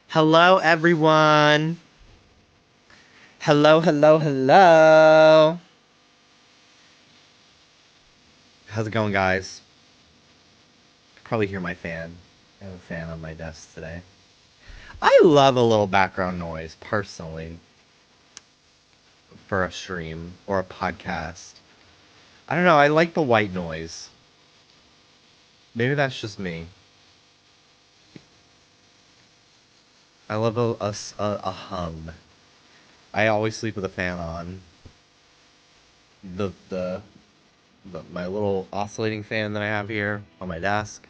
Hello, everyone. Hello, hello, hello. How's it going, guys? Probably hear my fan. I have a fan on my desk today. I love a little background noise, personally, for a stream or a podcast. I don't know, I like the white noise. Maybe that's just me. I love a hum. I always sleep with a fan on. The my little oscillating fan that I have here on my desk,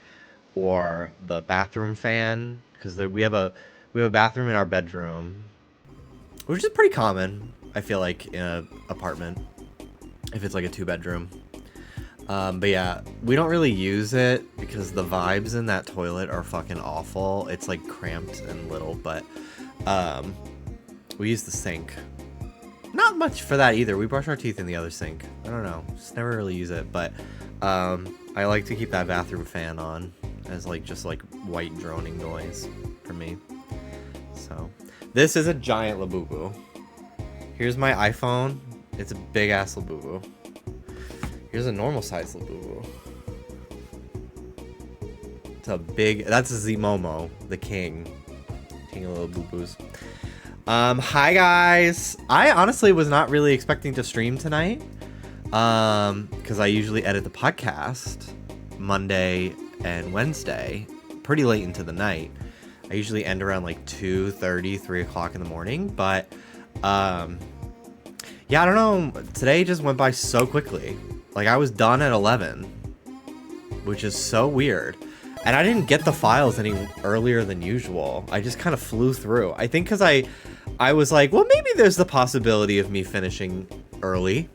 or the bathroom fan, because we have a bathroom in our bedroom, which is pretty common. I feel like in an apartment, if it's like a two-bedroom. But yeah, we don't really use it because the vibes in that toilet are fucking awful. It's like cramped and little, but we use the sink. Not much for that either. We brush our teeth in the other sink. I don't know. Just never really use it, but I like to keep that bathroom fan on as like just like white droning noise for me. So this is a giant Labubu. Here's my iPhone. It's a big ass Labubu. Here's a normal size Labubu. It's a big. That's a Zmomo, the king of little boo-boos. Hi guys. I honestly was not really expecting to stream tonight. Because I usually edit the podcast Monday and Wednesday pretty late into the night. I usually end around like 2:30, 3 o'clock in the morning, but yeah, I don't know. Today just went by so quickly. Like I was done at 11, which is so weird. And I didn't get the files any earlier than usual. I just kind of flew through. I think because I was like, well, maybe there's the possibility of me finishing early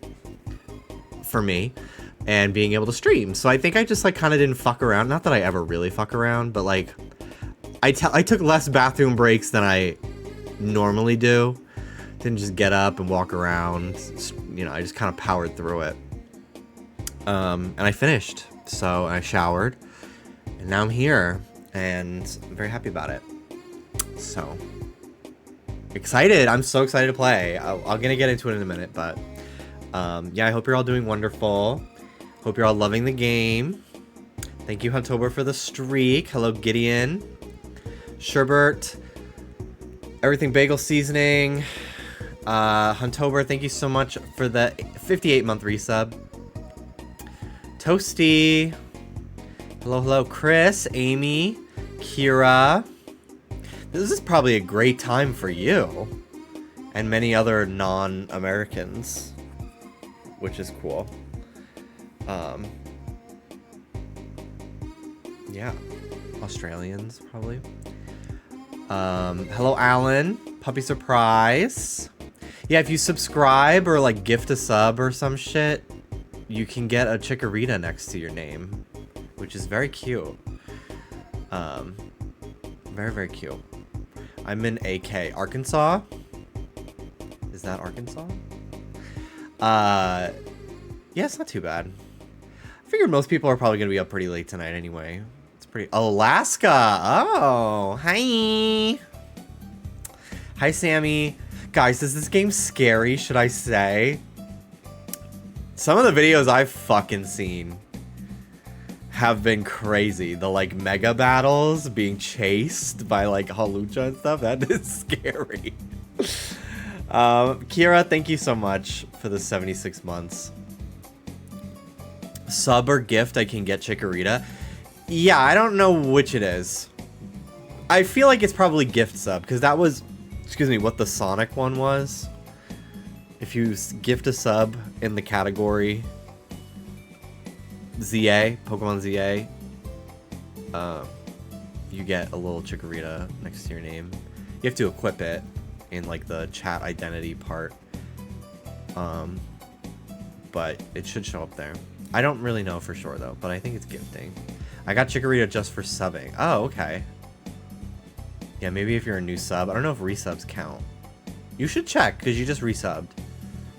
for me and being able to stream. So I think I just like kind of didn't fuck around. Not that I ever really fuck around, but like I took less bathroom breaks than I normally do. Didn't just get up and walk around. You know, I just kind of powered through it. And I finished. So I showered. And now I'm here, and I'm very happy about it. So, excited. I'm so excited to play. I'm gonna get into it in a minute, but yeah, I hope you're all doing wonderful. Hope you're all loving the game. Thank you, Huntober, for the streak. Hello, Gideon. Sherbert. Everything Bagel Seasoning. Huntober, thank you so much for the 58-month resub. Toasty. Hello, hello, Chris, Amy, Kira. This is probably a great time for you and many other non-Americans, which is cool. Yeah, Australians probably. Hello, Alan. Puppy surprise. Yeah, if you subscribe or like gift a sub or some shit, you can get a chikorita next to your name, which is very cute. Very, very cute. I'm in AK, Arkansas. Is that Arkansas? Yeah, it's not too bad. I figured most people are probably gonna be up pretty late tonight anyway. It's pretty. Alaska. Oh, hi. Hi, Sammy. Guys, is this game scary? Should I say? Some of the videos I've fucking seen have been crazy. The like mega battles, being chased by like Halucha and stuff, that is scary. Kira, thank you so much for the 76 months. Sub or gift, I can get Chikorita. Yeah, I don't know which it is. I feel like it's probably gift sub, because that was, excuse me, what the Sonic one was. If you gift a sub in the category ZA, Pokemon ZA, you get a little Chikorita next to your name. You have to equip it in like the chat identity part, but it should show up there. I don't really know for sure though, but I think it's gifting. I got Chikorita just for subbing. Oh, okay. Yeah, maybe if you're a new sub. I don't know if resubs count. You should check, because you just resubbed.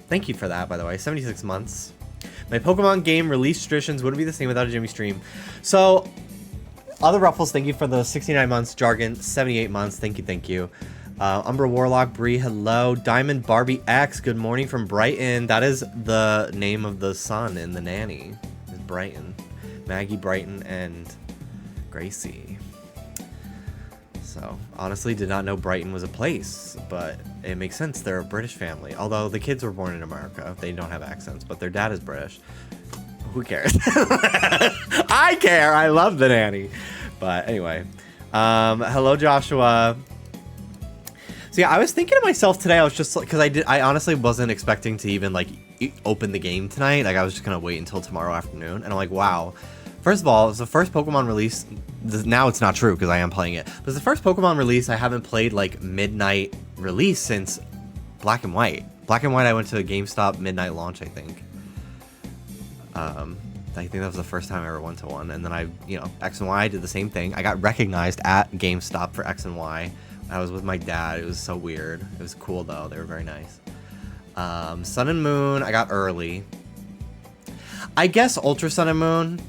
Thank you for that, by the way. 76 months. My Pokemon game release traditions wouldn't be the same without a Jimmy stream. So, Other Ruffles, thank you for the 69 months. Jargon, 78 months. Thank you. Umbra Warlock, Bree, hello. Diamond Barbie X, good morning from Brighton. That is the name of the son in The Nanny. Is Brighton. Maggie, Brighton, and Gracie. So, honestly, did not know Brighton was a place, but it makes sense. They're a British family. Although the kids were born in America. They don't have accents, but their dad is British. Who cares? I care. I love The Nanny. But anyway. Hello, Joshua. So yeah, I was thinking to myself today, I was just like, because I honestly wasn't expecting to even like open the game tonight. Like I was just going to wait until tomorrow afternoon. And I'm like, wow. First of all, it's the first Pokemon release. Now it's not true because I am playing it. But it's the first Pokemon release I haven't played like midnight release since Black and White. Black and White, I went to a GameStop midnight launch, I think. I think that was the first time I ever went to one. And then X and Y did the same thing. I got recognized at GameStop for X and Y. I was with my dad. It was so weird. It was cool though. They were very nice. Sun and Moon, I got early. I guess Ultra Sun and Moon.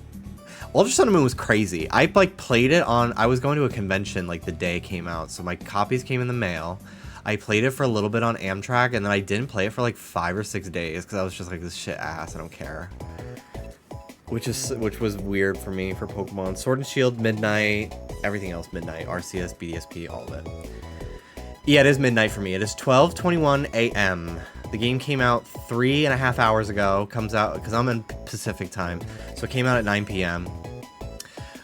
Ultra Sun and Moon was crazy. I like played it on. I was going to a convention like the day it came out, so my copies came in the mail. I played it for a little bit on Amtrak, and then I didn't play it for like 5 or 6 days because I was just like, this shit ass. I don't care. Which was weird for me for Pokemon. Sword and Shield, midnight. Everything else, midnight. RCS, BDSP, all of it. Yeah, it is midnight for me. It is 12:21 a.m. The game came out 3.5 hours ago. Comes out, because I'm in Pacific time. So it came out at 9 p.m.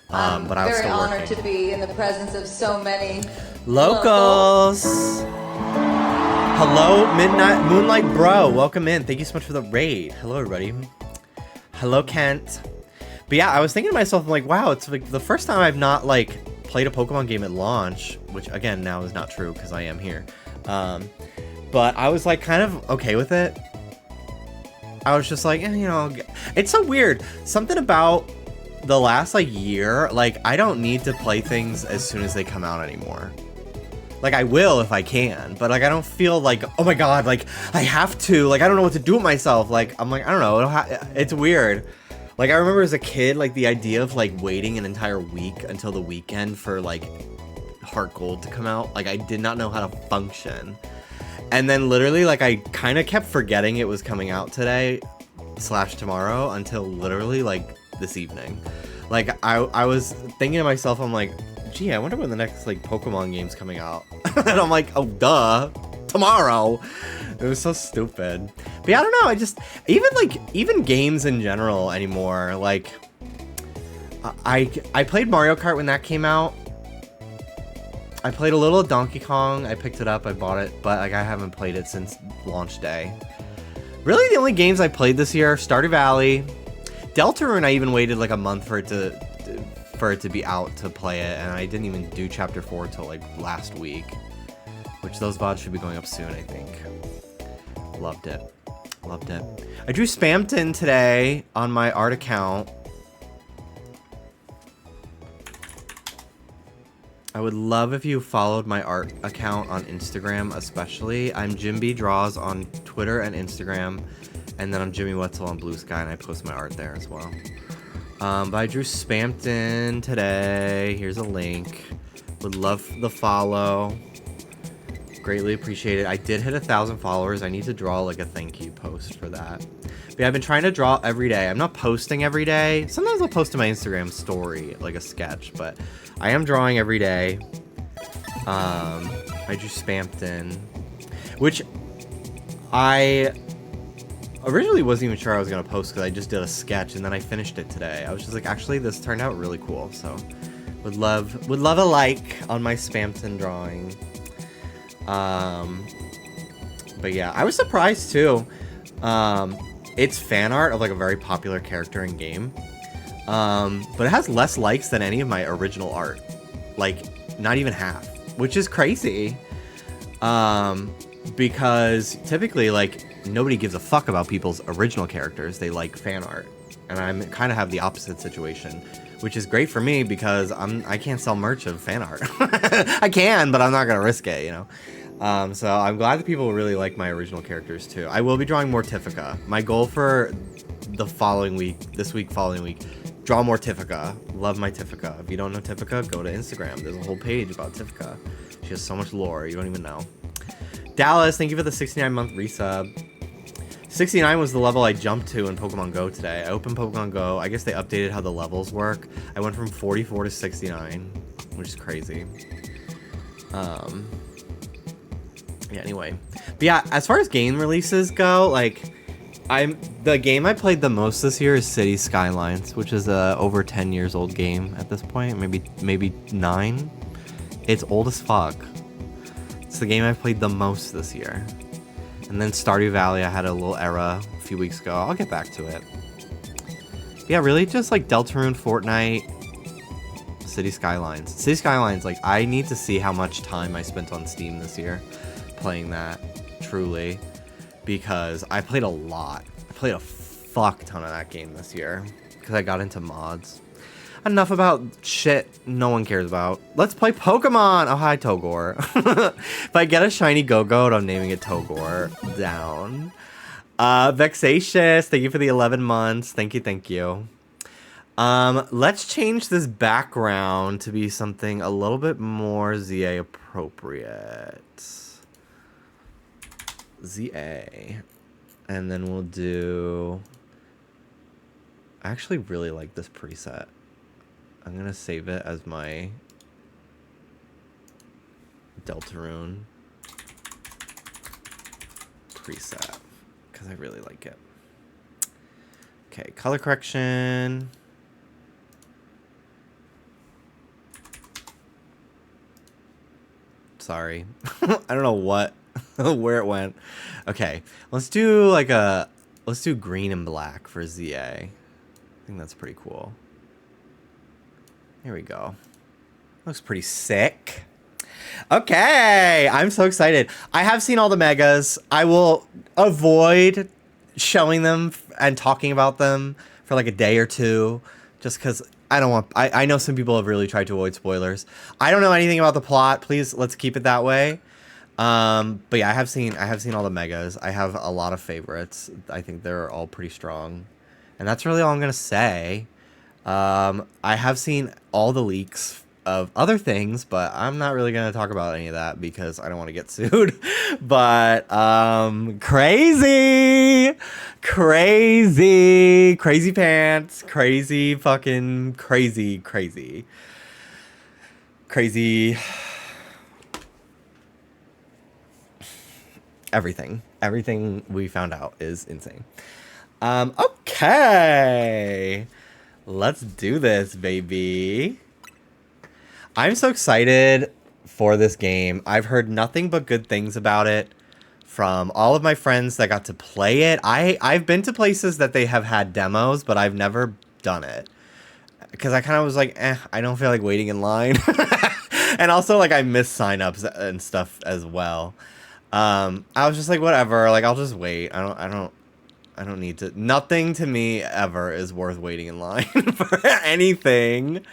But I was still working. I'm very honored to be in the presence of so many locals. Hello, Moonlight Bro. Welcome in. Thank you so much for the raid. Hello, everybody. Hello, Kent. But yeah, I was thinking to myself, I'm like, wow, it's like the first time I've not like played a Pokemon game at launch, which again now is not true because I am here. But I was like kind of okay with it. I was just like, it's so weird. Something about the last like year, like I don't need to play things as soon as they come out anymore. Like I will if I can, but like I don't feel like, oh my god, like I have to, like I don't know what to do with myself. Like I'm like, I don't know, it's weird. Like I remember as a kid, like the idea of like waiting an entire week until the weekend for like Heart Gold to come out. Like I did not know how to function. And then literally like I kind of kept forgetting it was coming out today / tomorrow until literally like this evening. Like I was thinking to myself, I'm like, gee, I wonder when the next like Pokemon game's coming out. And I'm like, oh duh, tomorrow. It was so stupid. But yeah, I don't know, I just even games in general anymore, like I played Mario Kart when that came out. I played a little Donkey Kong. I picked it up, I bought it, but like I haven't played it since launch day. Really the only games I played this year, Stardew Valley, Deltarune. I even waited like a month for it to be out to play it, and I didn't even do chapter 4 till like last week, which those VODs should be going up soon, I think. Loved it. I drew Spamton today on my art account. I would love if you followed my art account on Instagram, especially. I'm Jimby Draws on Twitter and Instagram, and then I'm Jimmy Wetzel on Blue Sky, and I post my art there as well. But I drew Spamton today. Here's a link. Would love the follow. Greatly appreciate it. I did hit 1,000 followers. I need to draw like a thank you post for that. But yeah, I've been trying to draw every day. I'm not posting every day. Sometimes I'll post to my Instagram story, like a sketch, but I am drawing every day. I drew Spamton, which I originally wasn't even sure I was going to post because I just did a sketch and then I finished it today. I was just like, actually, this turned out really cool. So would love a like on my Spamton drawing. But yeah, I was surprised too. It's fan art of like a very popular character in game. But it has less likes than any of my original art. Like not even half, which is crazy. Because typically like nobody gives a fuck about people's original characters. They like fan art. And I kind of have the opposite situation, which is great for me because I can't sell merch of fan art. I can, but I'm not going to risk it, you know? So I'm glad that people really like my original characters too. I will be drawing more Tiffica. My goal for the following week, following week, draw more Tiffica. Love my Tiffica. If you don't know Tiffica, go to Instagram. There's a whole page about Tiffica. She has so much lore, you don't even know. Dallas, thank you for the 69-month resub. 69 was the level I jumped to in Pokemon Go today. I opened Pokemon Go. I guess they updated how the levels work. I went from 44 to 69, which is crazy. Yeah, anyway. But yeah, as far as game releases go, like, the game I played the most this year is City Skylines, which is a over 10 years old game at this point, maybe 9. It's old as fuck. It's the game I've played the most this year. And then Stardew Valley, I had a little era a few weeks ago. I'll get back to it. But yeah, really just like Deltarune, Fortnite, City Skylines. City Skylines, like, I need to see how much time I spent on Steam this year playing that, truly, because I played a lot. I played a fuck ton of that game this year because I got into mods. Enough about shit no one cares about. Let's play Pokemon! Oh, hi, Togor. If I get a shiny Go-Goat, I'm naming it Togor. Down. Vexatious, thank you for the 11 months. Thank you. Let's change this background to be something a little bit more ZA appropriate. ZA. And then we'll do... I actually really like this preset. I'm gonna save it as my Deltarune preset because I really like it. Okay, color correction. Sorry. I don't know what where it went. Okay, let's do green and black for ZA. I think that's pretty cool. Here we go. Looks pretty sick. Okay, I'm so excited. I have seen all the megas. I will avoid showing them and talking about them for like a day or two, just because I don't want... I know some people have really tried to avoid spoilers. I don't know anything about the plot. Please, let's keep it that way. But yeah, I have seen all the megas. I have a lot of favorites. I think they're all pretty strong. And that's really all I'm going to say. I have seen all the leaks of other things, but I'm not really going to talk about any of that because I don't want to get sued. But, crazy pants, crazy fucking crazy. Everything we found out is insane. Okay. Let's do this, baby. I'm so excited for this game. I've heard nothing but good things about it from all of my friends that got to play it. I've been to places that they have had demos, but I've never done it. Because I kind of was like, I don't feel like waiting in line. And also, like, I miss signups and stuff as well. I was just like, whatever, like, I'll just wait. I don't need to. Nothing to me ever is worth waiting in line for anything.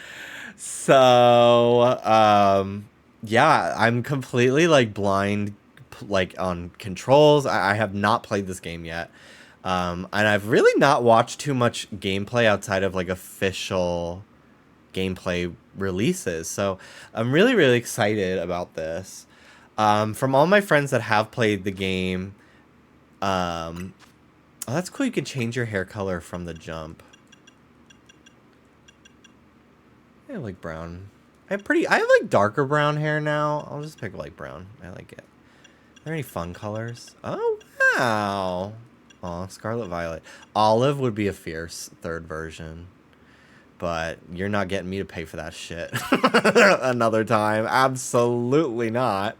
So, yeah, I'm completely like blind, like on controls. I have not played this game yet. And I've really not watched too much gameplay outside of like official gameplay releases. So I'm really, really excited about this. From all my friends that have played the game, oh, that's cool. You can change your hair color from the jump. I have like brown. I have like darker brown hair now. I'll just pick light brown. I like it. Are there any fun colors? Oh, wow. Oh, Scarlet Violet. Olive would be a fierce third version. But you're not getting me to pay for that shit another time. Absolutely not.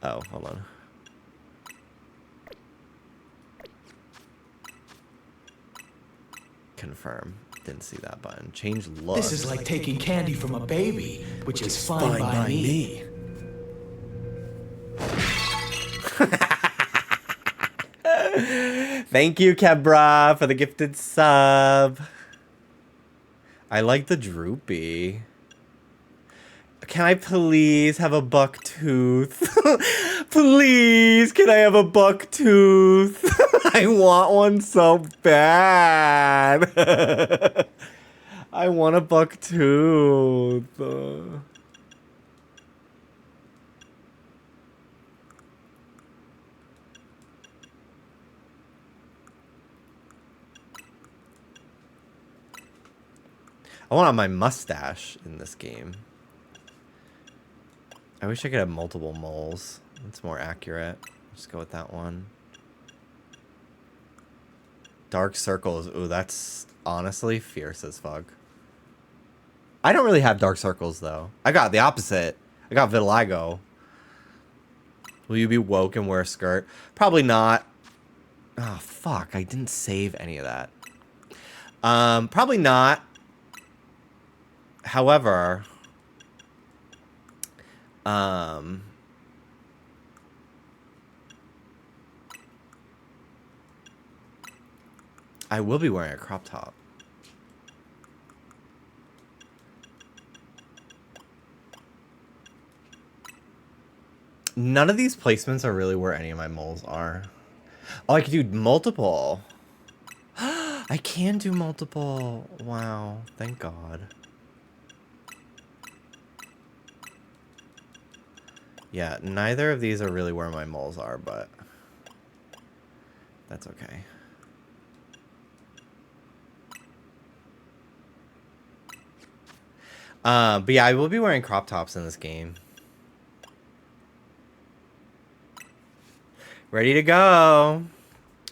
Oh, hold on. Confirm. Didn't see that button. Change look. This is like taking candy from a baby, which is fine by me. Thank you, Kebra, for the gifted sub. I like the droopy. Can I please have a buck tooth? Please, can I have a buck tooth? I want one so bad. I want a buck tooth. I want my mustache in this game. I wish I could have multiple moles. That's more accurate. Just go with that one. Dark circles. Ooh, that's honestly fierce as fuck. I don't really have dark circles, though. I got the opposite. I got vitiligo. Will you be woke and wear a skirt? Probably not. Oh, fuck. I didn't save any of that. Probably not. However, I will be wearing a crop top. None of these placements are really where any of my moles are. Oh, I could do multiple. I can do multiple. Wow. Thank God. Yeah, neither of these are really where my moles are, but that's okay. But yeah, I will be wearing crop tops in this game. Ready to go.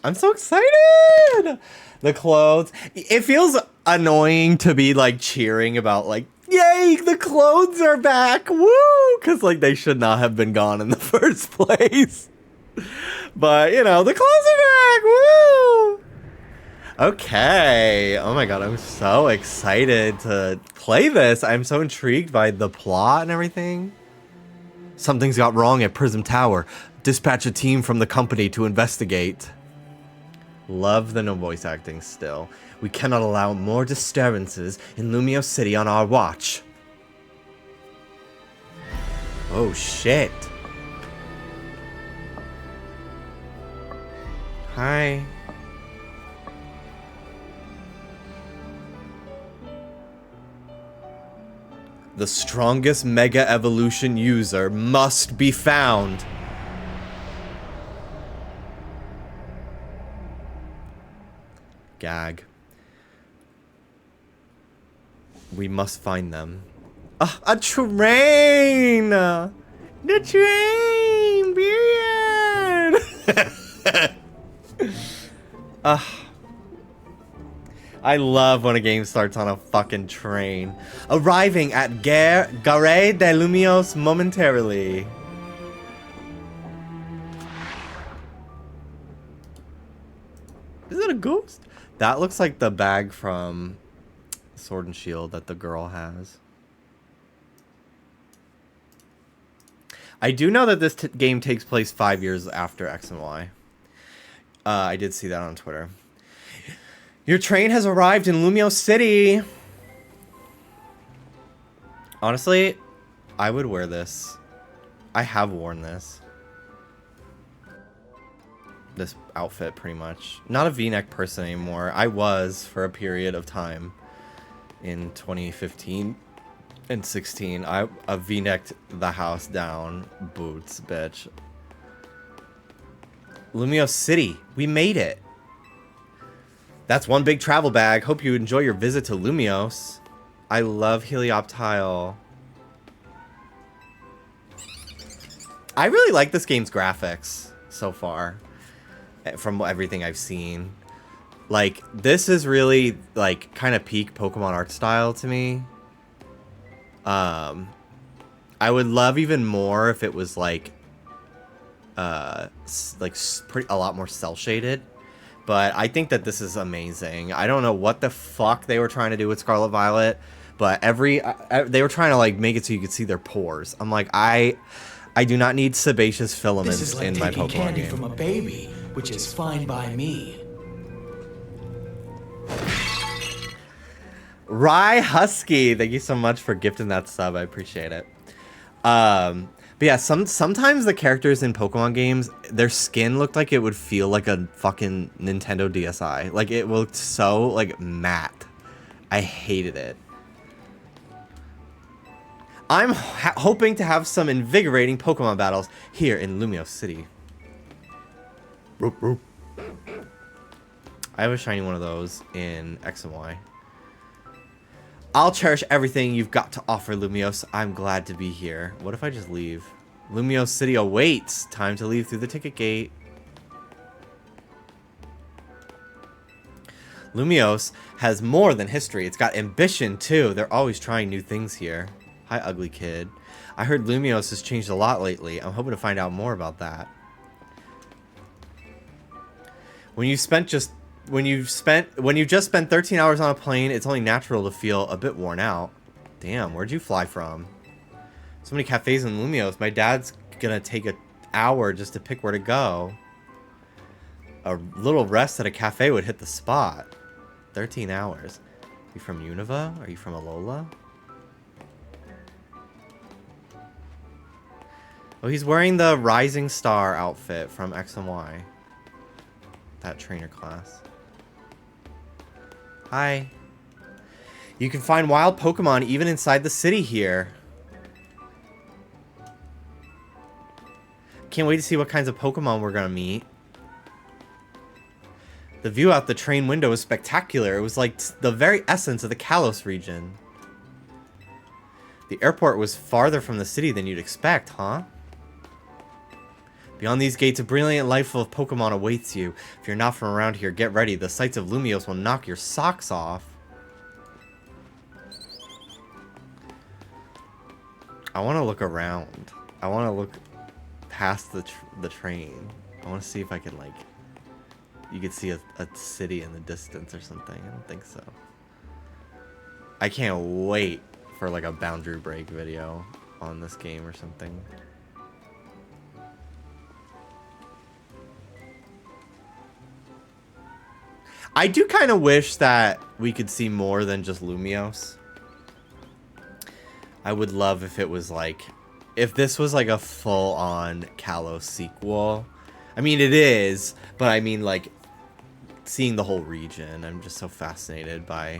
I'm so excited. The clothes. It feels annoying to be like cheering about like, yay, the clothes are back. Woo! Because like they should not have been gone in the first place. But, you know, the clothes are back. Woo! Okay. Oh my God, I'm so excited to play this. I'm so intrigued by the plot and everything. Something's got wrong at Prism Tower. Dispatch a team from the company to investigate. Love the no voice acting still. We cannot allow more disturbances in Lumio City on our watch. Oh shit. Hi. The strongest Mega Evolution user must be found. Gag. We must find them. A train! The train! Period! I love when a game starts on a fucking train. Arriving at Gare de Lumios momentarily. Is it a ghost? That looks like the bag from Sword and Shield that the girl has. I do know that this game takes place 5 years after X and Y. I did see that on Twitter. Your train has arrived in Lumio City. Honestly, I would wear this. I have worn this. This outfit, pretty much. Not a V-neck person anymore. I was for a period of time in 2015 and 16. I V-necked the house down. Boots, bitch. Lumio City. We made it. That's one big travel bag. Hope you enjoy your visit to Lumios. I love Helioptile. I really like this game's graphics so far. From everything I've seen. Like, this is really, like, kind of peak Pokemon art style to me. I would love even more if it was, like a lot more cel-shaded. But I think that this is amazing. I don't know what the fuck they were trying to do with Scarlet Violet, but they were trying to, like, make it so you could see their pores. I'm like, I do not need sebaceous filaments in my Pokemon game. This is like taking candy from a baby, which is fine by me. Rye Husky, thank you so much for gifting that sub. I appreciate it. But yeah, sometimes the characters in Pokemon games, their skin looked like it would feel like a fucking Nintendo DSi. Like, it looked so, like, matte. I hated it. I'm hoping to have some invigorating Pokemon battles here in Lumiose City. Roop, roop. I have a shiny one of those in X and Y. I'll cherish everything you've got to offer, Lumiose. I'm glad to be here. What if I just leave? Lumiose City awaits. Time to leave through the ticket gate. Lumiose has more than history. It's got ambition, too. They're always trying new things here. Hi, ugly kid. I heard Lumiose has changed a lot lately. I'm hoping to find out more about that. When you just spent 13 hours on a plane, it's only natural to feel a bit worn out. Damn, where'd you fly from? So many cafes in Lumiose. My dad's gonna take an hour just to pick where to go. A little rest at a cafe would hit the spot. 13 hours. You from Unova? Are you from Alola? Oh, he's wearing the Rising Star outfit from X and Y. That trainer class. Hi. You can find wild Pokemon even inside the city here. Can't wait to see what kinds of Pokemon we're gonna meet. The view out the train window was spectacular. It was like the very essence of the Kalos region. The airport was farther from the city than you'd expect, huh? Beyond these gates, a brilliant life full of Pokemon awaits you. If you're not from around here, get ready. The sights of Lumiose will knock your socks off. I want to look around. I want to look past the train. I want to see if I can, like... You could see a city in the distance or something. I don't think so. I can't wait for, like, a boundary break video on this game or something. I do kind of wish that we could see more than just Lumiose. I would love if it was like... If this was like a full-on Kalos sequel. I mean, it is. But I mean, like, seeing the whole region. I'm just so fascinated by...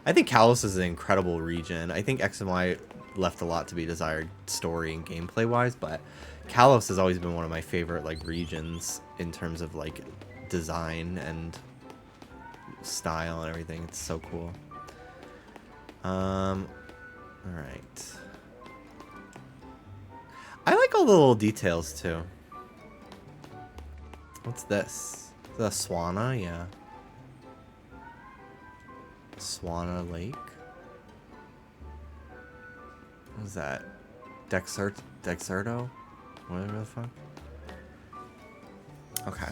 I think Kalos is an incredible region. I think X and Y left a lot to be desired story and gameplay-wise. But Kalos has always been one of my favorite, like, regions in terms of, like, design and... style and everything. It's so cool. Alright. I like all the little details too. What's this? Is that a Swana? Yeah. Swana Lake? What is that? Dexerto? Whatever the fuck? Okay.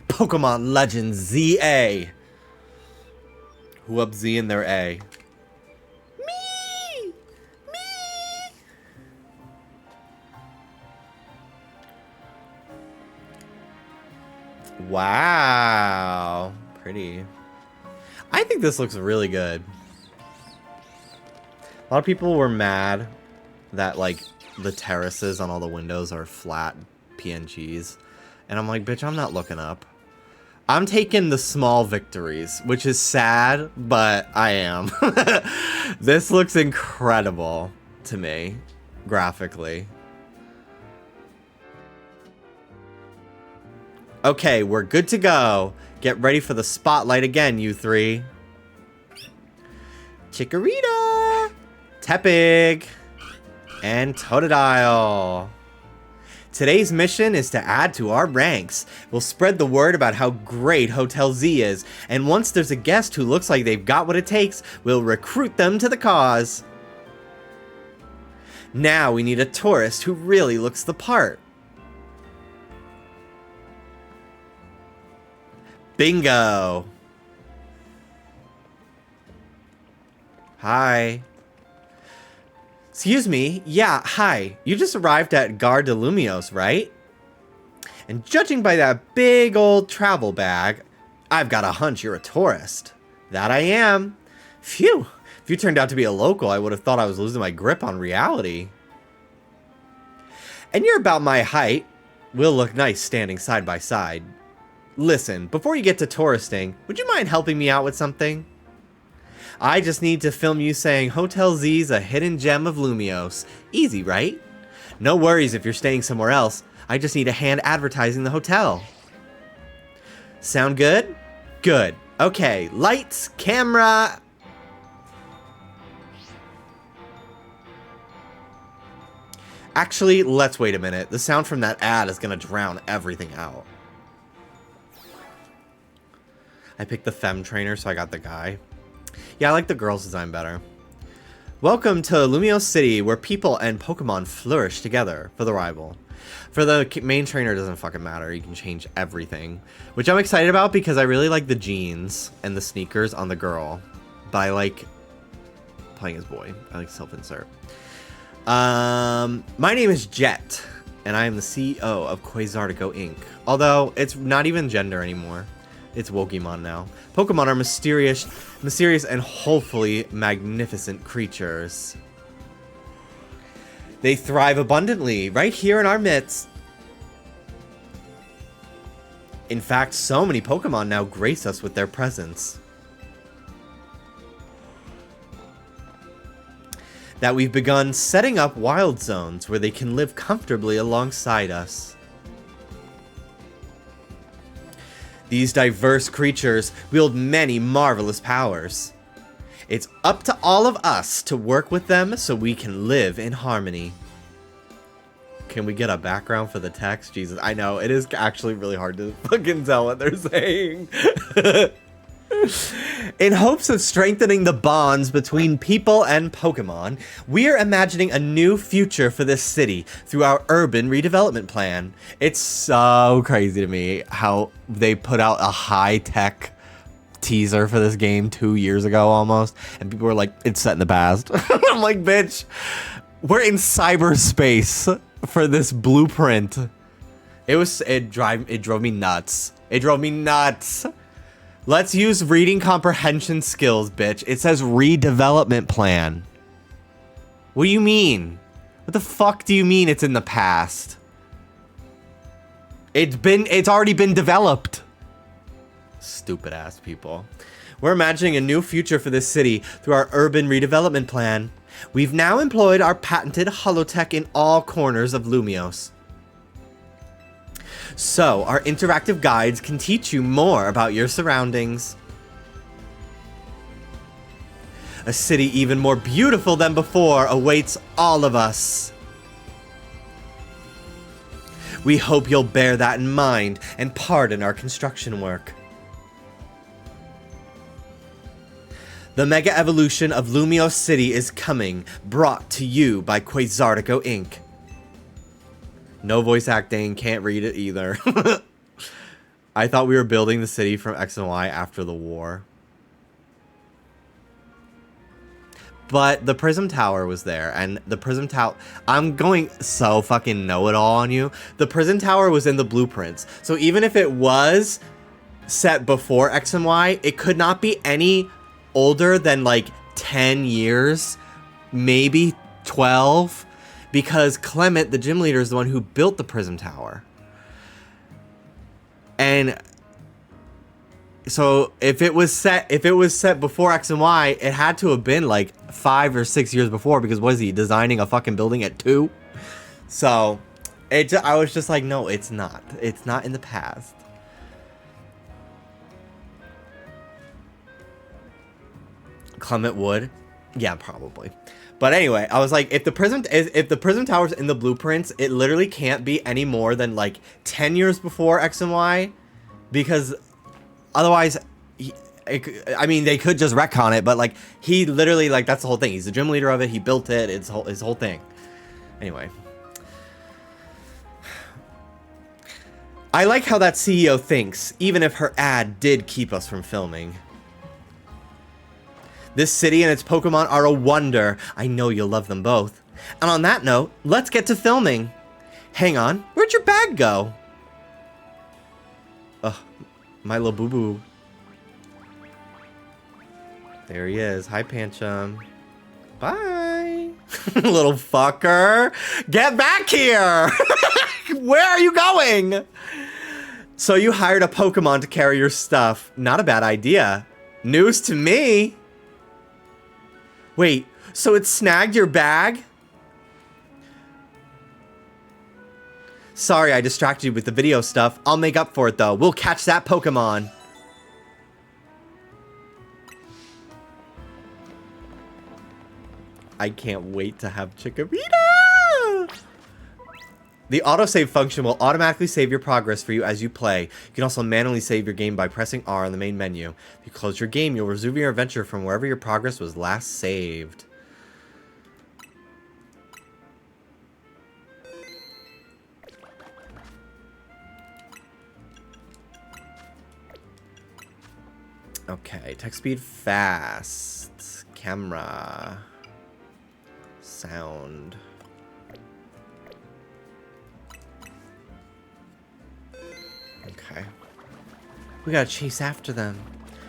Pokemon Legends ZA. Who up Z in their A? Me! Me! Wow. Pretty. I think this looks really good. A lot of people were mad that, like, the terraces on all the windows are flat PNGs. And I'm like, bitch, I'm not looking up. I'm taking the small victories, which is sad, but I am. This looks incredible to me, graphically. Okay, we're good to go. Get ready for the spotlight again, you three. Chikorita, Tepig, and Totodile. Today's mission is to add to our ranks. We'll spread the word about how great Hotel Z is, and once there's a guest who looks like they've got what it takes, we'll recruit them to the cause. Now we need a tourist who really looks the part. Bingo! Hi. Excuse me, yeah, hi. You just arrived at Gare de Lumiose, right? And judging by that big old travel bag, I've got a hunch you're a tourist. That I am. Phew! If you turned out to be a local, I would have thought I was losing my grip on reality. And you're about my height. We'll look nice standing side by side. Listen, before you get to touristing, would you mind helping me out with something? I just need to film you saying Hotel Z's a hidden gem of Lumios. Easy, right? No worries if you're staying somewhere else. I just need a hand advertising the hotel. Sound good? Good. Okay, lights, camera... Actually, let's wait a minute. The sound from that ad is gonna drown everything out. I picked the femme trainer, so I got the guy. Yeah, I like the girl's design better. Welcome to Lumio City, where people and Pokemon flourish together for the rival. For the main trainer, it doesn't fucking matter. You can change everything. Which I'm excited about because I really like the jeans and the sneakers on the girl. But I like playing as boy. I like self-insert. My name is Jet, and I am the CEO of Quasartico Inc. Although, it's not even gender anymore. It's Wokemon now. Pokemon are mysterious and hopefully magnificent creatures. They thrive abundantly right here in our midst. In fact, so many Pokemon now grace us with their presence that we've begun setting up wild zones where they can live comfortably alongside us. These diverse creatures wield many marvelous powers. It's up to all of us to work with them so we can live in harmony. Can we get a background for the text? Jesus, I know, it is actually really hard to fucking tell what they're saying. In hopes of strengthening the bonds between people and Pokemon, we are imagining a new future for this city through our urban redevelopment plan. It's so crazy to me how they put out a high-tech teaser for this game 2 years ago almost, and people were like, it's set in the past. I'm like, bitch, we're in cyberspace for this blueprint. It drove me nuts. It drove me nuts. Let's use reading comprehension skills, bitch. It says redevelopment plan. What do you mean? What the fuck do you mean it's in the past? It's already been developed. Stupid ass people. We're imagining a new future for this city through our urban redevelopment plan. We've now employed our patented holotech in all corners of Lumios. So, our interactive guides can teach you more about your surroundings. A city even more beautiful than before awaits all of us. We hope you'll bear that in mind and pardon our construction work. The mega evolution of Lumio City is coming, brought to you by Quasartico Inc. No voice acting, can't read it either. I thought we were building the city from X and Y after the war. But the Prism Tower was there, and the Prism Tower... I'm going so fucking know-it-all on you. The Prism Tower was in the blueprints. So even if it was set before X and Y, it could not be any older than like 10 years, maybe 12. Because Clement, the gym leader, is the one who built the Prism Tower. And so if it was set before X and Y, it had to have been like 5 or 6 years before, because was he designing a fucking building at 2? So I was just like, no, it's not. It's not in the past. Clement would? Yeah, probably. But anyway, I was like, if the Prism Tower's in the blueprints, it literally can't be any more than like 10 years before X and Y, because otherwise, I mean, they could just retcon it, but like he literally, like, that's the whole thing. He's the gym leader of it. He built it. It's his whole thing. Anyway, I like how that CEO thinks, even if her ad did keep us from filming. This city and its Pokemon are a wonder. I know you'll love them both. And on that note, let's get to filming. Hang on, where'd your bag go? Ugh, my little boo-boo. There he is. Hi, Pancham. Bye. Little fucker. Get back here. Where are you going? So you hired a Pokemon to carry your stuff. Not a bad idea. News to me. Wait, so it snagged your bag? Sorry, I distracted you with the video stuff. I'll make up for it, though. We'll catch that Pokemon. I can't wait to have Chikorita! The autosave function will automatically save your progress for you as you play. You can also manually save your game by pressing R on the main menu. If you close your game, you'll resume your adventure from wherever your progress was last saved. Okay, text speed fast. Camera. Sound. Okay. We gotta chase after them.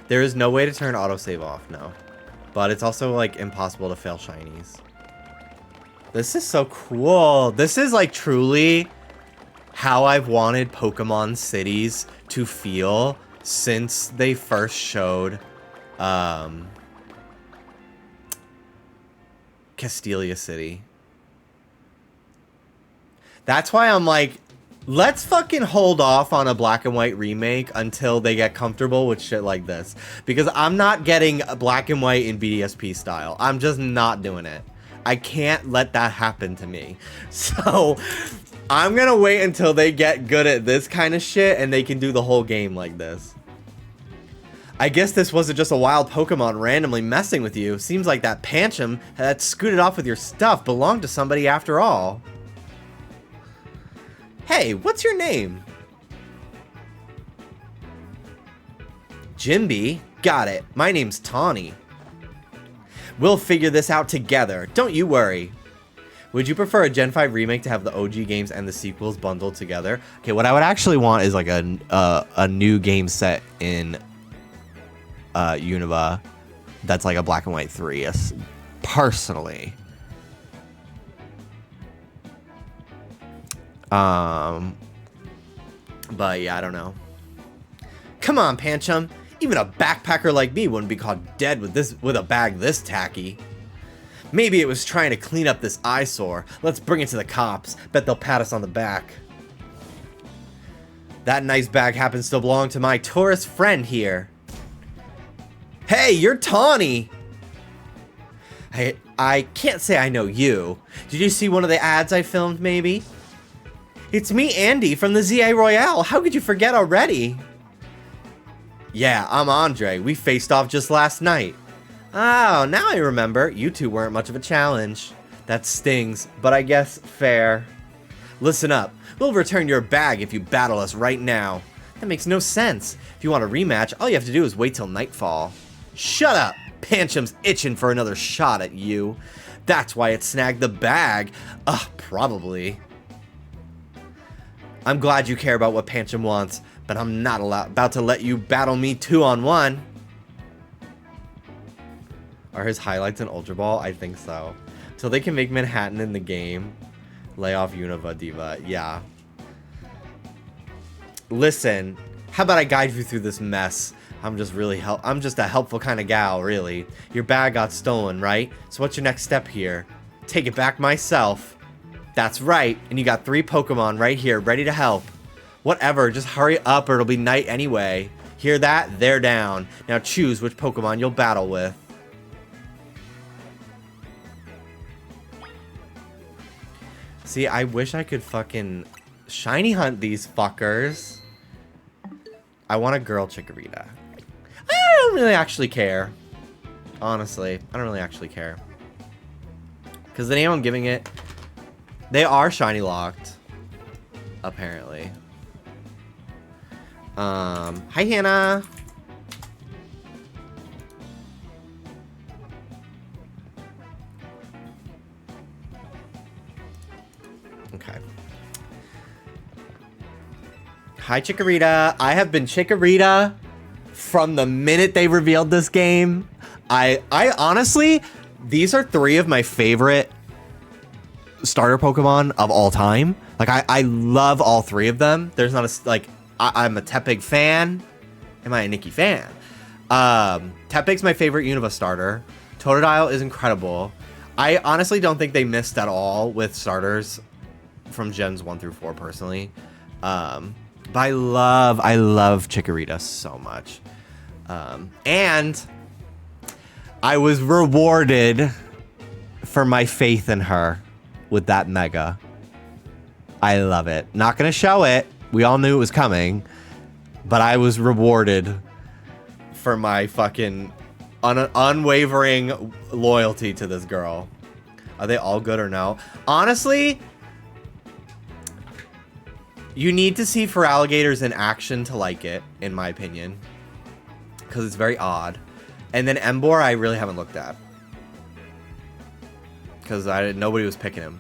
There is no way to turn autosave off, no. But it's also, like, impossible to fail shinies. This is so cool. This is, like, truly how I've wanted Pokemon cities to feel since they first showed Castelia City. That's why I'm like, let's fucking hold off on a black and white remake until they get comfortable with shit like this. Because I'm not getting black and white in BDSP style. I'm just not doing it. I can't let that happen to me. So I'm gonna wait until they get good at this kind of shit and they can do the whole game like this. I guess this wasn't just a wild Pokemon randomly messing with you. Seems like that Pancham that scooted off with your stuff belonged to somebody after all. Hey, what's your name? Jimby? Got it. My name's Tawny. We'll figure this out together. Don't you worry. Would you prefer a Gen 5 remake to have the OG games and the sequels bundled together? Okay, what I would actually want is like a new game set in Unova that's like a black and white 3, personally. But yeah, I don't know. Come on, Pancham. Even a backpacker like me wouldn't be caught dead with a bag this tacky. Maybe it was trying to clean up this eyesore. Let's bring it to the cops. Bet they'll pat us on the back. That nice bag happens to belong to my tourist friend here. Hey, you're Tawny! I can't say I know you. Did you see one of the ads I filmed, maybe? It's me, Andy, from the ZA Royale. How could you forget already? Yeah, I'm Andre. We faced off just last night. Oh, now I remember. You two weren't much of a challenge. That stings, but I guess fair. Listen up. We'll return your bag if you battle us right now. That makes no sense. If you want a rematch, all you have to do is wait till nightfall. Shut up! Pancham's itching for another shot at you. That's why it snagged the bag. Probably. I'm glad you care about what Pancham wants, but I'm not about to let you battle me 2-on-1. Are his highlights in Ultra Ball? I think so. Till they can make Manhattan in the game. Lay off Unova Diva. Yeah. Listen, how about I guide you through this mess? I'm just a helpful kind of gal, really. Your bag got stolen, right? So what's your next step here? Take it back myself. That's right, and you got 3 Pokemon right here, ready to help. Whatever, just hurry up or it'll be night anyway. Hear that? They're down. Now choose which Pokemon you'll battle with. See, I wish I could fucking shiny hunt these fuckers. I want a girl Chikorita. I don't really actually care. Honestly, I don't really actually care. Because the name I'm giving it, they are shiny locked. Apparently. Hi Hannah. Okay. Hi Chikorita. I have been Chikorita from the minute they revealed this game. I honestly, these are 3 of my favorite starter Pokemon of all time. Like, I love all 3 of them. There's not a, like, I'm a Tepig fan. Am I a Nikki fan? Tepig's my favorite Unova starter. Totodile is incredible. I honestly don't think they missed at all with starters from Gens 1 through 4 personally. But I love Chikorita so much. And I was rewarded for my faith in her with that Mega. I love it. Not gonna show it. We all knew it was coming. But I was rewarded for my fucking unwavering loyalty to this girl. Are they all good or no? Honestly, you need to see Feraligatrs in action to like it, in my opinion. Because it's very odd. And then Emboar, I really haven't looked at. Because nobody was picking him.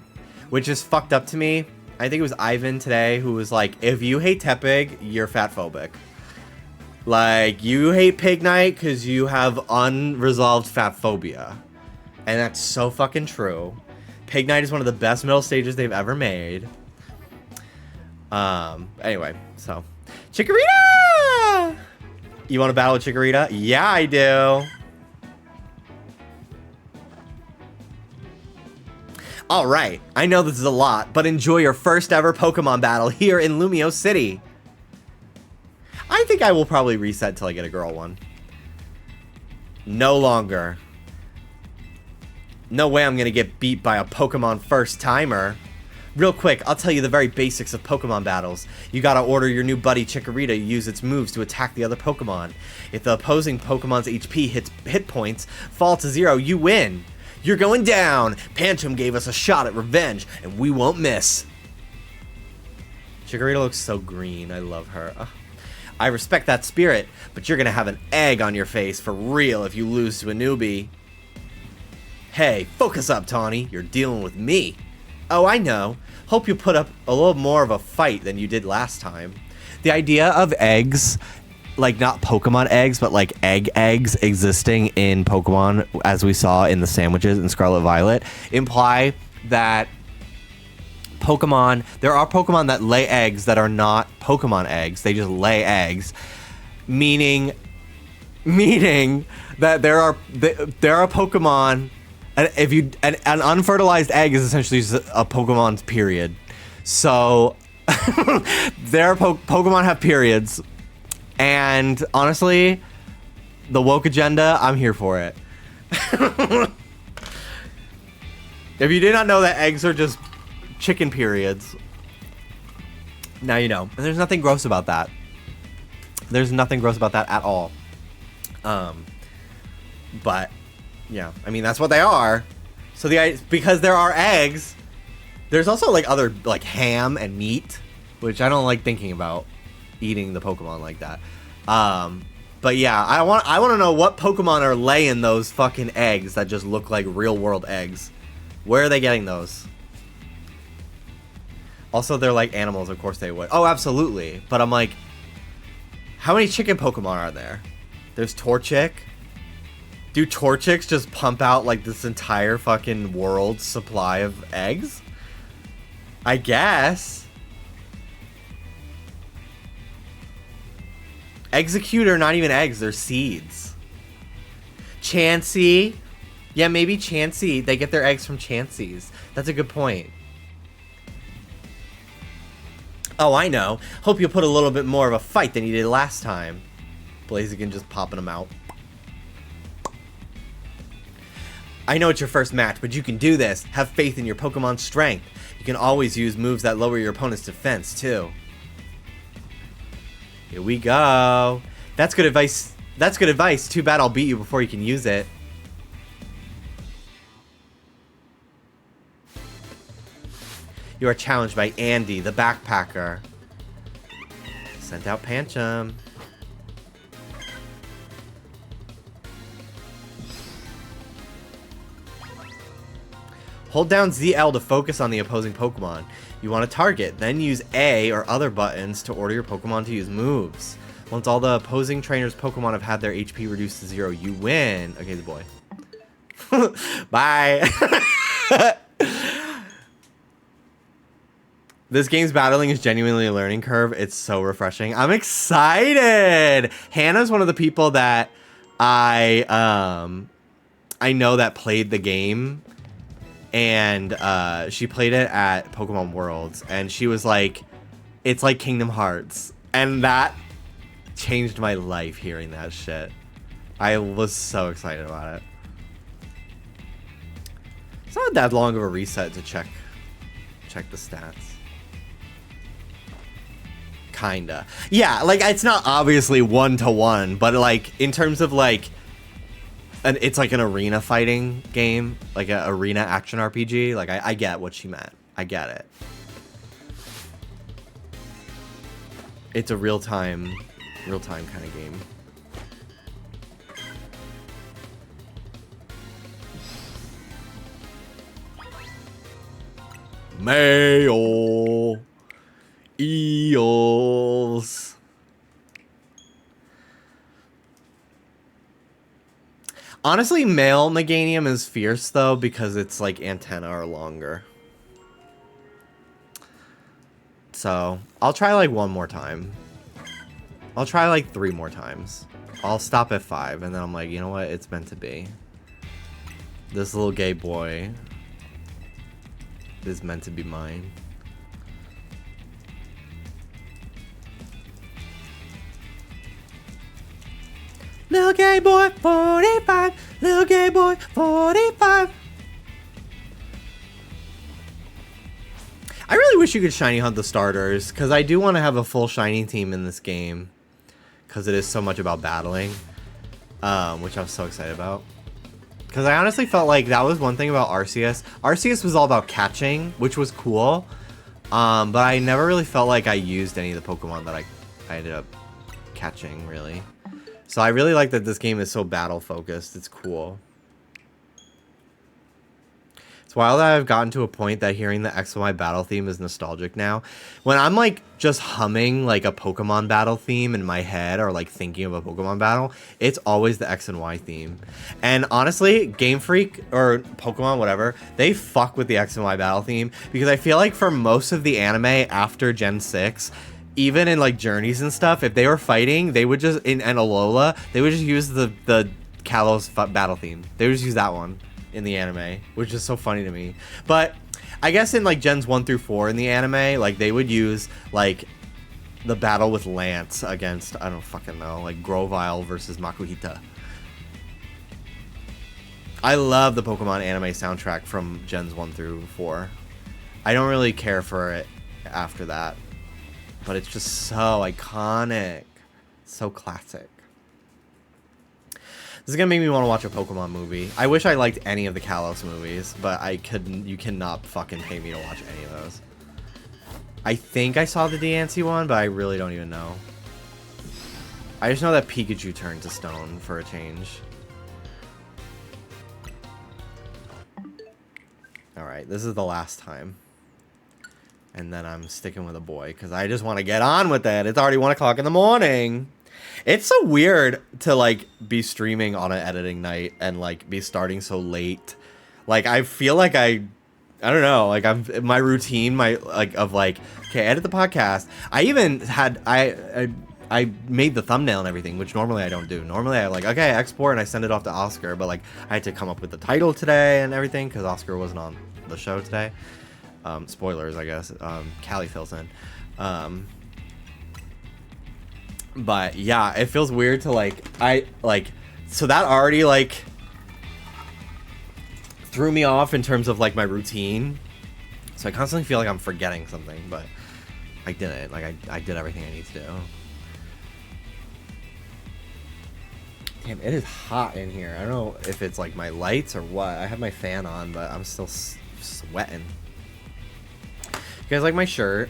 Which is fucked up to me. I think it was Ivan today who was like, if you hate Tepig, you're fat phobic. Like, you hate Pignite because you have unresolved fat phobia. And that's so fucking true. Pignite is one of the best middle stages they've ever made. Anyway, so. Chikorita! You want to battle with Chikorita? Yeah, I do. Alright, I know this is a lot, but enjoy your first ever Pokemon battle here in Lumio City. I think I will probably reset till I get a girl one. No longer. No way I'm gonna get beat by a Pokemon first timer. Real quick, I'll tell you the very basics of Pokemon battles. You gotta order your new buddy Chikorita to use its moves to attack the other Pokemon. If the opposing Pokemon's HP hit points fall to 0, you win. You're going down. Pancham gave us a shot at revenge, and we won't miss. Chikorita looks so green. I love her. Ugh. I respect that spirit, but you're gonna have an egg on your face for real if you lose to a newbie. Hey, focus up, Tawny. You're dealing with me. Oh, I know. Hope you put up a little more of a fight than you did last time. The idea of eggs, like not Pokemon eggs, but like eggs existing in Pokemon, as we saw in the sandwiches in Scarlet Violet, imply that Pokemon, there are Pokemon that lay eggs that are not Pokemon eggs. They just lay eggs, meaning that there are Pokemon. And if you an unfertilized egg is essentially just a Pokemon's period. So there are Pokemon have periods, and honestly, the woke agenda, I'm here for it. If you did not know that eggs are just chicken periods, now you know. And there's nothing gross about that. There's nothing gross about that at all. But yeah, I mean, that's what they are. So because there are eggs, there's also like other like ham and meat, which I don't like thinking about eating the Pokemon like that. But yeah, I want to know what Pokemon are laying those fucking eggs that just look like real world eggs. Where are they getting those? Also, they're like animals, of course they would. Oh, absolutely. But I'm like, how many chicken Pokemon are there? There's Torchic. Do Torchics just pump out like this entire fucking world supply of eggs? I guess. Execute are not even eggs, they're seeds. Chansey. Yeah, maybe Chansey. They get their eggs from Chanseys. That's a good point. Oh, I know. Hope you'll put a little bit more of a fight than you did last time. Blaziken just popping them out. I know it's your first match, but you can do this. Have faith in your Pokemon's strength. You can always use moves that lower your opponent's defense, too. Here we go. That's good advice. That's good advice. Too bad I'll beat you before you can use it. You are challenged by Andy, the backpacker. Sent out Pancham. Hold down ZL to focus on the opposing Pokemon you want to target. Then use A or other buttons to order your Pokemon to use moves. Once all the opposing trainers' Pokemon have had their HP reduced to 0, you win. Okay, the boy. Bye. This game's battling is genuinely a learning curve. It's so refreshing. I'm excited. Hannah's one of the people that I know that played the game, and she played it at Pokemon Worlds, and she was like, it's like Kingdom Hearts, and that changed my life hearing that shit. I was so excited about it. It's not that long of a reset to check the stats. Kinda. Yeah, like, it's not obviously 1-to-1, but like, in terms of like, it's like an arena fighting game, like an arena action RPG. Like, I get what she meant. I get it. It's a real-time kind of game. Mail. Eels. Honestly, male Meganium is fierce though, because its like antenna are longer. So I'll try like one more time. I'll try like 3 more times. I'll stop at 5, and then I'm like, you know what? It's meant to be. This little gay boy is meant to be mine. Little gay boy, 45. Little gay boy, 45. I really wish you could shiny hunt the starters, because I do want to have a full shiny team in this game, because it is so much about battling, which I'm so excited about. Because I honestly felt like that was one thing about Arceus. Arceus was all about catching, which was cool, but I never really felt like I used any of the Pokemon that I ended up catching, really. So I really like that this game is so battle focused. It's cool. It's wild that I've gotten to a point that hearing the X and Y battle theme is nostalgic now. When I'm like just humming like a Pokemon battle theme in my head, or like thinking of a Pokemon battle, it's always the X and Y theme. And honestly, Game Freak or Pokemon, whatever, they fuck with the X and Y battle theme, because I feel like for most of the anime after Gen 6, even in like Journeys and stuff, if they were fighting, they would just, in Alola, they would just use the Kalos battle theme. They would just use that one in the anime, which is so funny to me. But I guess in like Gens 1 through 4 in the anime, like they would use like the battle with Lance against, I don't fucking know, like Grovyle versus Makuhita. I love the Pokemon anime soundtrack from Gens 1 through 4. I don't really care for it after that, but it's just so iconic. So classic. This is gonna make me want to watch a Pokemon movie. I wish I liked any of the Kalos movies, but I couldn't. You cannot fucking pay me to watch any of those. I think I saw the Diancie one, but I really don't even know. I just know that Pikachu turned to stone for a change. Alright, this is the last time. And then I'm sticking with a boy, because I just want to get on with it. It's already 1 o'clock in the morning. It's so weird to, like, be streaming on an editing night and, like, be starting so late. Like, I feel like I don't know, like, my routine, okay, edit the podcast. I even had, I made the thumbnail and everything, which normally I don't do. Normally I, like, okay, export and I send it off to Oscar, but, like, I had to come up with the title today and everything, because Oscar wasn't on the show today. Spoilers, I guess. Callie fills in. But yeah, it feels weird to so that already like threw me off in terms of like my routine. So I constantly feel like I'm forgetting something, but I didn't. Like I did everything I need to do. Damn, it is hot in here. I don't know if it's like my lights or what. I have my fan on, but I'm still sweating. You guys like my shirt?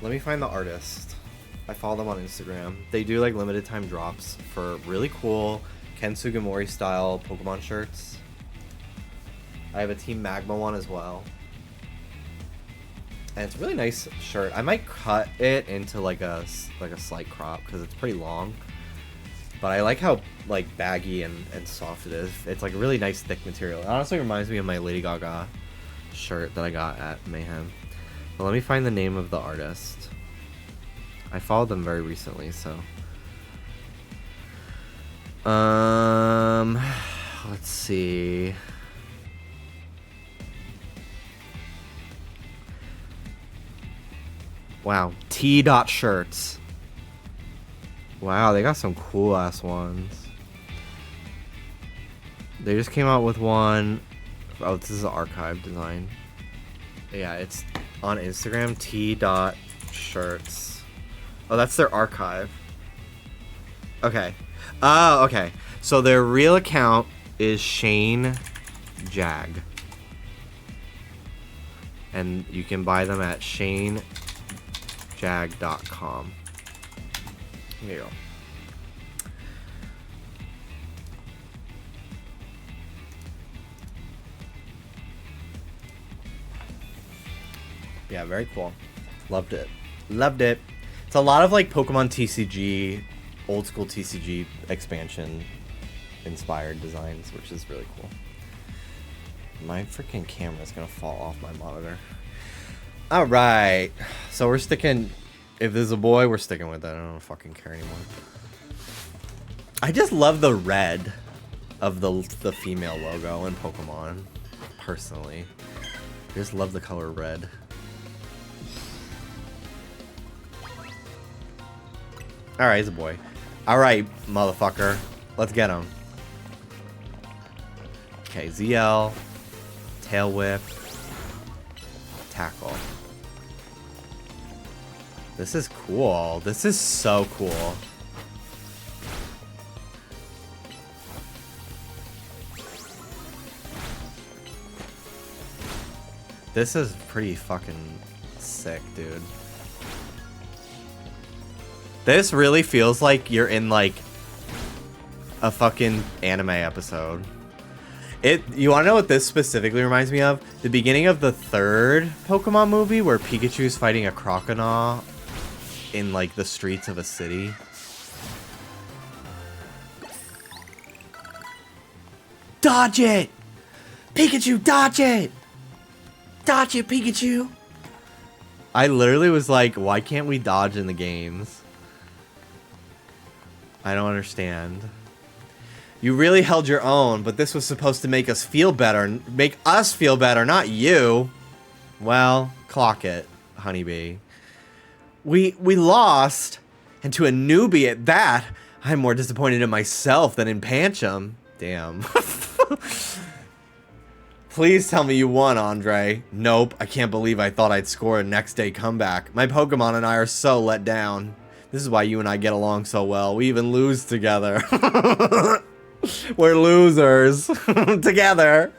Let me find the artist. I follow them on Instagram. They do like limited time drops for really cool Ken Sugimori style Pokemon shirts. I have a Team Magma one as well. And it's a really nice shirt. I might cut it into like a slight crop because it's pretty long. But I like how like baggy and soft it is. It's like a really nice thick material. It honestly reminds me of my Lady Gaga shirt that I got at Mayhem. But let me find the name of the artist. I followed them very recently, so. Let's see. Wow, T.Shirts. Wow, they got some cool ass ones. They just came out with one. Oh, this is an archive design. Yeah, it's on Instagram, T.Shirts. Oh, that's their archive. Okay. Oh, okay. So their real account is Shane Jag. And you can buy them at shanejag.com. There you go. Yeah, very cool. Loved it. Loved it. It's a lot of like Pokemon TCG, old school TCG expansion inspired designs, which is really cool. My freaking camera's gonna fall off my monitor. Alright. So we're sticking... If there's a boy, we're sticking with it. I don't fucking care anymore. I just love the red of the female logo in Pokemon. Personally. I just love the color red. Alright, he's a boy. Alright, motherfucker. Let's get him. Okay, ZL. Tail Whip. Tackle. This is cool. This is so cool. This is pretty fucking sick, dude. This really feels like you're in like a fucking anime episode. You wanna know what this specifically reminds me of? The beginning of the third Pokemon movie where Pikachu's fighting a Croconaw in like the streets of a city. Dodge it! Pikachu, dodge it! Dodge it, Pikachu! I literally was like, why can't we dodge in the games? I don't understand. You really held your own, but this was supposed to make us feel better. Make us feel better, not you. Well, clock it, honeybee. We lost, and to a newbie at that, I'm more disappointed in myself than in Pancham. Damn. Please tell me you won, Andre. Nope, I can't believe I thought I'd score a next day comeback. My Pokemon and I are so let down. This is why you and I get along so well. We even lose together. We're losers. Together.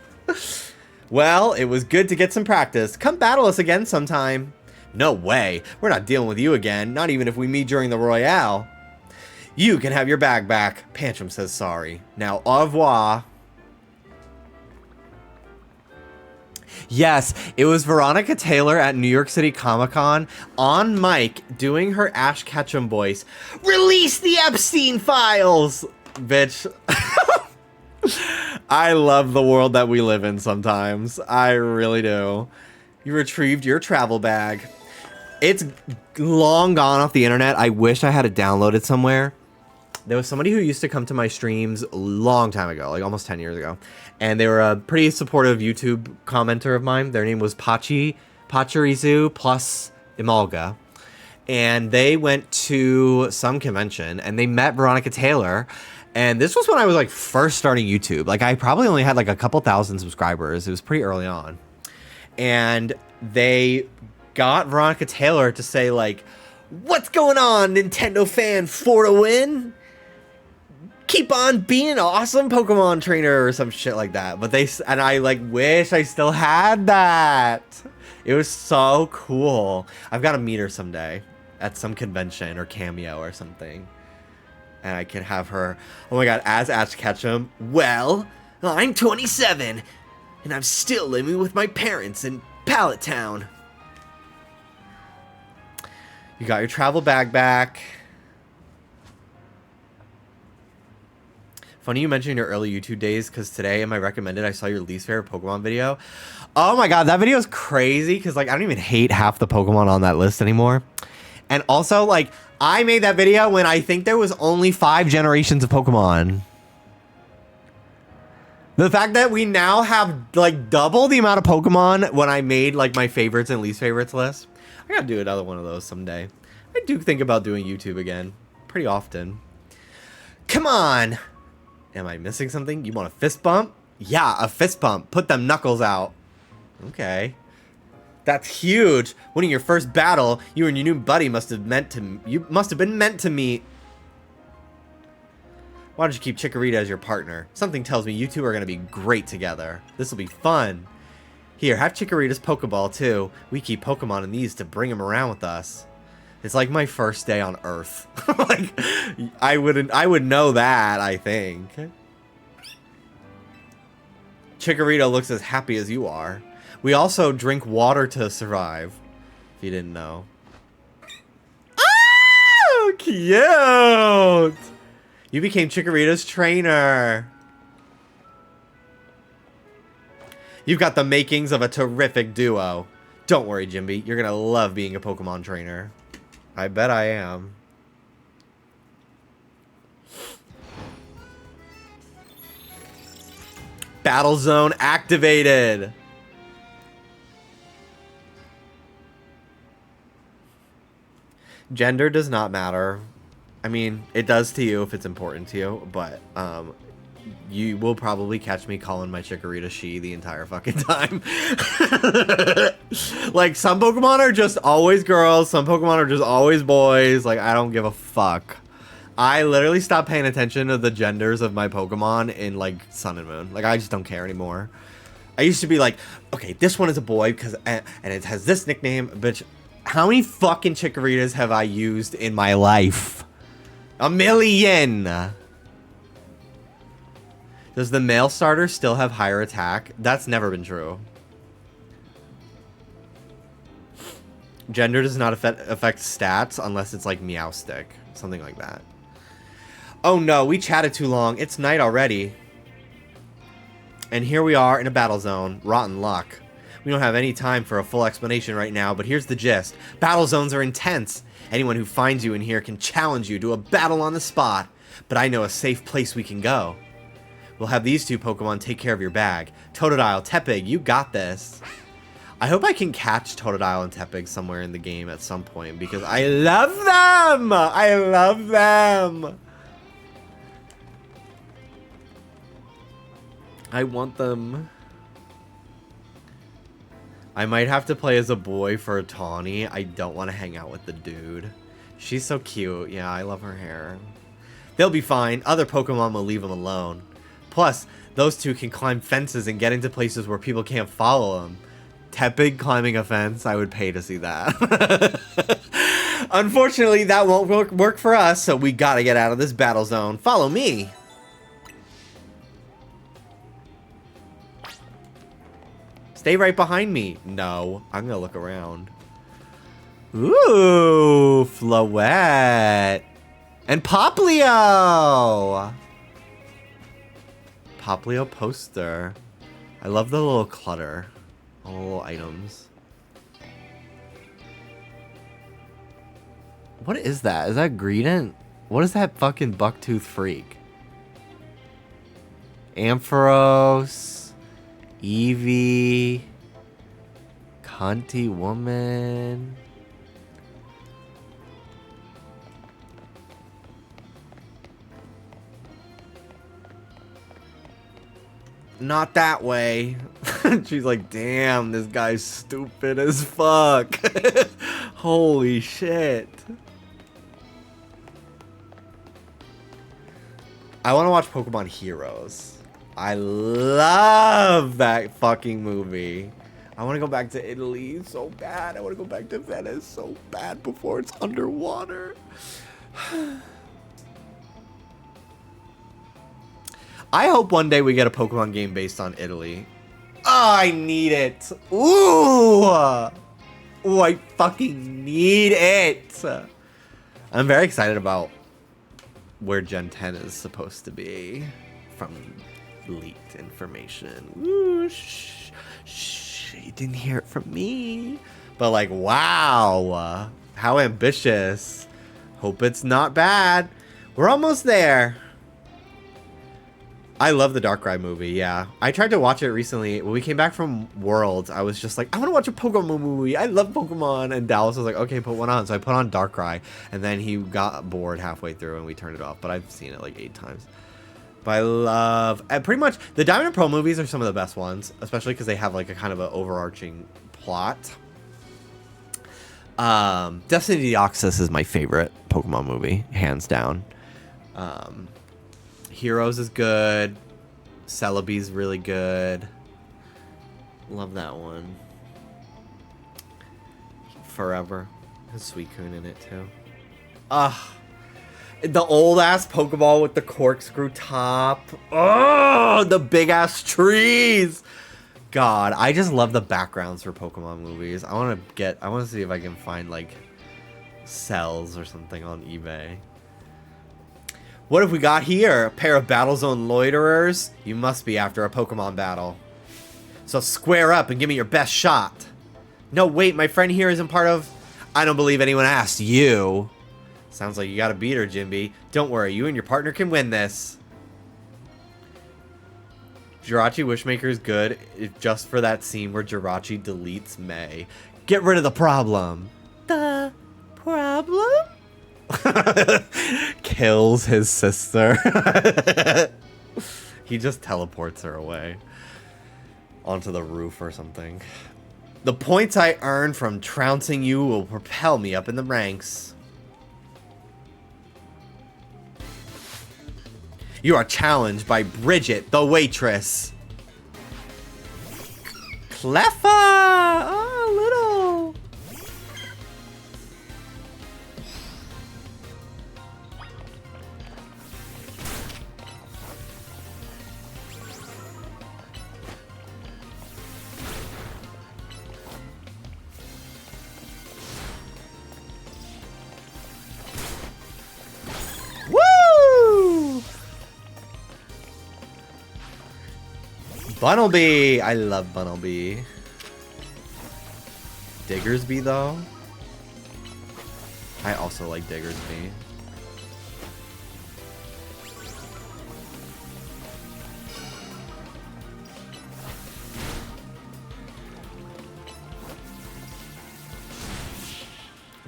Well, it was good to get some practice. Come battle us again sometime. No way. We're not dealing with you again. Not even if we meet during the Royale. You can have your bag back. Pancham says sorry. Now, au revoir. Yes, it was Veronica Taylor at New York City Comic-Con on mic doing her Ash Ketchum voice. Release the Epstein files! Bitch. I love the world that we live in sometimes. I really do. You retrieved your travel bag. It's long gone off the internet. I wish I had it downloaded somewhere. There was somebody who used to come to my streams a long time ago, like almost 10 years ago. And they were a pretty supportive YouTube commenter of mine. Their name was Pachirizu plus Imalga. And they went to some convention and they met Veronica Taylor. And this was when I was like first starting YouTube. Like I probably only had like a couple thousand subscribers. It was pretty early on. And they got Veronica Taylor to say like, "What's going on, Nintendo fan, for to win? Keep on being an awesome Pokemon trainer," or some shit like that. But and I like wish I still had that. It was so cool. I've got to meet her someday at some convention or cameo or something. And I can have her, oh my god, as Ash Ketchum. Well, I'm 27 and I'm still living with my parents in Pallet Town. You got your travel bag back. Funny you mentioned your early YouTube days, because today in my recommended, I saw your least favorite Pokemon video. Oh my god, that video is crazy, because like I don't even hate half the Pokemon on that list anymore. And also, like, I made that video when I think there was only 5 generations of Pokemon. The fact that we now have, like, double the amount of Pokemon when I made, like, my favorites and least favorites list. I gotta do another one of those someday. I do think about doing YouTube again. Pretty often. Come on! Am I missing something? You want a fist bump? Yeah, a fist bump. Put them knuckles out. Okay. That's huge. Winning your first battle, you and your new buddy must have been meant to meet. Why don't you keep Chikorita as your partner? Something tells me you two are going to be great together. This will be fun. Here, have Chikorita's Pokeball too. We keep Pokemon in these to bring them around with us. It's like my first day on Earth. Like, I would know that, I think. Chikorita looks as happy as you are. We also drink water to survive, if you didn't know. Oh, cute! You became Chikorita's trainer. You've got the makings of a terrific duo. Don't worry, Jimby. You're gonna love being a Pokemon trainer. I bet I am. Battle Zone activated. Gender does not matter. I mean, it does to you if it's important to you, but you will probably catch me calling my Chikorita she the entire fucking time. Like, some Pokemon are just always girls, some Pokemon are just always boys. Like, I don't give a fuck. I literally stopped paying attention to the genders of my Pokemon in, like, Sun and Moon. Like, I just don't care anymore. I used to be like, okay, this one is a boy because, and it has this nickname, bitch. How many fucking Chikoritas have I used in my life? A million! Does the male starter still have higher attack? That's never been true. Gender does not affect stats unless it's like Meowstic. Something like that. Oh no, we chatted too long. It's night already. And here we are in a battle zone. Rotten luck. We don't have any time for a full explanation right now, but here's the gist. Battle zones are intense. Anyone who finds you in here can challenge you to a battle on the spot. But I know a safe place we can go. We'll have these two Pokemon take care of your bag. Totodile, Tepig, you got this. I hope I can catch Totodile and Tepig somewhere in the game at some point, because I love them! I love them! I want them. I might have to play as a boy for a Tawny. I don't want to hang out with the dude. She's so cute. Yeah, I love her hair. They'll be fine. Other Pokemon will leave them alone. Plus, those two can climb fences and get into places where people can't follow them. Tepig climbing a fence, I would pay to see that. Unfortunately, that won't work for us, so we gotta get out of this battle zone. Follow me. Stay right behind me. No, I'm gonna look around. Ooh, Floette. And Poplio! Poplio poster. I love the little clutter. All the little items. What is that? Is that Greedent? What is that fucking bucktooth freak? Ampharos. Eevee. Cunty woman. Not that way. She's like, damn, this guy's stupid as fuck. Holy shit. I want to watch Pokemon Heroes. I love that fucking movie. I want to go back to Italy so bad. I want to go back to Venice so bad before it's underwater. I hope one day we get a Pokemon game based on Italy. Oh, I need it. Ooh. Oh, I fucking need it. I'm very excited about where Gen 10 is supposed to be from leaked information. Ooh, shh, shh, you didn't hear it from me. But like, wow, how ambitious. Hope it's not bad. We're almost there. I love the Darkrai movie, yeah. I tried to watch it recently. When we came back from Worlds, I was just like, I want to watch a Pokemon movie. I love Pokemon. And Dallas was like, okay, put one on. So I put on Darkrai. And then he got bored halfway through and we turned it off. But I've seen it like 8 times. But I love... And pretty much, the Diamond and Pearl movies are some of the best ones. Especially because they have like a kind of an overarching plot. Destiny Deoxys is my favorite Pokemon movie. Hands down. Heroes is good. Celebi's really good. Love that one. Forever. Has Suicune in it too. The old ass Pokeball with the corkscrew top. Oh, the big ass trees. God, I just love the backgrounds for Pokemon movies. I want to see if I can find like cells or something on eBay. What have we got here? A pair of Battlezone loiterers? You must be after a Pokemon battle. So square up and give me your best shot. No, wait, my friend here isn't part of... I don't believe anyone asked you. Sounds like you gotta beat her, Jimby. Don't worry, you and your partner can win this. Jirachi Wishmaker is good just for that scene where Jirachi deletes May. Get rid of the problem. The problem? Kills his sister. He just teleports her away onto the roof or something. The points I earn from trouncing you will propel me up in the ranks. You are challenged by Bridget, the waitress. Cleffa! Oh, little. Woo! Bunnelby! I love Bunnelby. Diggersby, though? I also like Diggersby.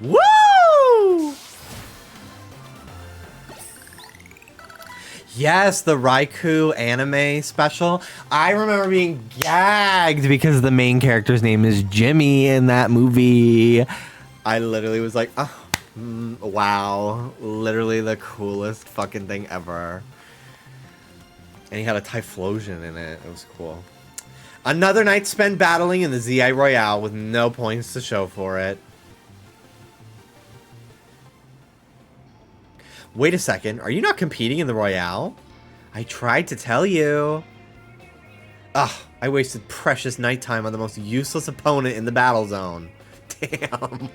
Woo! Yes, the Raikou anime special. I remember being gagged because the main character's name is Jimmy in that movie. I literally was like, oh, wow. Literally the coolest fucking thing ever. And he had a Typhlosion in it. It was cool. Another night spent battling in the ZI Royale with no points to show for it. Wait a second, are you not competing in the Royale? I tried to tell you. Ugh, I wasted precious nighttime on the most useless opponent in the battle zone. Damn.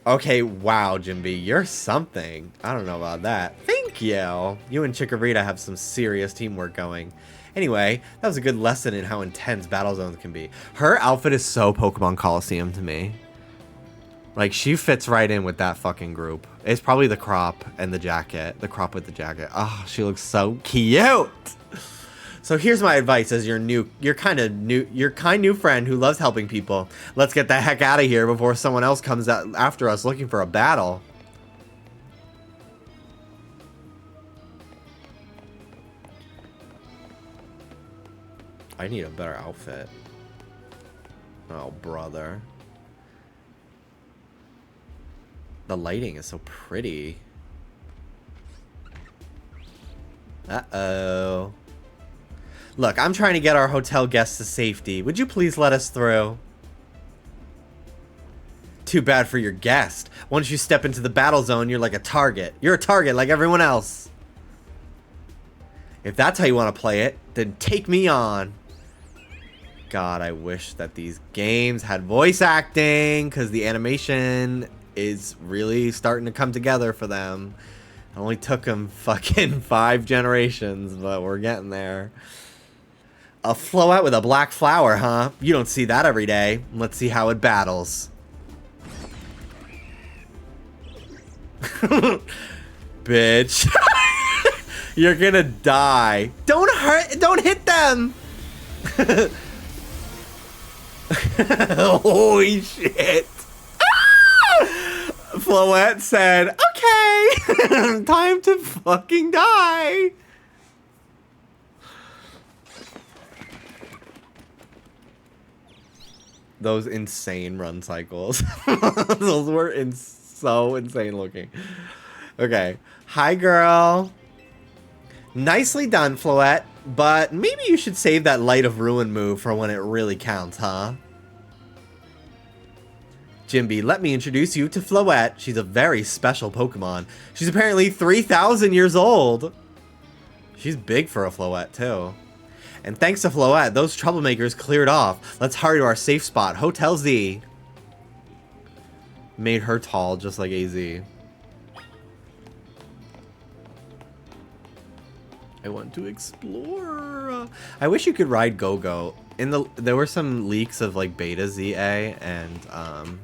Okay, wow, Jimby, you're something. I don't know about that. Thank you. You and Chikorita have some serious teamwork going. Anyway, that was a good lesson in how intense battle zones can be. Her outfit is so Pokemon Coliseum to me. Like, she fits right in with that fucking group. It's probably the crop and the jacket. The crop with the jacket. Oh, she looks so cute. So here's my advice as your kind new friend who loves helping people. Let's get the heck out of here before someone else comes out after us looking for a battle. I need a better outfit. Oh, brother. The lighting is so pretty. Uh-oh. Look, I'm trying to get our hotel guests to safety. Would you please let us through? Too bad for your guest. Once you step into the battle zone, you're like a target. You're a target like everyone else. If that's how you want to play it, then take me on. God, I wish that these games had voice acting, because the animation is really starting to come together for them. It only took them fucking 5 generations, but we're getting there. A Floette with a black flower, huh? You don't see that every day. Let's see how it battles. Bitch. You're gonna die. Don't hit them! Holy shit. Floette said, okay, time to fucking die. Those insane run cycles. Those were so insane looking. Okay. Hi, girl. Nicely done, Floette. But maybe you should save that Light of Ruin move for when it really counts, huh? Jimby, let me introduce you to Floette. She's a very special Pokemon. She's apparently 3,000 years old. She's big for a Floette, too. And thanks to Floette, those troublemakers cleared off. Let's hurry to our safe spot, Hotel Z. Made her tall, just like AZ. I want to explore. I wish you could ride Go-Go. There were some leaks of like Beta ZA and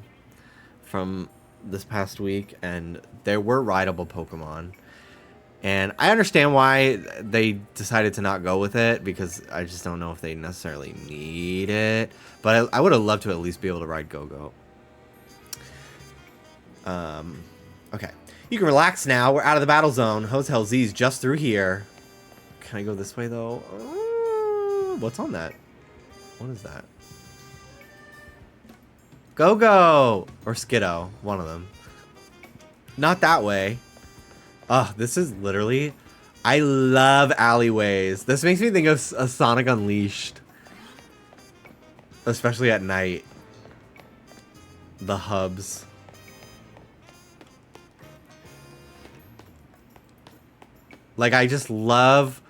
from this past week, and there were rideable Pokemon. And I understand why they decided to not go with it, because I just don't know if they necessarily need it. But I would have loved to at least be able to ride Go-Go. Okay. You can relax now. We're out of the battle zone. Hotel Z's just through here. Can I go this way, though? What's on that? What is that? Go-Go! Or Skiddo. One of them. Not that way. Oh, this is literally... I love alleyways. This makes me think of a Sonic Unleashed. Especially at night. The hubs. Like, I just love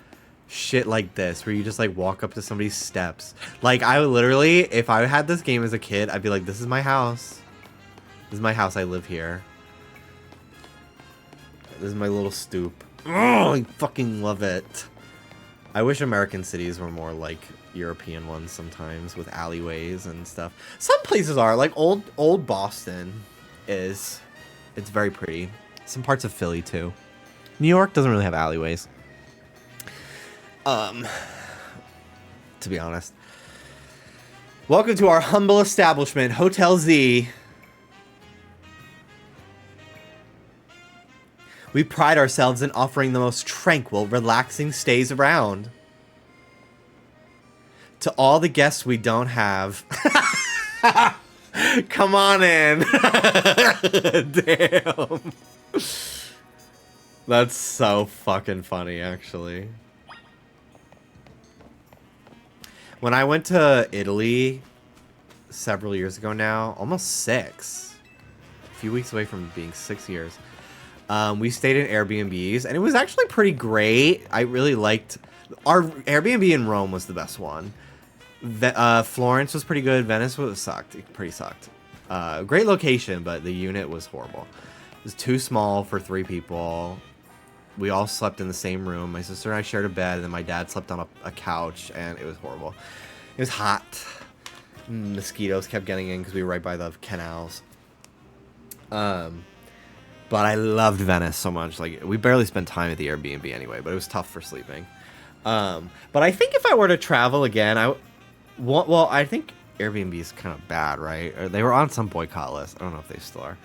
shit like this, where you just, like, walk up to somebody's steps. Like, I would literally, if I had this game as a kid, I'd be like, this is my house. This is my house. I live here. This is my little stoop. Oh, I fucking love it. I wish American cities were more like European ones sometimes, with alleyways and stuff. Some places are, like old Boston is. It's very pretty. Some parts of Philly too. New York doesn't really have alleyways. To be honest. Welcome to our humble establishment, Hotel Z. We pride ourselves in offering the most tranquil, relaxing stays around. To all the guests we don't have. Come on in. Damn. That's so fucking funny, actually. When I went to Italy several years ago now, almost 6. A few weeks away from being 6 years. We stayed in Airbnbs, and it was actually pretty great. I really liked... Our Airbnb in Rome was the best one. Florence was pretty good. Venice sucked. It pretty sucked. Great location, but the unit was horrible. It was too small for 3 people. We all slept in the same room. My sister and I shared a bed, and then my dad slept on a couch, and it was horrible. It was hot. Mosquitoes kept getting in because we were right by the canals. But I loved Venice so much. Like, we barely spent time at the Airbnb anyway, but it was tough for sleeping. But I think if I were to travel again, I think Airbnb is kind of bad, right? Or they were on some boycott list. I don't know if they still are.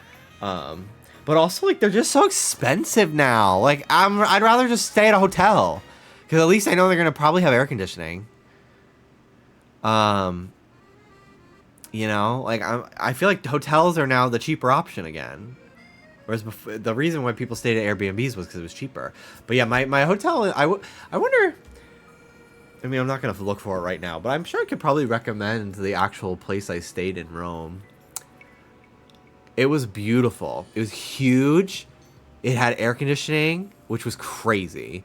But also, like, they're just so expensive now. Like, I'd rather just stay at a hotel, because at least I know they're gonna probably have air conditioning. You know, like, I feel like hotels are now the cheaper option again. Whereas before, the reason why people stayed at Airbnbs was because it was cheaper. But yeah, my hotel, I wonder... I mean, I'm not going to look for it right now, but I'm sure I could probably recommend the actual place I stayed in Rome. It was beautiful. It was huge. It had air conditioning, which was crazy.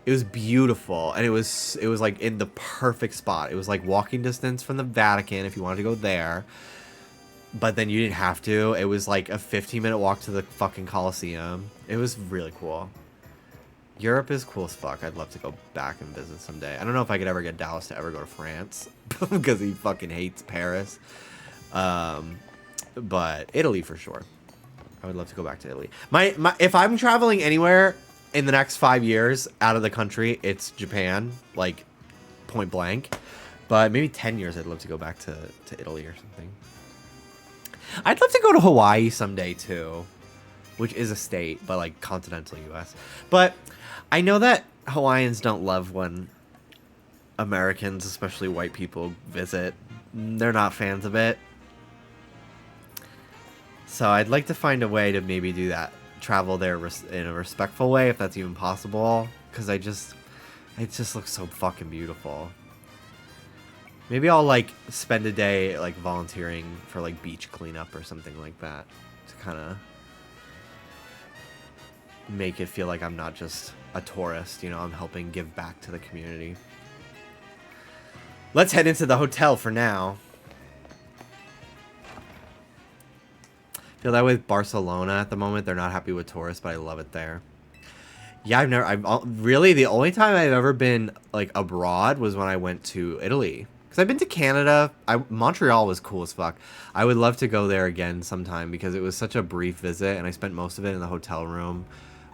It was beautiful, and it was like in the perfect spot. It was like walking distance from the Vatican if you wanted to go there, but then you didn't have to. It was like a 15-minute walk to the fucking Colosseum. It was really cool. Europe is cool as fuck. I'd love to go back and visit someday. I don't know if I could ever get Dallas to ever go to France because he fucking hates Paris. But Italy for sure. I would love to go back to Italy. If I'm traveling anywhere in the next 5 years out of the country, it's Japan, like point blank. But maybe 10 years, I'd love to go back to Italy or something. I'd love to go to Hawaii someday too, which is a state, but like continental U.S. But I know that Hawaiians don't love when Americans, especially white people, visit. They're not fans of it. So I'd like to find a way to maybe do that. Travel there in a respectful way, if that's even possible. Because it just looks so fucking beautiful. Maybe I'll like spend a day like volunteering for like beach cleanup or something like that. To kind of make it feel like I'm not just a tourist, you know, I'm helping give back to the community. Let's head into the hotel for now. Feel that with Barcelona at the moment. They're not happy with tourists, but I love it there. Yeah, really, the only time I've ever been like abroad was when I went to Italy. Because I've been to Canada. Montreal was cool as fuck. I would love to go there again sometime because it was such a brief visit and I spent most of it in the hotel room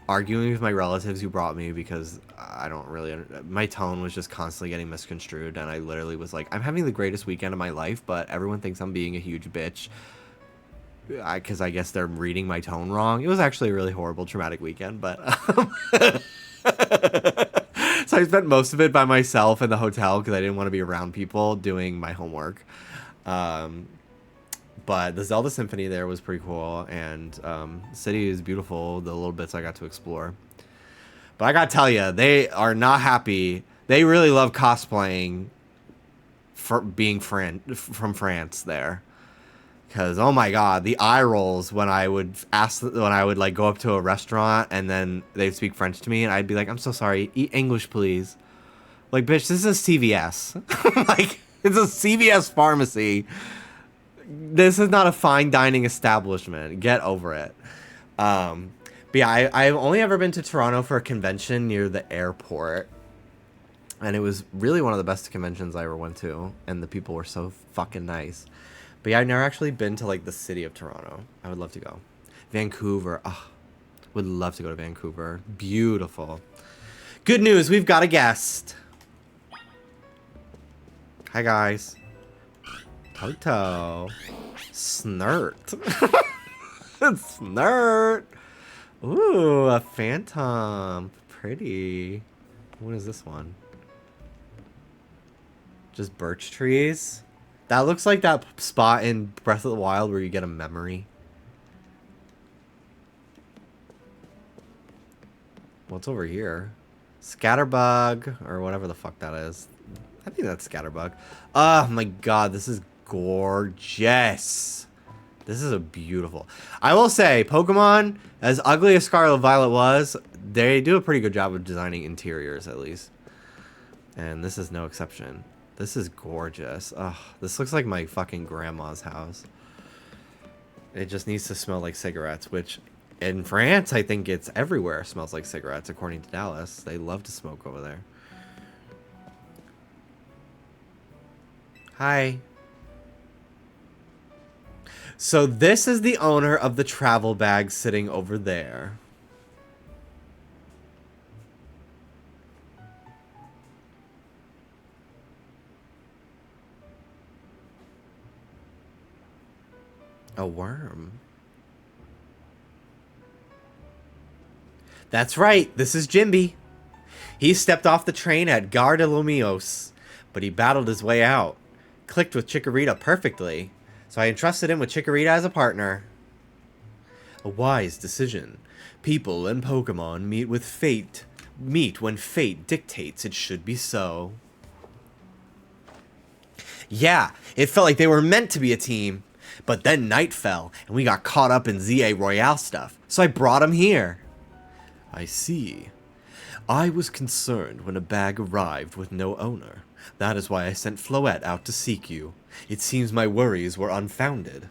arguing with my relatives who brought me because I don't really... My tone was just constantly getting misconstrued and I literally was like, I'm having the greatest weekend of my life, but everyone thinks I'm being a huge bitch. Because I guess they're reading my tone wrong. It was actually a really horrible, traumatic weekend, but... So I spent most of it by myself in the hotel because I didn't want to be around people doing my homework. But the Zelda Symphony there was pretty cool, and the city is beautiful, the little bits I got to explore. But I gotta tell you, they are not happy. They really love cosplaying for being from France there. Because, oh my god, the eye rolls when I would like go up to a restaurant and then they'd speak French to me and I'd be like, I'm so sorry, eat English, please. Like, bitch, this is CVS. Like, it's a CVS pharmacy. This is not a fine dining establishment. Get over it. But yeah, I've only ever been to Toronto for a convention near the airport. And it was really one of the best conventions I ever went to. And the people were so fucking nice. But yeah, I've never actually been to, like, the city of Toronto. I would love to go. Vancouver. Oh, would love to go to Vancouver. Beautiful. Good news. We've got a guest. Hi, guys. Toto. Snurt. Snurt. Ooh, a phantom. Pretty. What is this one? Just birch trees? That looks like that spot in Breath of the Wild where you get a memory. What's over here? Scatterbug, or whatever the fuck that is. I think that's Scatterbug. Oh my god, this is gorgeous. This is a beautiful... I will say, Pokemon, as ugly as Scarlet Violet was, they do a pretty good job of designing interiors, at least. And this is no exception. This is gorgeous. Ugh, this looks like my fucking grandma's house. It just needs to smell like cigarettes, which in France, I think it's everywhere smells like cigarettes, according to Dallas. They love to smoke over there. Hi. So this is the owner of the travel bag sitting over there. A worm. That's right, this is Jimby. He stepped off the train at Gare de Lomios, but he battled his way out. Clicked with Chikorita perfectly, so I entrusted him with Chikorita as a partner. A wise decision. People and Pokemon meet when fate dictates it should be so. Yeah, it felt like they were meant to be a team. But then night fell, and we got caught up in ZA Royale stuff, so I brought him here. I see. I was concerned when a bag arrived with no owner. That is why I sent Floette out to seek you. It seems my worries were unfounded.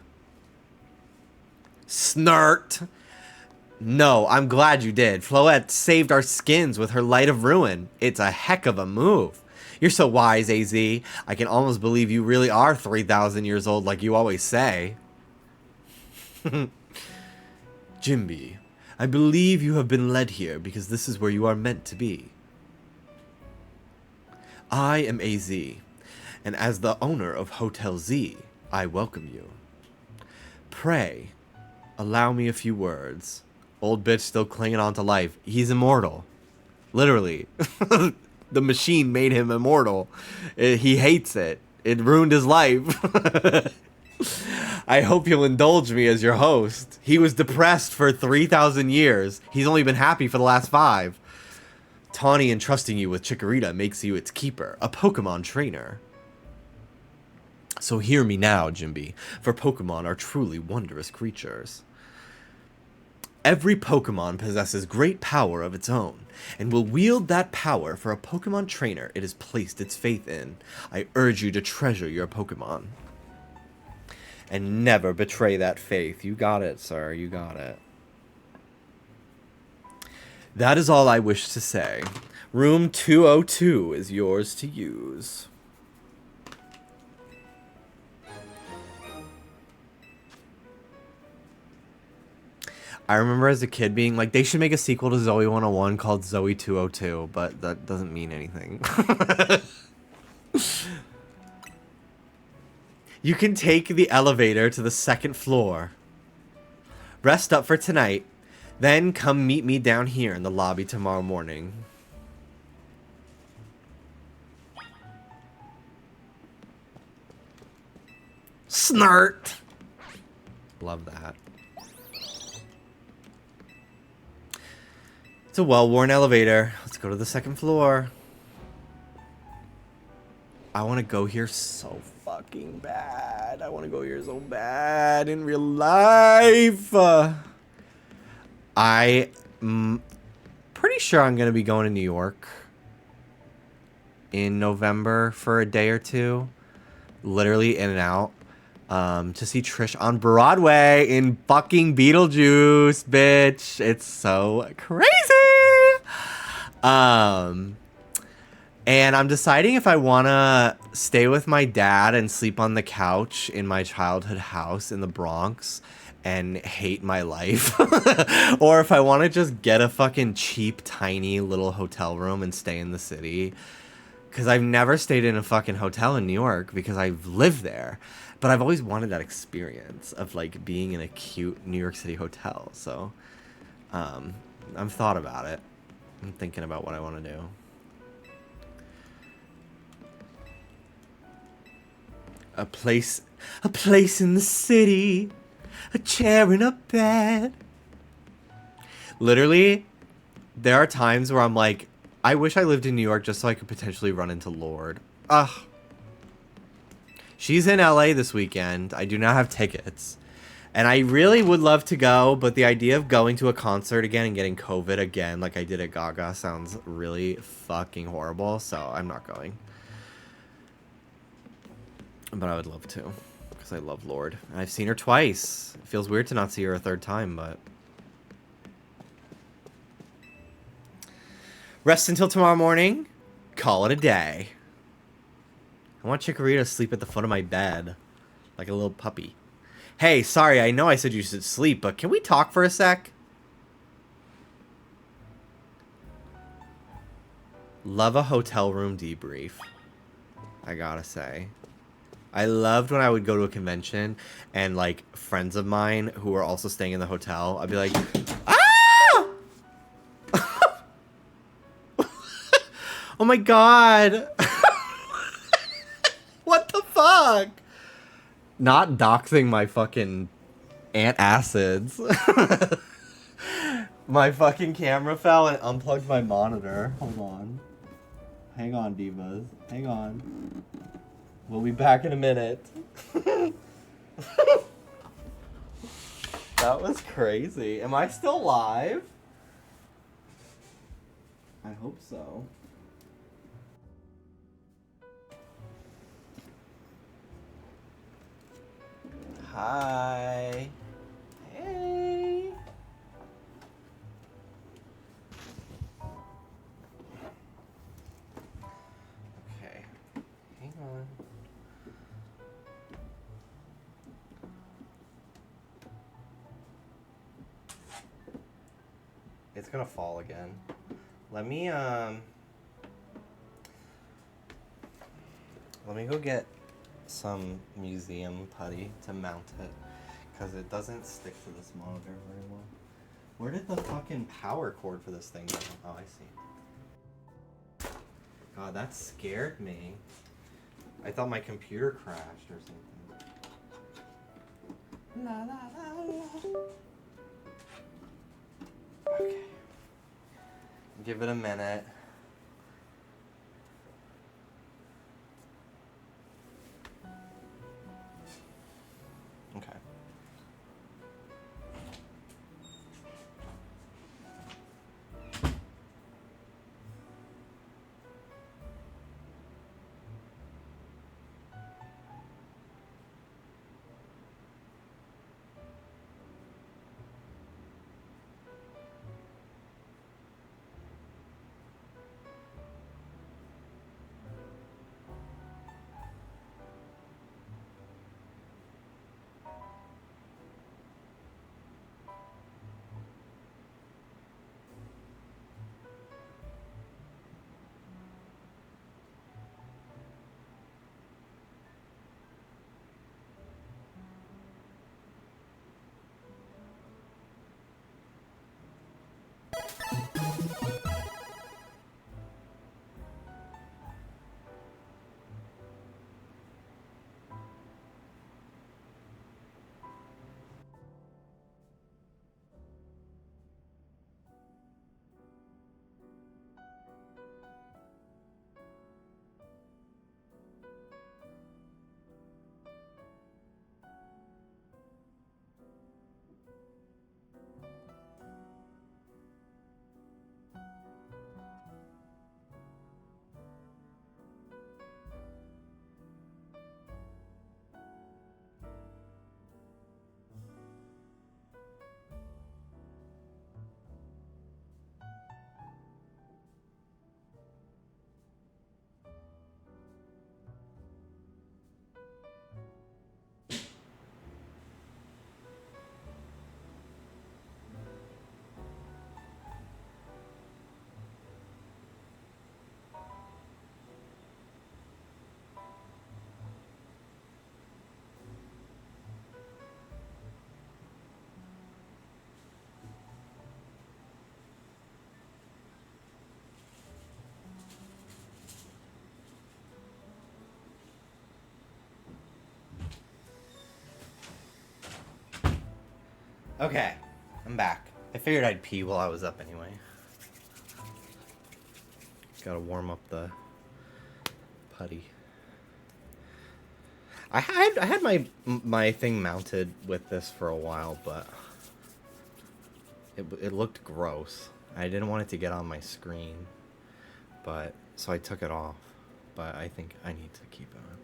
Snart! No, I'm glad you did. Floette saved our skins with her Light of Ruin. It's a heck of a move. You're so wise, AZ. I can almost believe you really are 3,000 years old like you always say. Jimby, I believe you have been led here because this is where you are meant to be. I am AZ, and as the owner of Hotel Z, I welcome you. Pray, allow me a few words. Old bitch still clinging on to life. He's immortal. Literally. The machine made him immortal. He hates it. It ruined his life. I hope you'll indulge me as your host. He was depressed for 3,000 years. He's only been happy for the last 5. Tawny entrusting you with Chikorita makes you its keeper, a Pokémon trainer. So hear me now, Jimby, for Pokémon are truly wondrous creatures. Every Pokémon possesses great power of its own, and will wield that power for a Pokémon trainer it has placed its faith in. I urge you to treasure your Pokémon. And never betray that faith. You got it, sir. You got it. That is all I wish to say. Room 202 is yours to use. I remember as a kid being like, they should make a sequel to Zoe 101 called Zoe 202, but that doesn't mean anything. You can take the elevator to the 2nd floor. Rest up for tonight, then come meet me down here in the lobby tomorrow morning. Snart! Love that. It's a well-worn elevator. Let's go to the 2nd floor. I want to go here so fucking bad. I want to go here so bad in real life. I'm pretty sure I'm going to be going to New York in November for a day or two. Literally in and out. To see Trish on Broadway in fucking Beetlejuice, bitch. It's so crazy. And I'm deciding if I want to stay with my dad and sleep on the couch in my childhood house in the Bronx and hate my life. Or if I want to just get a fucking cheap, tiny little hotel room and stay in the city. Because I've never stayed in a fucking hotel in New York because I've lived there. But I've always wanted that experience of, like, being in a cute New York City hotel. So, I've thought about it. I'm thinking about what I want to do. A place in the city, a chair and a bed. Literally, there are times where I'm like, I wish I lived in New York just so I could potentially run into Lorde. Ugh. She's in LA this weekend. I do not have tickets. And I really would love to go, but the idea of going to a concert again and getting COVID again like I did at Gaga sounds really fucking horrible, so I'm not going. But I would love to, because I love Lorde. And I've seen her twice. It feels weird to not see her a 3rd time, but... Rest until tomorrow morning. Call it a day. I want Chikorita to sleep at the foot of my bed. Like a little puppy. Hey, sorry, I know I said you should sleep, but can we talk for a sec? Love a hotel room debrief. I gotta say. I loved when I would go to a convention and, like, friends of mine who were also staying in the hotel, I'd be like, ah! Oh my god. What the fuck? Not doxing my fucking antacids. My fucking camera fell and unplugged my monitor. Hold on. Hang on, divas. Hang on. We'll be back in a minute. That was crazy. Am I still live? I hope so. Hi. Hey. Okay. Hang on. It's gonna fall again. Let me go get some museum putty to mount it, because it doesn't stick to this monitor very well. Where did the fucking power cord for this thing go? Oh, I see. God, that scared me. I thought my computer crashed or something. La la la la. Okay. Give it a minute. Okay. Okay, I'm back. I figured I'd pee while I was up anyway. Gotta warm up the putty. I had my thing mounted with this for a while, but it looked gross. I didn't want it to get on my screen, but so I took it off. But I think I need to keep it on.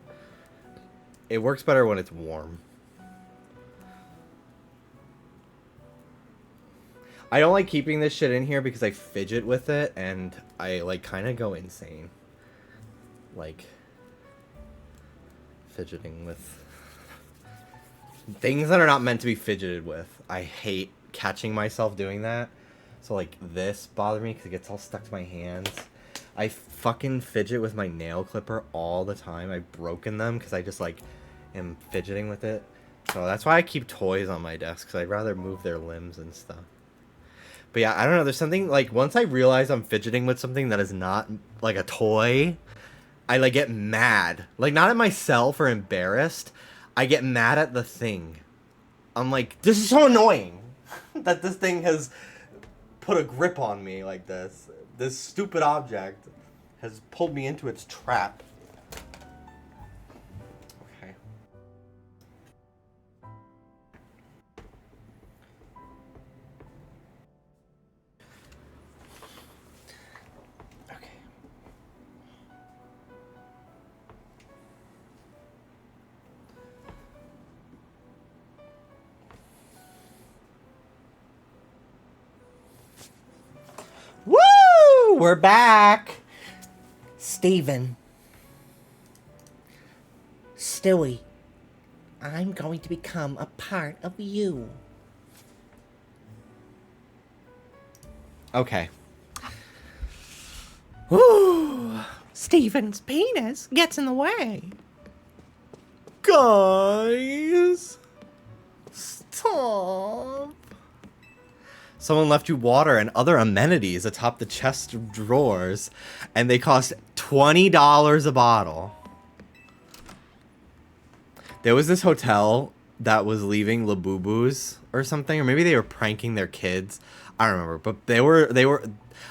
It works better when it's warm. I don't like keeping this shit in here because I fidget with it and I like kind of go insane. Like fidgeting with things that are not meant to be fidgeted with. I hate catching myself doing that. So like this bothers me because it gets all stuck to my hands. I fucking fidget with my nail clipper all the time. I've broken them because I just like am fidgeting with it. So that's why I keep toys on my desk, because I'd rather move their limbs and stuff. But yeah, I don't know. There's something like once I realize I'm fidgeting with something that is not like a toy, I like get mad. Like not at myself or embarrassed. I get mad at the thing. I'm like, this is so annoying that this thing has put a grip on me like this. This stupid object has pulled me into its trap. Okay. we're back. Steven. Stewie. I'm going to become a part of you. Okay. Ooh. Steven's penis gets in the way. Guys. Stop. Someone left you water and other amenities atop the chest of drawers, and they cost $20 a bottle. There was this hotel that was leaving Labubus or something, or maybe they were pranking their kids. I don't remember, but they were.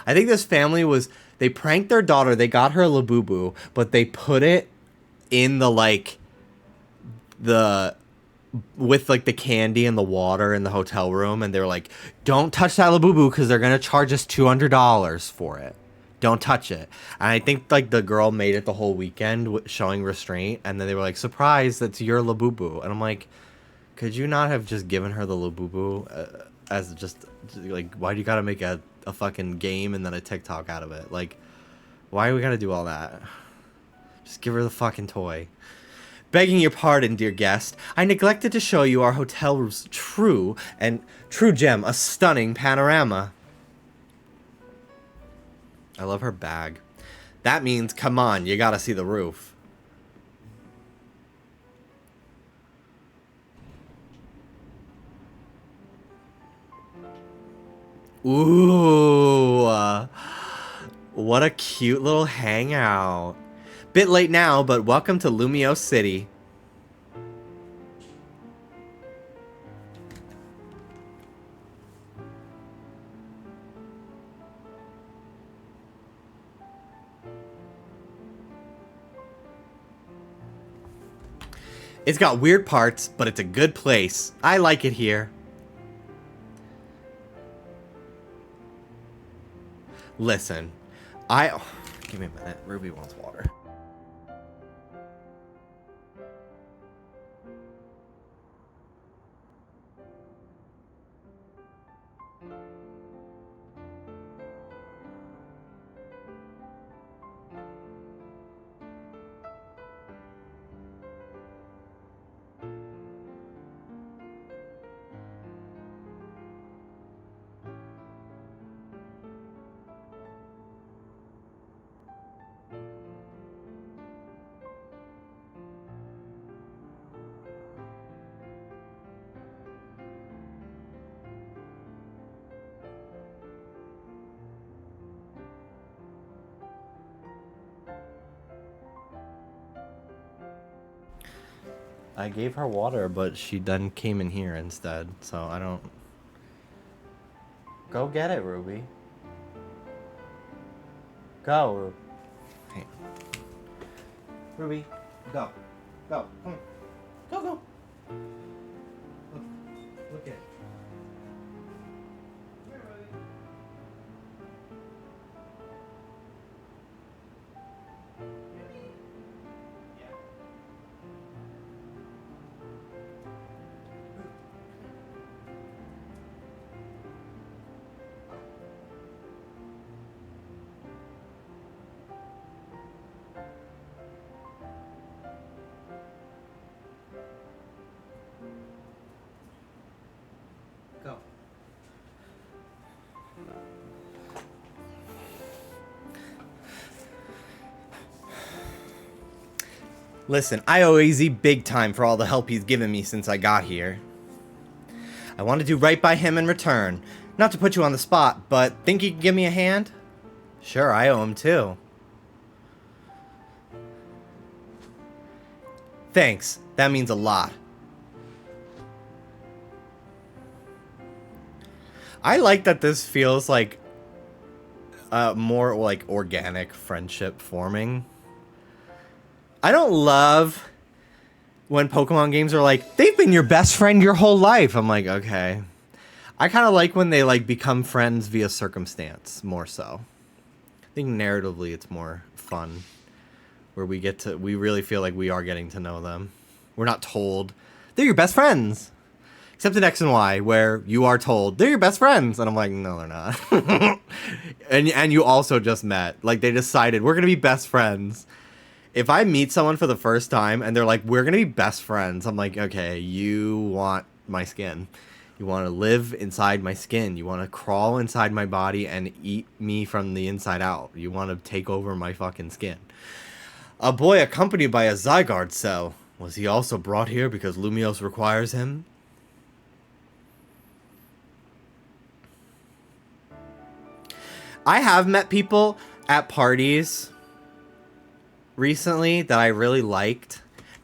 I think this family was. They pranked their daughter. They got her a Labubu, but they put it in the with like the candy and the water in the hotel room, and they were like, "Don't touch that Labubu because they're gonna charge us $200 for it. Don't touch it." And I think like the girl made it the whole weekend showing restraint, and then they were like, "Surprise, that's your Labubu." And I'm like, could you not have just given her the Labubu as just like, why do you gotta make a fucking game and then a TikTok out of it? Like, why do we gotta do all that? Just give her the fucking toy. Begging your pardon, dear guest, I neglected to show you our hotel's true gem, a stunning panorama. I love her bag. That means, come on, you gotta see the roof. Ooh, what a cute little hangout. Bit late now, but welcome to Lumio City. It's got weird parts, but it's a good place. I like it here. Listen, give me a minute. Ruby wants water. I gave her water, but she then came in here instead, so I don't... Go get it, Ruby. Go, Ruby. Hey. Ruby, go. Go. Come on. Go, go. Look at it. Go. Listen, I owe AZ big time for all the help he's given me since I got here. I want to do right by him in return. Not to put you on the spot, but think you can give me a hand? Sure, I owe him too. Thanks, that means a lot. I like that this feels like more like organic friendship forming. I don't love when Pokemon games are like, they've been your best friend your whole life. I'm like, okay. I kind of like when they like become friends via circumstance more so. I think narratively it's more fun where we really feel like we are getting to know them. We're not told they're your best friends. Except in X and Y, where you are told they're your best friends, and I'm like, no, they're not. and you also just met. Like, they decided we're gonna be best friends. If I meet someone for the first time and they're like, we're gonna be best friends, I'm like, okay, you want my skin. You want to live inside my skin. You want to crawl inside my body and eat me from the inside out. You want to take over my fucking skin. A boy accompanied by a Zygarde cell. Was he also brought here because Lumiose requires him? I have met people at parties recently that I really liked,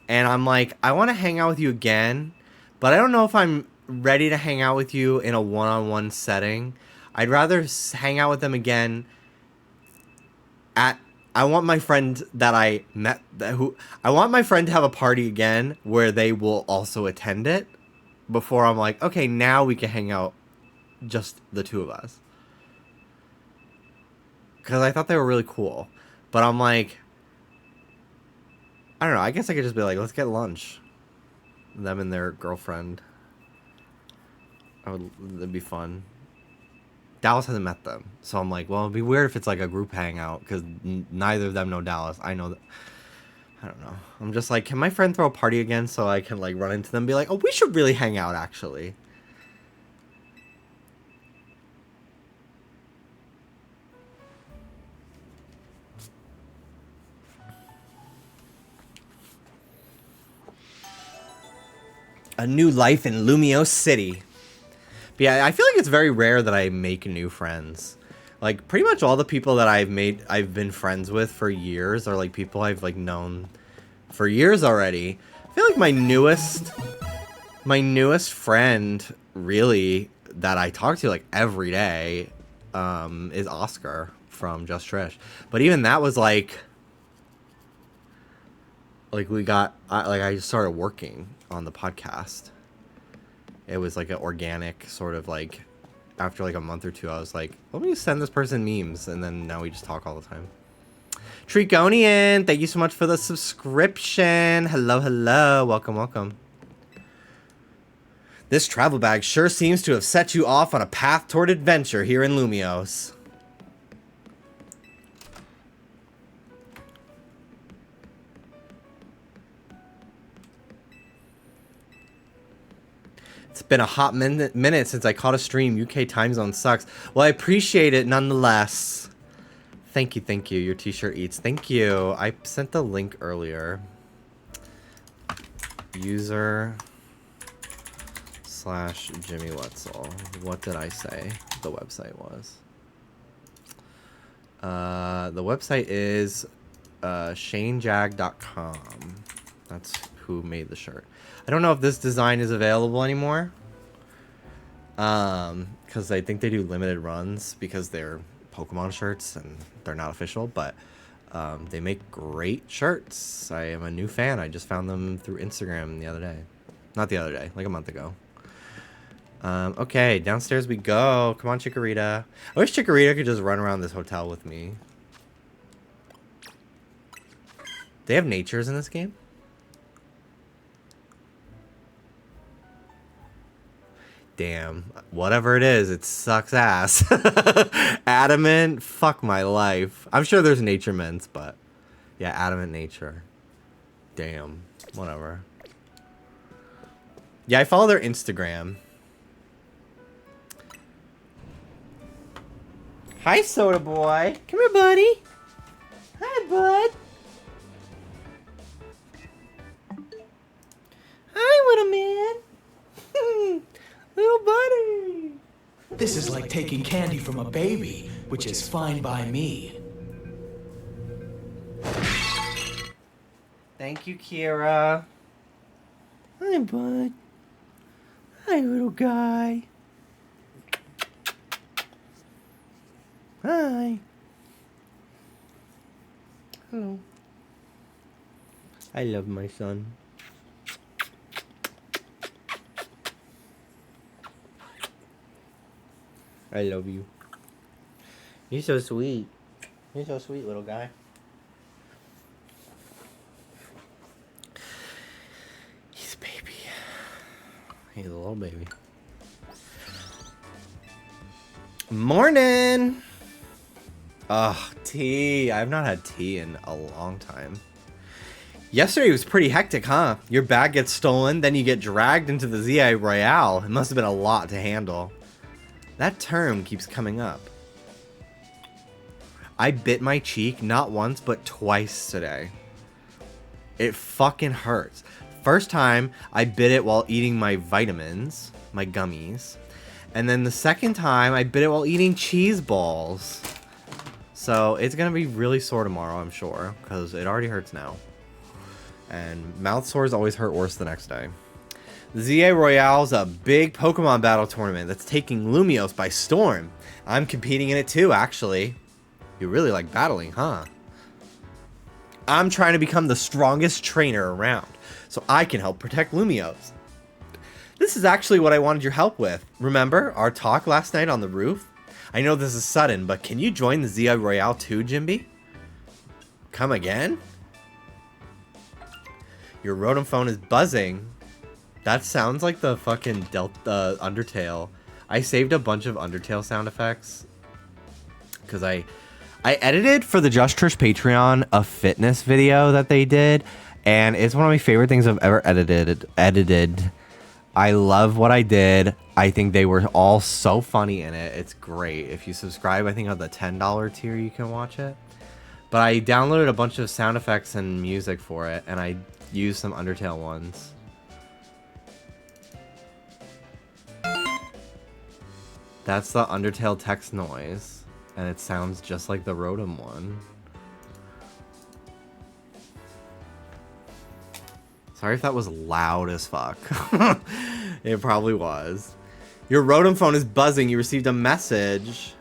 and I'm like, I want to hang out with you again, but I don't know if I'm ready to hang out with you in a one-on-one setting. I'd rather hang out with them again at... I want my friend that I met... I want my friend to have a party again where they will also attend it before I'm like, okay, now we can hang out, just the two of us. Because I thought they were really cool. But I'm like... I don't know. I guess I could just be like, let's get lunch. Them and their girlfriend. That'd be fun. Dallas hasn't met them. So I'm like, well, it'd be weird if it's like a group hangout. Because neither of them know Dallas. I know that... I don't know. I'm just like, can my friend throw a party again so I can like run into them and be like, oh, we should really hang out actually. A new life in Lumiose City. But yeah, I feel like it's very rare that I make new friends. Like, pretty much all the people that I've been friends with for years are, like, people I've, like, known for years already. I feel like my newest friend, really, that I talk to, like, every day, is Oscar from Just Trish. But even that was, like, we got, I just started working on the podcast. It was like an organic sort of like, after like a month or two, I was like, let me send this person memes, and then now we just talk all the time. Trigonian, thank you so much for the subscription. Hello, hello, welcome, welcome. This travel bag sure seems to have set you off on a path toward adventure here in Lumiose. It's been a hot minute since I caught a stream. UK time zone sucks. Well, I appreciate it nonetheless. Thank you, thank you. Your t-shirt eats. Thank you. I sent the link earlier. User / Jimmy Wetzel. What did I say the website was? The website is shanejag.com. That's who made the shirt. I don't know if this design is available anymore. Because I think they do limited runs because they're Pokemon shirts and they're not official, but they make great shirts. I am a new fan. I just found them through Instagram the other day. Not the other day, like a month ago. Okay, downstairs we go. Come on, Chikorita. I wish Chikorita could just run around this hotel with me. They have natures in this game? Damn. Whatever it is, it sucks ass. Adamant? Fuck my life. I'm sure there's nature mints, but... yeah, adamant nature. Damn. Whatever. Yeah, I follow their Instagram. Hi, Soda Boy. Come here, buddy. Hi, bud. Hi, little man. Little buddy. This is like taking candy from a baby, which is fine by me. Thank you, Kira. Hi, bud. Hi, little guy. Hi. Hello. I love my son. I love you. You're so sweet. You're so sweet, little guy. He's a baby. He's a little baby. Morning! Ugh, tea. I've not had tea in a long time. Yesterday was pretty hectic, huh? Your bag gets stolen, then you get dragged into the ZA Royale. It must have been a lot to handle. That term keeps coming up. I bit my cheek not once, but twice today. It fucking hurts. First time, I bit it while eating my vitamins, my gummies. And then the second time, I bit it while eating cheese balls. So it's gonna be really sore tomorrow, I'm sure, because it already hurts now. And mouth sores always hurt worse the next day. The ZA Royale is a big Pokemon battle tournament that's taking Lumiose by storm. I'm competing in it too, actually. You really like battling, huh? I'm trying to become the strongest trainer around, so I can help protect Lumiose. This is actually what I wanted your help with. Remember our talk last night on the roof? I know this is sudden, but can you join the ZA Royale too, Jimby? Come again? Your Rotom phone is buzzing. That sounds like the fucking Undertale. I saved a bunch of Undertale sound effects because I edited for the Just Trish Patreon a fitness video that they did, and it's one of my favorite things I've ever edited. I love what I did. I think they were all so funny in it. It's great. If you subscribe, I think on the $10 tier you can watch it. But I downloaded a bunch of sound effects and music for it, and I used some Undertale ones. That's the Undertale text noise, and it sounds just like the Rotom one. Sorry if that was loud as fuck. It probably was. Your Rotom phone is buzzing. You received a message.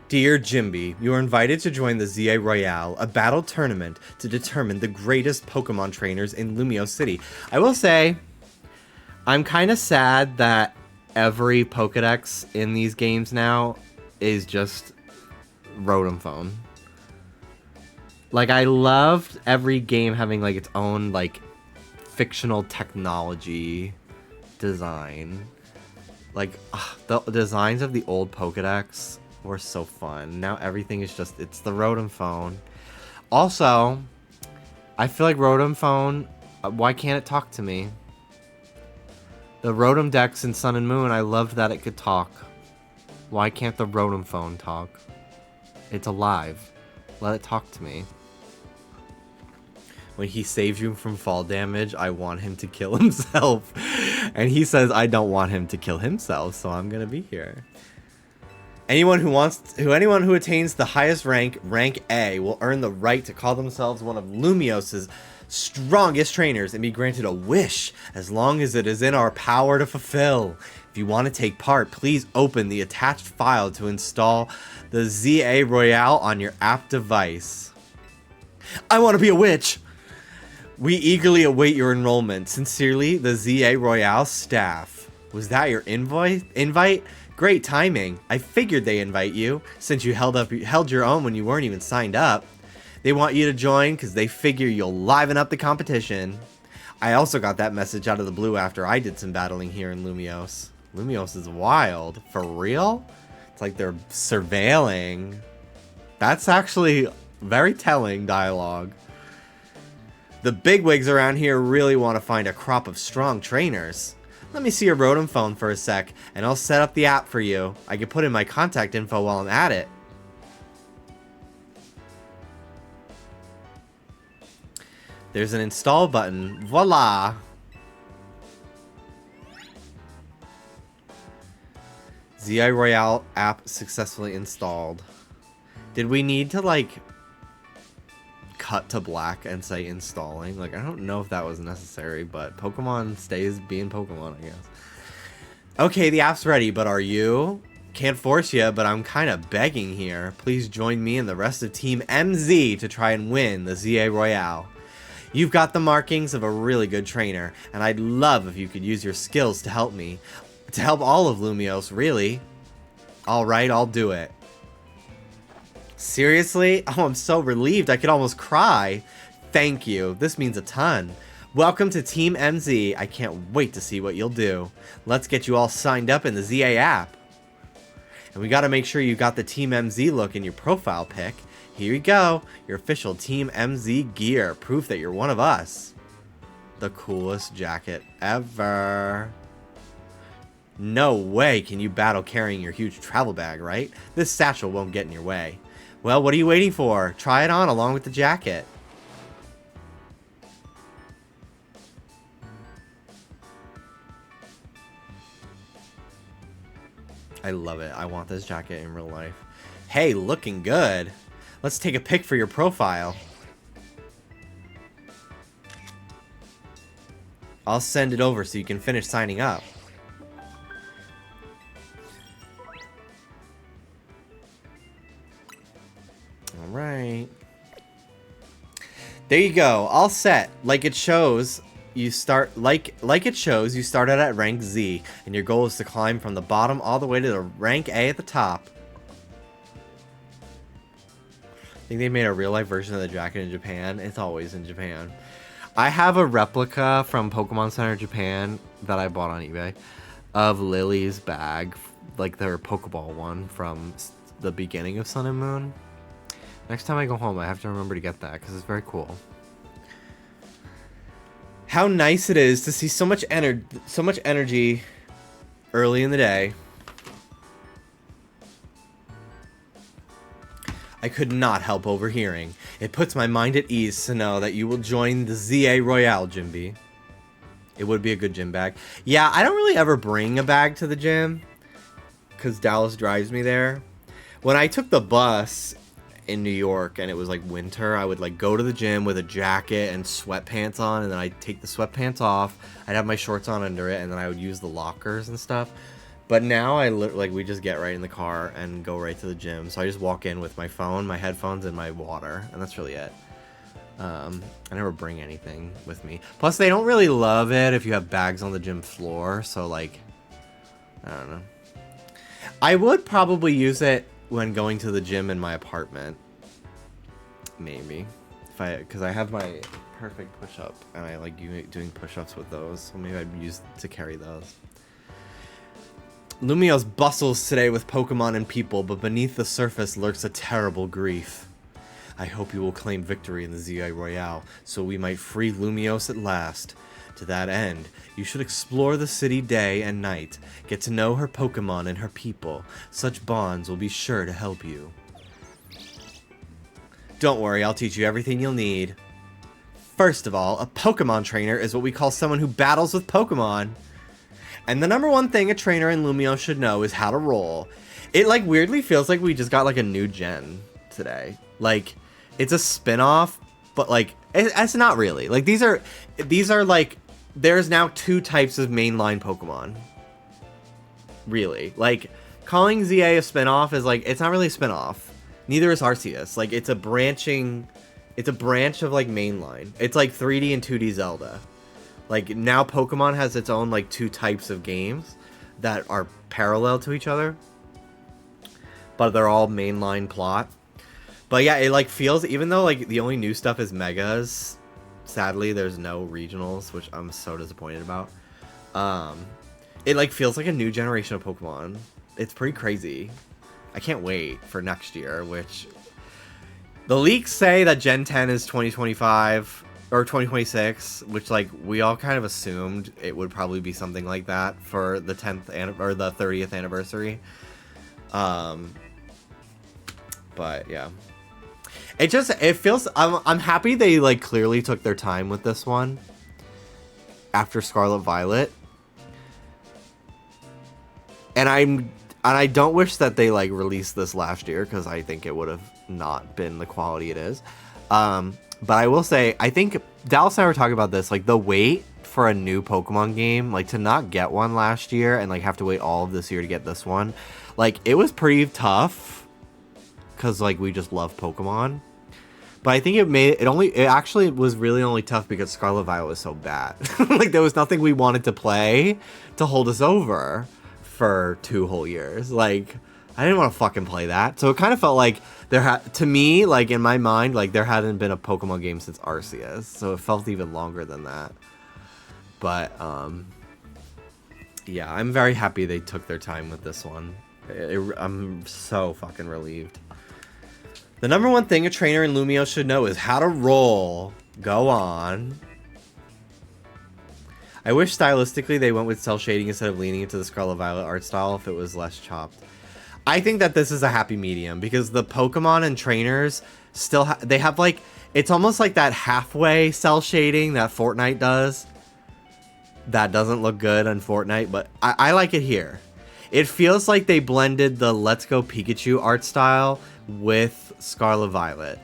Dear Jimby, you are invited to join the ZA Royale, a battle tournament to determine the greatest Pokemon trainers in Lumiose City. I will say, I'm kind of sad that every Pokedex in these games now is just Rotom phone. Like, I loved every game having, like, its own, like, fictional technology design. Like, the designs of the old Pokedex were so fun. Now everything is just, it's the Rotom phone. Also, I feel like Rotom phone, why can't it talk to me? The Rotom Dex in Sun and Moon, I loved that it could talk. Why can't the Rotom phone talk? It's alive. Let it talk to me. When he saves you from fall damage, I want him to kill himself. And he says, I don't want him to kill himself, so I'm gonna be here. Anyone who attains the highest rank, rank A, will earn the right to call themselves one of Lumiose's strongest trainers and be granted a wish as long as it is in our power to fulfill. If you want to take part, please open the attached file to install the ZA Royale on your app device. I want to be a witch! We eagerly await your enrollment. Sincerely, the ZA Royale staff. Was that your invite? Great timing. I figured they invite you, since you held your own when you weren't even signed up. They want you to join because they figure you'll liven up the competition. I also got that message out of the blue after I did some battling here in Lumiose. Lumiose is wild. For real? It's like they're surveilling. That's actually very telling dialogue. The bigwigs around here really want to find a crop of strong trainers. Let me see your Rotom phone for a sec, and I'll set up the app for you. I can put in my contact info while I'm at it. There's an install button. Voila! ZI Royale app successfully installed. Did we need to, like, cut to black and say installing? Like, I don't know if that was necessary, but Pokemon stays being Pokemon, I guess. Okay, the app's ready, but are you? Can't force you, but I'm kind of begging here. Please join me and the rest of Team MZ to try and win the ZA Royale. You've got the markings of a really good trainer, and I'd love if you could use your skills to help me. To help all of Lumiose, really. Alright, I'll do it. Seriously? Oh, I'm so relieved I could almost cry. Thank you. This means a ton. Welcome to Team MZ. I can't wait to see what you'll do. Let's get you all signed up in the ZA app. And we gotta make sure you got the Team MZ look in your profile pic. Here you go, your official Team MZ gear. Proof that you're one of us. The coolest jacket ever. No way can you battle carrying your huge travel bag, right? This satchel won't get in your way. Well, what are you waiting for? Try it on along with the jacket. I love it. I want this jacket in real life. Hey, looking good. Let's take a pic for your profile. I'll send it over so you can finish signing up. Alright. There you go. All set. Like it shows, you start you started at rank Z, and your goal is to climb from the bottom all the way to the rank A at the top. I think they made a real life version of the jacket in Japan. It's always in Japan. I have a replica from Pokemon Center Japan that I bought on eBay of Lily's bag, like their Pokeball one from the beginning of Sun and Moon. Next time I go home, I have to remember to get that because it's very cool. How nice it is to see so much energy early in the day. I could not help overhearing. It puts my mind at ease to know that you will join the ZA Royale, Jimby. It would be a good gym bag. Yeah, I don't really ever bring a bag to the gym because Dallas drives me there. When I took the bus in New York and it was like winter, I would like go to the gym with a jacket and sweatpants on, and then I'd take the sweatpants off, I'd have my shorts on under it, and then I would use the lockers and stuff. But now we just get right in the car and go right to the gym. So I just walk in with my phone, my headphones, and my water, and that's really it. I never bring anything with me. Plus, they don't really love it if you have bags on the gym floor, so like, I don't know. I would probably use it when going to the gym in my apartment. Maybe. Because I have my perfect push-up, and I like doing push-ups with those, so maybe I'd use to carry those. Lumiose bustles today with Pokemon and people, but beneath the surface lurks a terrible grief. I hope you will claim victory in the ZA Royale, so we might free Lumiose at last. To that end, you should explore the city day and night, get to know her Pokemon and her people. Such bonds will be sure to help you. Don't worry, I'll teach you everything you'll need. First of all, a Pokemon trainer is what we call someone who battles with Pokemon. And the number one thing a trainer in Lumiose should know is how to roll. It like weirdly feels like we just got like a new gen today. Like it's a spin-off, but like it's not really. Like these are like there's now two types of mainline Pokemon. Really. Like calling ZA a spin-off is like it's not really a spin-off. Neither is Arceus. Like it's a branch of like mainline. It's like 3D and 2D Zelda. Like, now Pokemon has its own, like, two types of games that are parallel to each other. But they're all mainline plot. But yeah, it, like, feels... Even though, like, the only new stuff is Megas, sadly, there's no regionals, which I'm so disappointed about. It, like, feels like a new generation of Pokemon. It's pretty crazy. I can't wait for next year, which... The leaks say that Gen 10 is 2025... or 2026, which like we all kind of assumed it would probably be something like that for the 10th or the 30th anniversary. But yeah, it feels I'm happy they like clearly took their time with this one after Scarlet Violet, and I don't wish that they like released this last year because I think it would have not been the quality it is. But I will say, I think Dallas and I were talking about this, like the wait for a new Pokemon game, like to not get one last year and like have to wait all of this year to get this one, like it was pretty tough because like we just love Pokemon. But I think it actually was really only tough because Scarlet Violet was so bad. Like there was nothing we wanted to play to hold us over for 2 whole years. Like I didn't want to fucking play that. So it kind of felt like to me, like in my mind, like there hadn't been a Pokemon game since Arceus. So it felt even longer than that. But, yeah, I'm very happy they took their time with this one. I'm so fucking relieved. The number one thing a trainer in Lumio should know is how to roll. Go on. I wish stylistically they went with cell shading instead of leaning into the Scarlet Violet art style if it was less chopped. I think that this is a happy medium because the Pokemon and trainers still they have like, it's almost like that halfway cell shading that Fortnite does. That doesn't look good on Fortnite, but I like it here. It feels like they blended the Let's Go Pikachu art style with Scarlet Violet.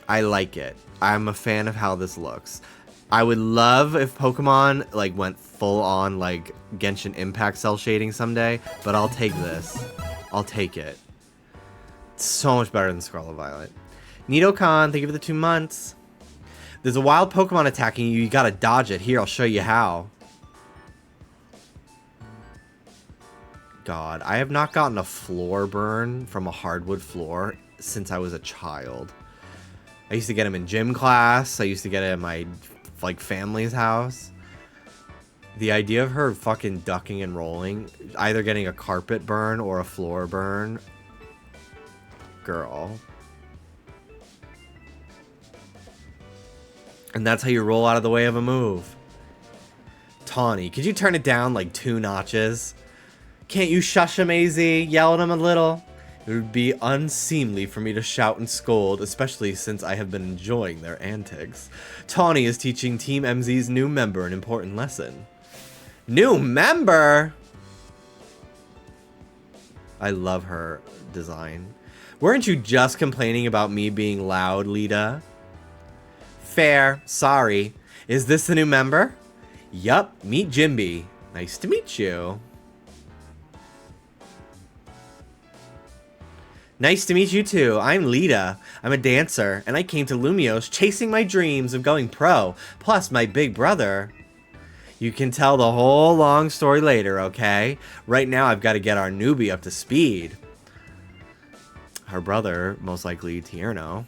I like it. I'm a fan of how this looks. I would love if Pokemon like went full on like Genshin Impact cell shading someday, but I'll take this. I'll take it. It's so much better than Scarlet Violet. Nidokan, thank you for the 2 months. There's a wild Pokemon attacking you. You gotta dodge it. Here, I'll show you how. God, I have not gotten a floor burn from a hardwood floor since I was a child. I used to get them in gym class. I used to get it at my like family's house. The idea of her fucking ducking and rolling, either getting a carpet burn or a floor burn. Girl. And that's how you roll out of the way of a move. Tawny, could you turn it down like 2 notches? Can't you shush him, AZ? Yell at him a little? It would be unseemly for me to shout and scold, especially since I have been enjoying their antics. Tawny is teaching Team MZ's new member an important lesson. New member? I love her design. Weren't you just complaining about me being loud, Lita? Fair. Sorry. Is this the new member? Yup. Meet Jimby. Nice to meet you. Nice to meet you too. I'm Lita. I'm a dancer, and I came to Lumios chasing my dreams of going pro, plus my big brother. You can tell the whole long story later, okay? Right now I've got to get our newbie up to speed. Her brother, most likely Tierno.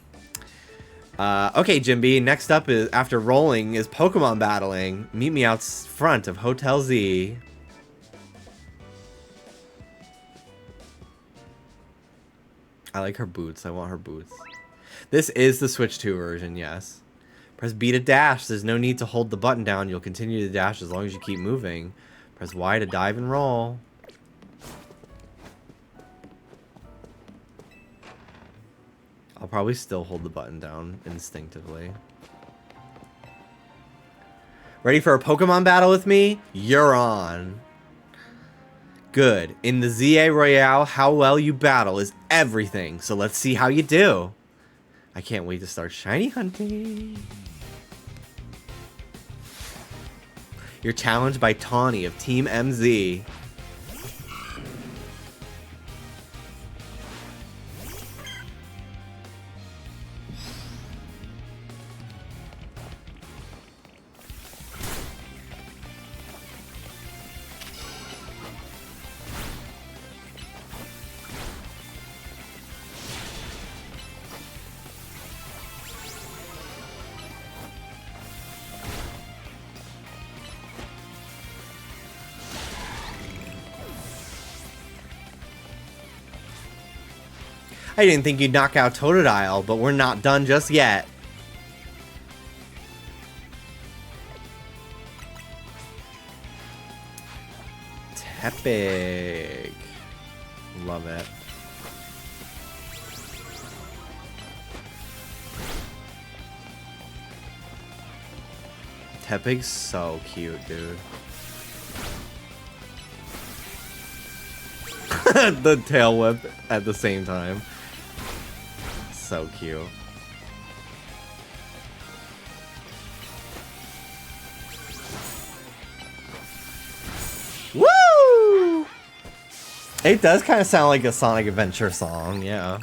Okay, Jimby, next up is, after rolling, is Pokemon battling. Meet me out front of Hotel Z. I like her boots. I want her boots. This is the Switch 2 version, yes. Press B to dash. There's no need to hold the button down. You'll continue to dash as long as you keep moving. Press Y to dive and roll. I'll probably still hold the button down instinctively. Ready for a Pokemon battle with me? You're on. Good. In the ZA Royale, how well you battle is everything. So let's see how you do. I can't wait to start shiny hunting. You're challenged by Tawny of Team MZ. I didn't think you'd knock out Totodile, but we're not done just yet. Tepig. Love it. Tepig's so cute, dude. The tail whip at the same time. So cute. Woo! It does kind of sound like a Sonic Adventure song, yeah.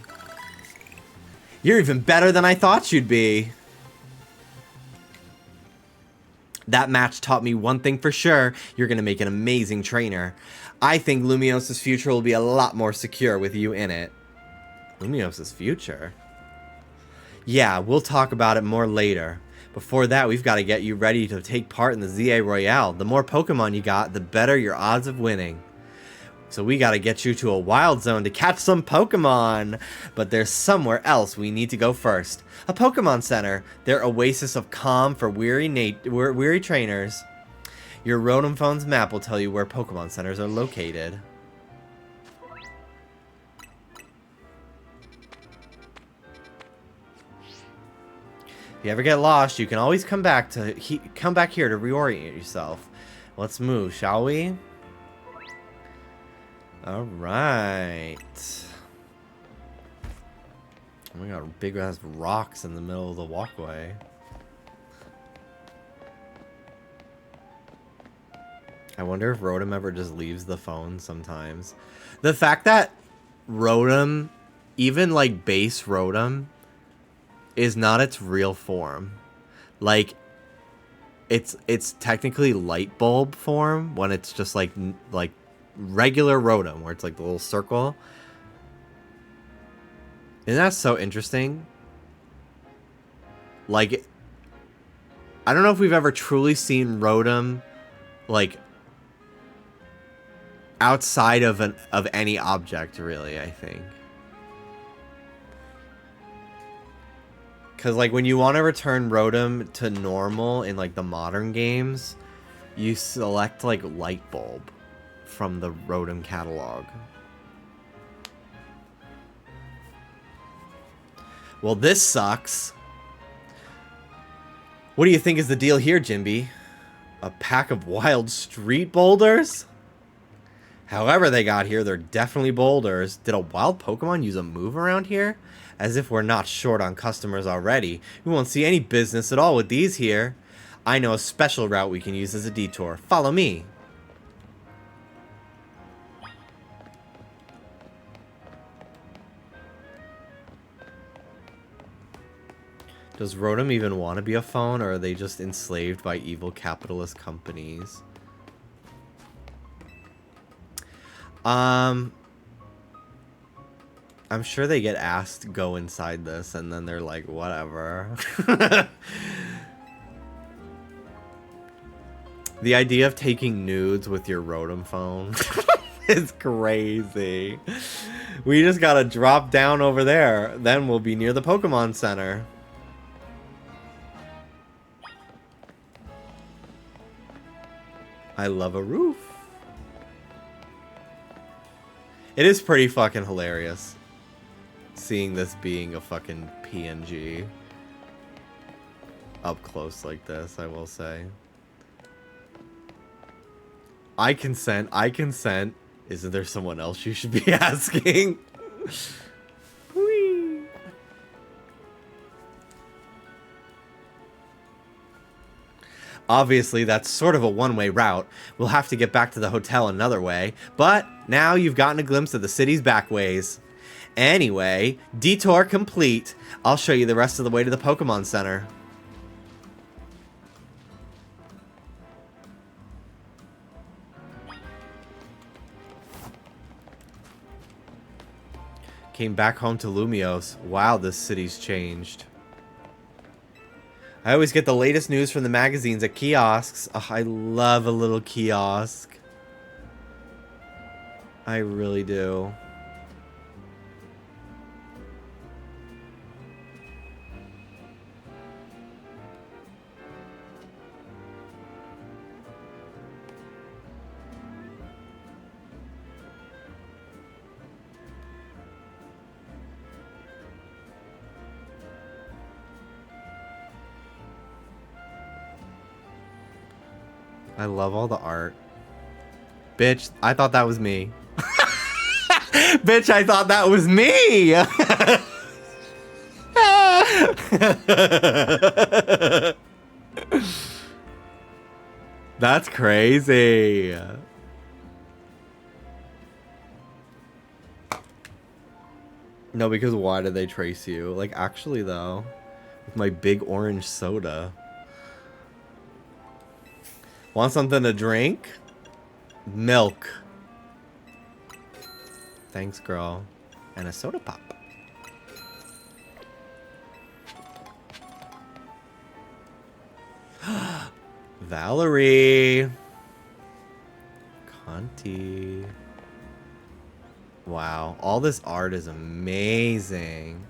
You're even better than I thought you'd be. That match taught me one thing for sure. You're going to make an amazing trainer. I think Lumios' future will be a lot more secure with you in it. Lumios' future? Yeah, we'll talk about it more later. Before that, we've got to get you ready to take part in the ZA Royale. The more Pokemon you got, the better your odds of winning. So we got to get you to a wild zone to catch some Pokemon. But there's somewhere else we need to go first. A Pokemon Center, their oasis of calm for weary trainers. Your Rotom phone's map will tell you where Pokemon Centers are located. If you ever get lost, you can always come back here to reorient yourself. Let's move, shall we? All right. We got big ass rocks in the middle of the walkway. I wonder if Rotom ever just leaves the phone sometimes. The fact that Rotom, even like base Rotom, is not its real form. Like, it's technically light bulb form when it's just like regular Rotom, where it's like the little circle. Isn't that so interesting? Like, I don't know if we've ever truly seen Rotom like outside of any object, really, I think. Because, like, when you want to return Rotom to normal in, like, the modern games, you select, like, Light Bulb from the Rotom catalog. Well, this sucks. What do you think is the deal here, Jimby? A pack of wild street boulders? However they got here, they're definitely boulders. Did a wild Pokemon use a move around here? As if we're not short on customers already. We won't see any business at all with these here. I know a special route we can use as a detour. Follow me. Does Rotom even want to be a phone, or are they just enslaved by evil capitalist companies? I'm sure they get asked to go inside this, and then they're like, whatever. The idea of taking nudes with your Rotom phone is crazy. We just gotta drop down over there. Then we'll be near the Pokemon Center. I love a roof. It is pretty fucking hilarious seeing this being a fucking PNG up close like this, I will say. I consent, I consent. Isn't there someone else you should be asking? Whee! Obviously, that's sort of a one-way route. We'll have to get back to the hotel another way. But now you've gotten a glimpse of the city's back ways. Anyway, detour complete. I'll show you the rest of the way to the Pokemon Center. Came back home to Lumios. Wow, this city's changed. I always get the latest news from the magazines at kiosks. Oh, I love a little kiosk. I really do. I love all the art. Bitch, I thought that was me. Bitch, I thought that was me! That's crazy. No, because why did they trace you? Like, actually, though, with my big orange soda. Want something to drink? Milk. Thanks, girl. And a soda pop. Valerie. Conti. Wow, all this art is amazing.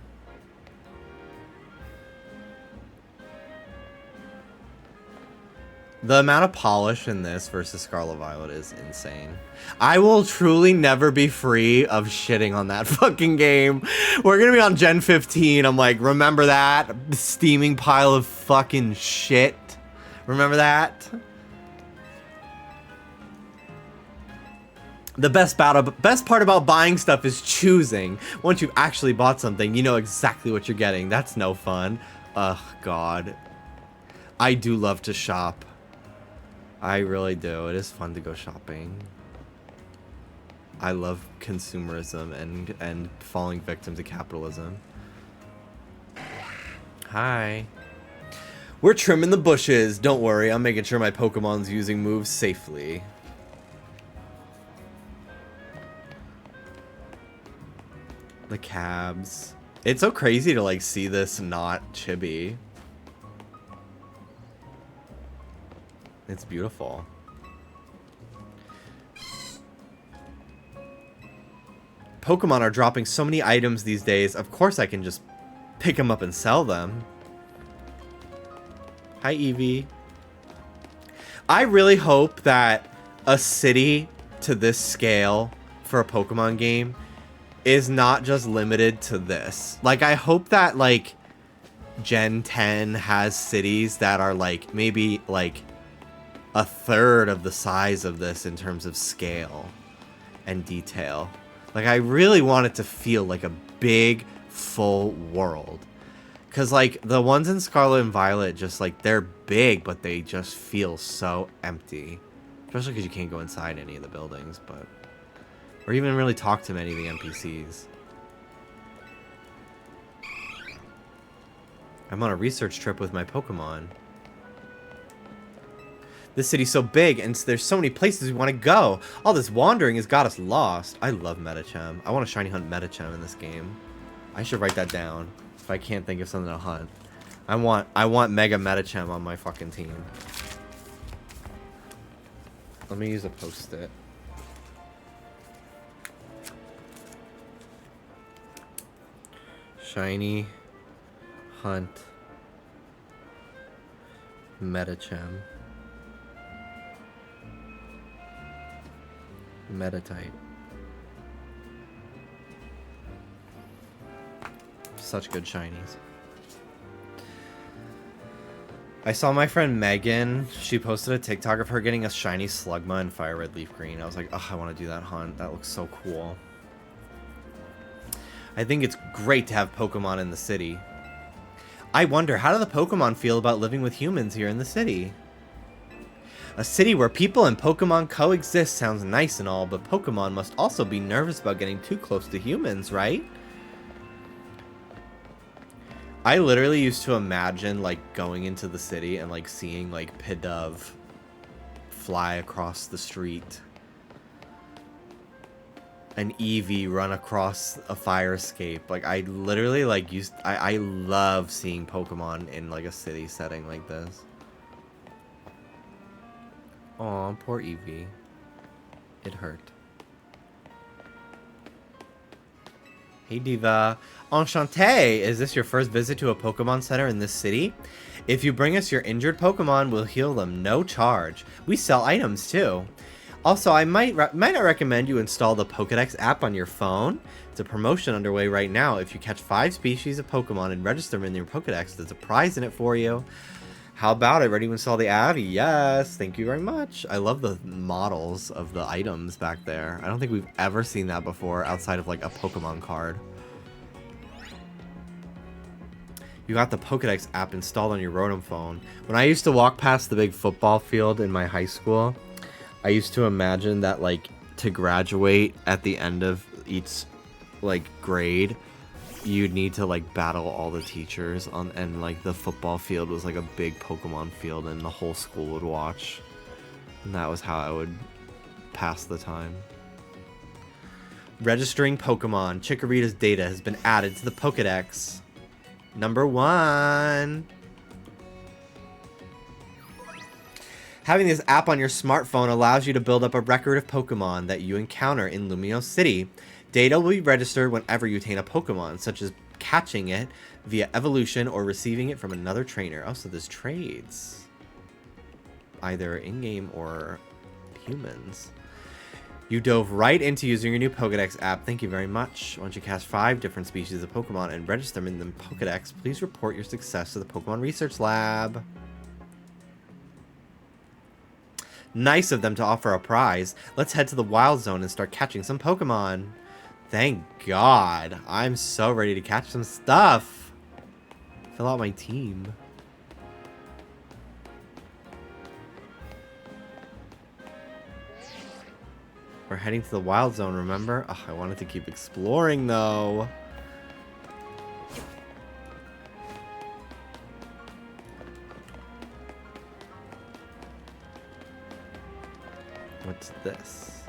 The amount of polish in this versus Scarlet Violet is insane. I will truly never be free of shitting on that fucking game. We're gonna be on Gen 15. I'm like, remember that steaming pile of fucking shit? Remember that? The best part about buying stuff is choosing. Once you've actually bought something, you know exactly what you're getting. That's no fun. Ugh, God. I do love to shop. I really do. It is fun to go shopping. I love consumerism and falling victim to capitalism. Hi. We're trimming the bushes. Don't worry, I'm making sure my Pokemon's using moves safely. The cabs. It's so crazy to like see this not chibi. It's beautiful. Pokemon are dropping so many items these days. Of course I can just pick them up and sell them. Hi, Eevee. I really hope that a city to this scale for a Pokemon game is not just limited to this. Like, I hope that, like, Gen 10 has cities that are, like, maybe, like, a third of the size of this in terms of scale and detail. Like, I really want it to feel like a big, full world. Because, like, the ones in Scarlet and Violet, just, like, they're big, but they just feel so empty. Especially because you can't go inside any of the buildings, but... Or even really talk to many of the NPCs. I'm on a research trip with my Pokemon. This city's so big, and there's so many places we want to go. All this wandering has got us lost. I love Medicham. I want to shiny hunt Medicham in this game. I should write that down if I can't think of something to hunt. I want Mega Medicham on my fucking team. Let me use a post-it. Shiny hunt Medicham. Metatype. Such good shinies. I saw my friend Megan. She posted a TikTok of her getting a shiny Slugma and Fire Red Leaf Green. I was like, oh, I want to do that hunt. That looks so cool. I think it's great to have Pokemon in the city. I wonder, how do the Pokemon feel about living with humans here in the city? A city where people and Pokemon coexist sounds nice and all, but Pokemon must also be nervous about getting too close to humans, right? I literally used to imagine, like, going into the city and, like, seeing, like, Pidove fly across the street. An Eevee run across a fire escape. Like, I literally, like, I love seeing Pokemon in, like, a city setting like this. Aw, poor Eevee. It hurt. Hey, Diva. Enchanté! Is this your first visit to a Pokemon Center in this city? If you bring us your injured Pokemon, we'll heal them, no charge. We sell items, too. Also, I might not recommend you install the Pokédex app on your phone. It's a promotion underway right now. If you catch 5 species of Pokemon and register them in your Pokédex, there's a prize in it for you. How about it? Ready to install the app? Yes, thank you very much. I love the models of the items back there. I don't think we've ever seen that before outside of like a Pokemon card. You got the Pokédex app installed on your Rotom phone. When I used to walk past the big football field in my high school, I used to imagine that like to graduate at the end of each like grade, you'd need to like battle all the teachers on, and like the football field was like a big Pokemon field and the whole school would watch. And that was how I would pass the time. Registering Pokemon. Chikorita's data has been added to the Pokédex. Number 1. Having this app on your smartphone allows you to build up a record of Pokemon that you encounter in Lumio City. Data will be registered whenever you attain a Pokemon, such as catching it via evolution or receiving it from another trainer. Oh, so there's trades. Either in-game or humans. You dove right into using your new Pokedex app. Thank you very much. Once you catch 5 different species of Pokemon and register them in the Pokedex, please report your success to the Pokemon Research Lab. Nice of them to offer a prize. Let's head to the Wild Zone and start catching some Pokemon. Thank God. I'm so ready to catch some stuff. Fill out my team. We're heading to the Wild Zone, remember? Oh, I wanted to keep exploring, though. What's this?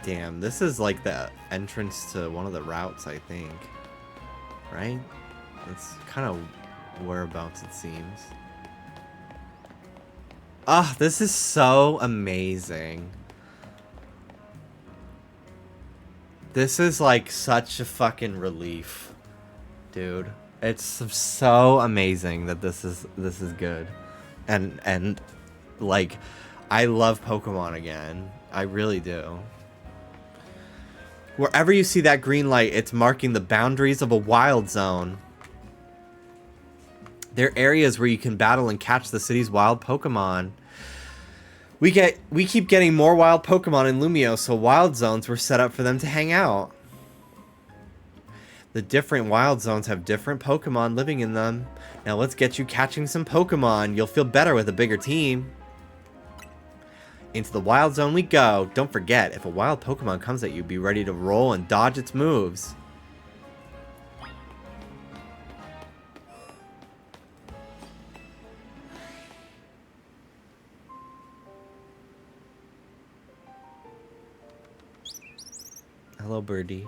Damn, this is like the entrance to one of the routes, I think. Right? That's kind of whereabouts it seems. Ah, this is so amazing. This is like such a fucking relief, dude. It's so amazing that this is good. And like I love Pokemon again. I really do. Wherever you see that green light, it's marking the boundaries of a wild zone. They're areas where you can battle and catch the city's wild Pokemon. We keep getting more wild Pokemon in Lumio, so wild zones were set up for them to hang out. The different wild zones have different Pokemon living in them. Now let's get you catching some Pokemon. You'll feel better with a bigger team. Into the wild zone we go. Don't forget, if a wild Pokemon comes at you, be ready to roll and dodge its moves. Hello, birdie.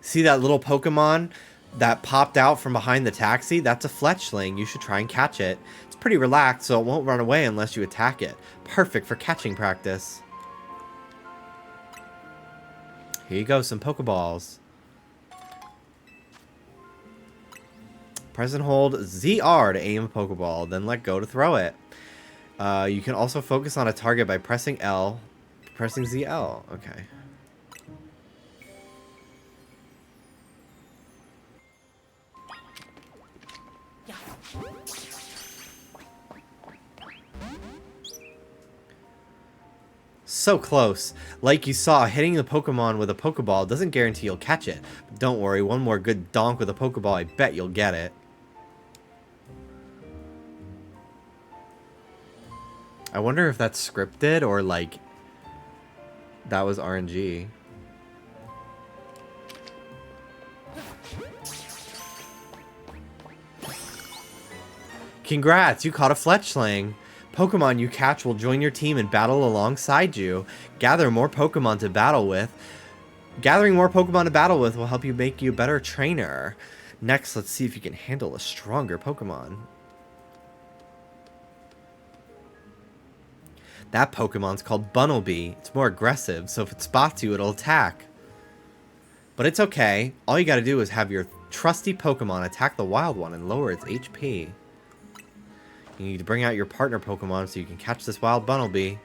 See that little Pokemon that popped out from behind the taxi? That's a Fletchling. You should try and catch it. It's pretty relaxed, so it won't run away unless you attack it. Perfect for catching practice. Here you go, some Pokeballs. Press and hold ZR to aim a Pokeball, then let go to throw it. You can also focus on a target by pressing L. Pressing ZL. Okay. So close. Like you saw, hitting the Pokemon with a Pokeball doesn't guarantee you'll catch it. But don't worry, one more good donk with a Pokeball, I bet you'll get it. I wonder if that's scripted or like that was RNG. Congrats, you caught a Fletchling. Pokemon you catch will join your team and battle alongside you. Gather more Pokemon to battle with. Gathering more Pokemon to battle with will help you make you a better trainer. Next, let's see if you can handle a stronger Pokemon. That Pokemon's called Bunnelby. It's more aggressive, so if it spots you, it'll attack. But it's okay. All you gotta do is have your trusty Pokemon attack the wild one and lower its HP. You need to bring out your partner Pokemon so you can catch this wild Bunnelby.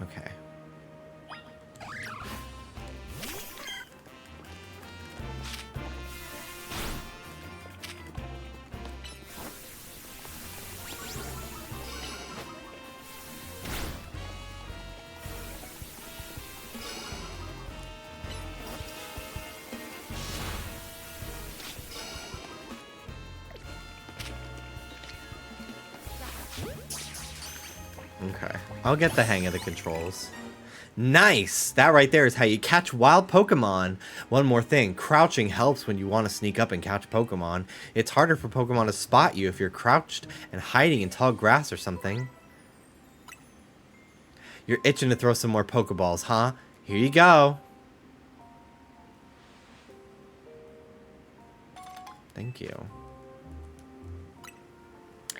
Okay. Okay, I'll get the hang of the controls. Nice! That right there is how you catch wild Pokemon. One more thing, crouching helps when you want to sneak up and catch Pokemon. It's harder for Pokemon to spot you if you're crouched and hiding in tall grass or something. You're itching to throw some more Pokeballs, huh? Here you go. Thank you.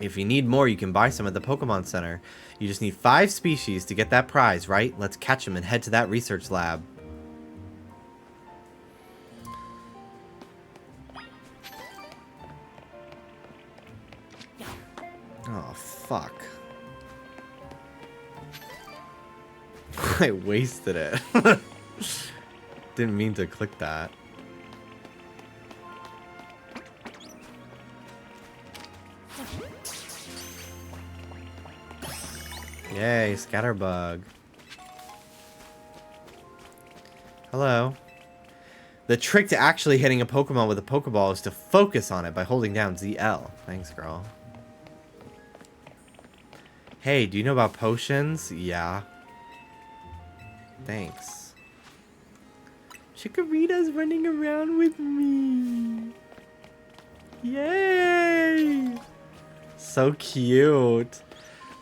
If you need more, you can buy some at the Pokemon Center. You just need 5 species to get that prize, right? Let's catch them and head to that research lab. Oh, fuck. I wasted it. Didn't mean to click that. Yay, Scatterbug. Hello. The trick to actually hitting a Pokemon with a Pokeball is to focus on it by holding down ZL. Thanks, girl. Hey, do you know about potions? Yeah. Thanks. Chikorita's running around with me. Yay! So cute.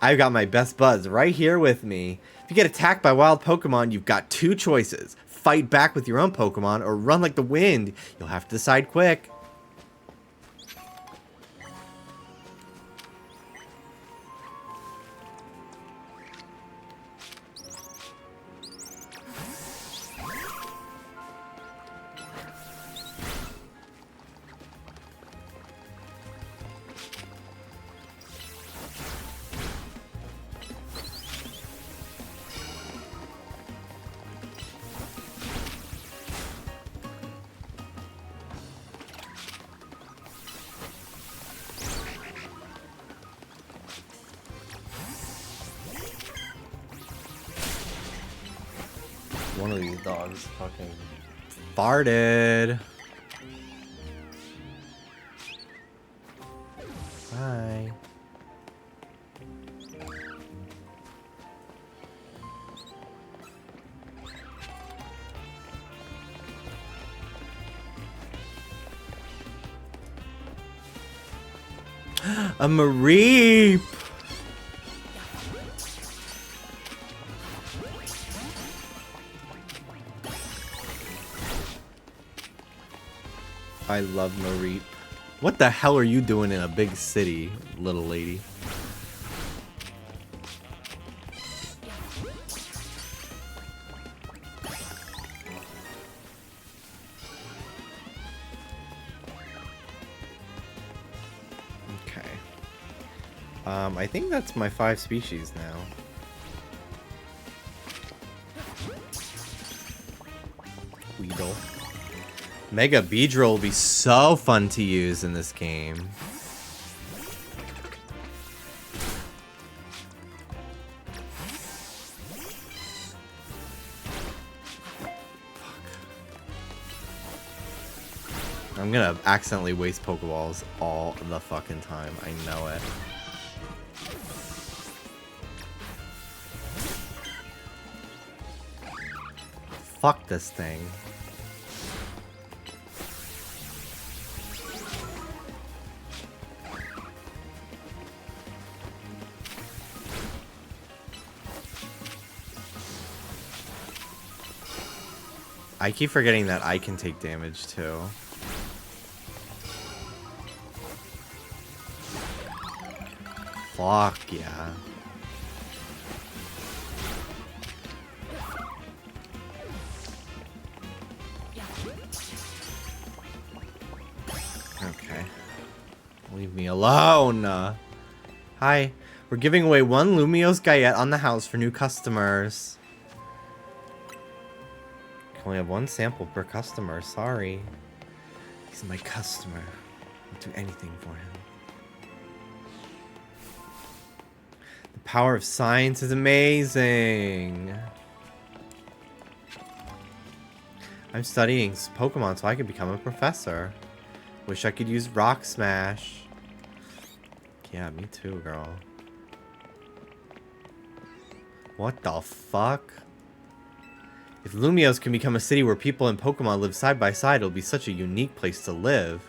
I've got my best buds right here with me. If you get attacked by wild Pokemon, you've got 2 choices. Fight back with your own Pokemon or run like the wind. You'll have to decide quick. One of these dogs fucking farted. Bye. A Mareep! I love Mareep. What the hell are you doing in a big city, little lady? Okay. I think that's my 5 species now. Weedle. Mega Beedrill will be so fun to use in this game. I'm gonna accidentally waste Pokeballs all the fucking time. I know it. Fuck this thing. I keep forgetting that I can take damage too. Fuck yeah. Okay. Leave me alone. Hi. We're giving away 1 Lumiose Guyette on the house for new customers. Only have 1 sample per customer. Sorry. He's my customer. I'll do anything for him. The power of science is amazing. I'm studying Pokemon so I could become a professor. Wish I could use Rock Smash. Yeah, me too, girl. What the fuck? If Lumiose can become a city where people and Pokemon live side by side, it'll be such a unique place to live.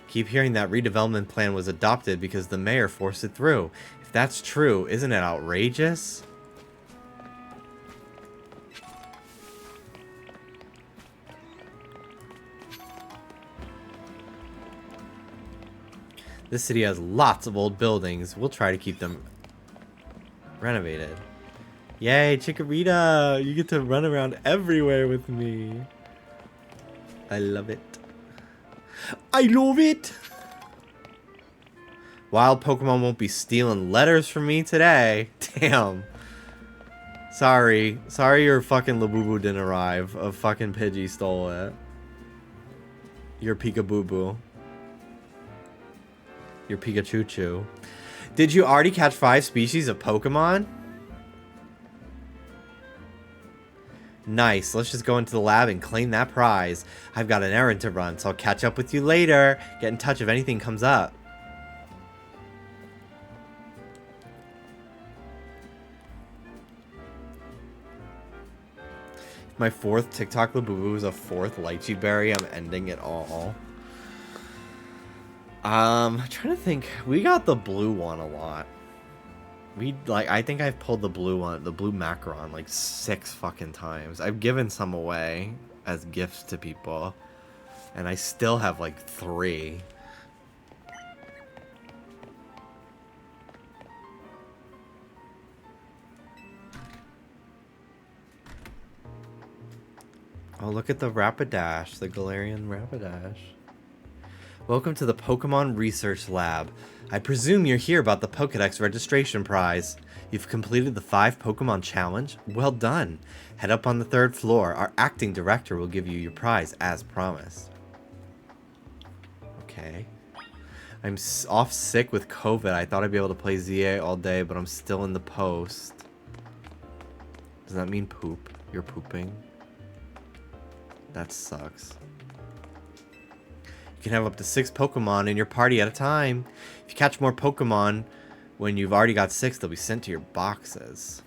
Keep hearing that redevelopment plan was adopted because the mayor forced it through. If that's true, isn't it outrageous? This city has lots of old buildings. We'll try to keep them renovated. Yay, Chikorita! You get to run around everywhere with me. I love it. I love it! Wild Pokemon won't be stealing letters from me today. Damn. Sorry. Sorry your fucking Labubu didn't arrive. A fucking Pidgey stole it. Your Peekaboo. Your Pikachu. Did you already catch 5 species of Pokemon? Nice. Let's just go into the lab and claim that prize. I've got an errand to run, so I'll catch up with you later. Get in touch if anything comes up. My 4th TikTok Labubu is a 4th Lychee Berry. I'm ending it all. I'm trying to think. We got the blue one a lot. I think I've pulled the blue one, the blue Macaron, like 6 fucking times. I've given some away as gifts to people. And I still have like 3. Oh, look at the Rapidash, the Galarian Rapidash. Welcome to the Pokemon Research Lab. I presume you're here about the Pokedex registration prize. You've completed the 5 Pokemon challenge? Well done. Head up on the 3rd floor. Our acting director will give you your prize as promised. Okay. I'm off sick with COVID. I thought I'd be able to play ZA all day, but I'm still in the post. Does that mean poop? You're pooping? That sucks. You can have up to 6 Pokemon in your party at a time. If you catch more Pokemon when you've already got 6, they'll be sent to your boxes.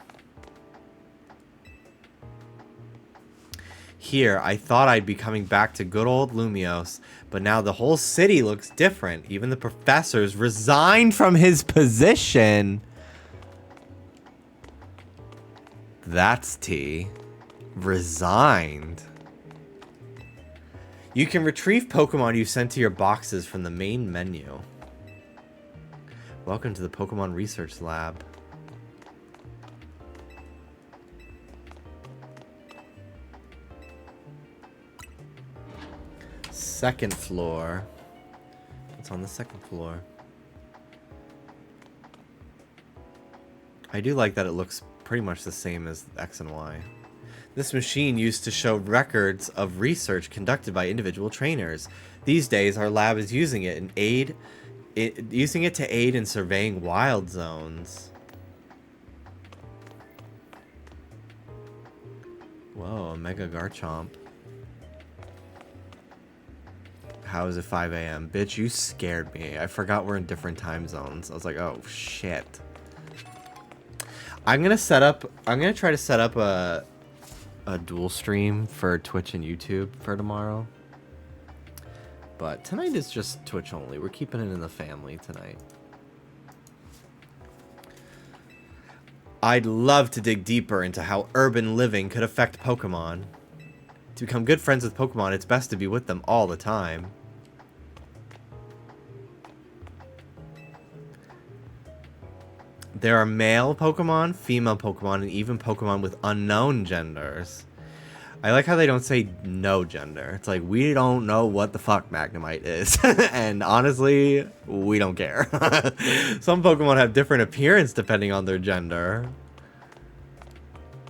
Here, I thought I'd be coming back to good old Lumios, but now the whole city looks different. Even the professor's resigned from his position. That's tea. Resigned. You can retrieve Pokemon you sent to your boxes from the main menu. Welcome to the Pokemon Research Lab. Second floor. What's on the second floor? I do like that it looks pretty much the same as X and Y. This machine used to show records of research conducted by individual trainers. These days, our lab is using it to aid in surveying wild zones. Whoa, a Mega Garchomp. How is it 5 a.m.? Bitch, you scared me. I forgot we're in different time zones. I was like, oh, shit. I'm gonna try to set up a dual stream for Twitch and YouTube for tomorrow. But tonight is just Twitch only. We're keeping it in the family tonight. I'd love to dig deeper into how urban living could affect Pokemon. To become good friends with Pokemon, it's best to be with them all the time. There are male Pokemon, female Pokemon, and even Pokemon with unknown genders. I like how they don't say no gender. It's like, we don't know what the fuck Magnemite is. And honestly, we don't care. Some Pokemon have different appearance depending on their gender.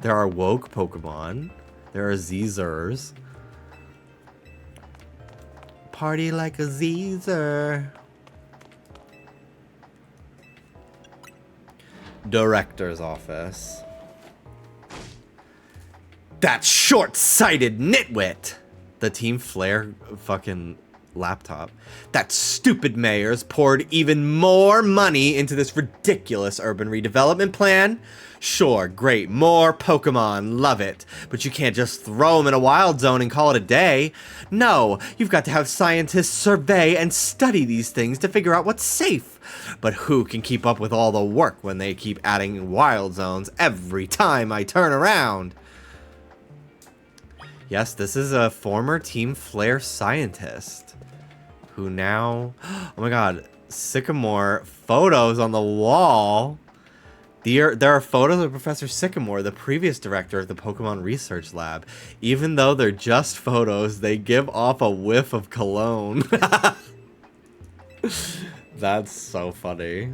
There are woke Pokemon. There are Zers. Party like a Zer. Director's office. That short-sighted nitwit! The Team Flare fucking laptop. That stupid mayor's poured even more money into this ridiculous urban redevelopment plan. Sure, great, more Pokemon, love it. But you can't just throw them in a wild zone and call it a day. No, you've got to have scientists survey and study these things to figure out what's safe. But who can keep up with all the work when they keep adding wild zones every time I turn around? Yes, this is a former Team Flare scientist who now... Oh my god. Sycamore photos on the wall. There are photos of Professor Sycamore, the previous director of the Pokemon Research Lab. Even though they're just photos, they give off a whiff of cologne. That's so funny.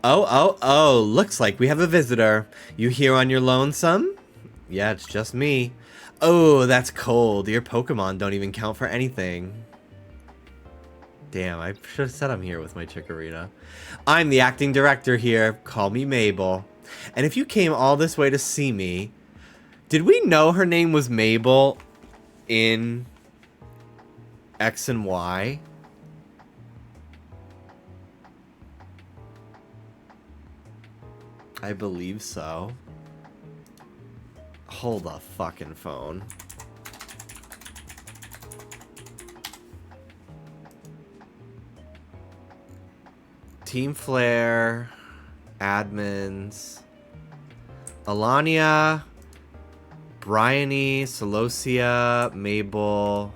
Oh, looks like we have a visitor. You here on your lonesome? Yeah, it's just me. Oh, that's cold. Your Pokemon don't even count for anything. Damn, I should have said I'm here with my Chikorita. I'm the acting director here. Call me Mabel. And if you came all this way to see me, did we know her name was Mabel in X and Y? I believe so. Hold the fucking phone. Team Flare, admins, Alania, Bryony, Celosia, Mabel.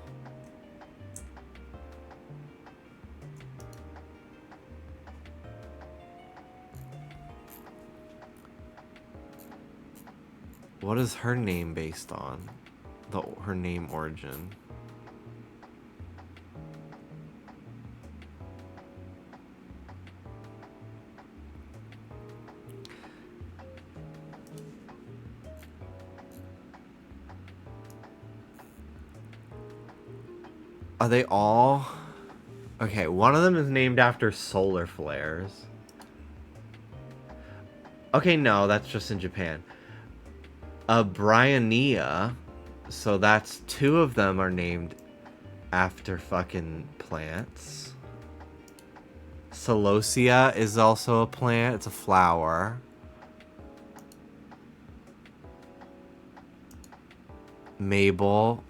What is her name based on? Her name origin. Are they all? Okay, one of them is named after solar flares. Okay, no, that's just in Japan. Bryonia, so that's two of them are named after fucking plants. Celosia is also a plant, it's a flower. Mabel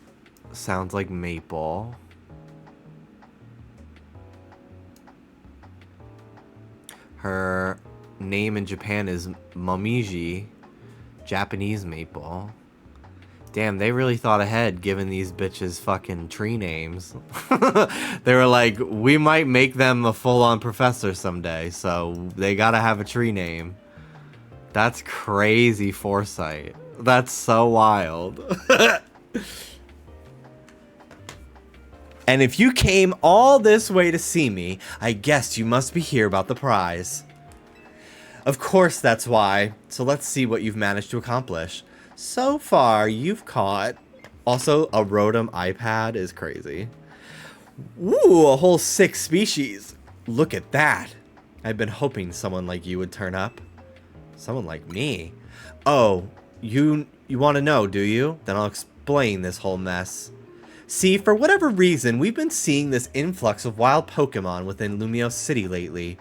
sounds like maple. Her name in Japan is Momiji, Japanese maple. Damn, they really thought ahead giving these bitches fucking tree names. They were like, we might make them a full-on professor someday, so they gotta have a tree name. That's crazy foresight. That's so wild. And if you came all this way to see me, I guess you must be here about the prize. Of course that's why. So let's see what you've managed to accomplish. So far, you've caught... Also, a Rotom iPad is crazy. Ooh, a whole 6 species. Look at that. I've been hoping someone like you would turn up. Someone like me? Oh, you want to know, do you? Then I'll explain this whole mess. See, for whatever reason, we've been seeing this influx of wild Pokemon within Lumiose City lately.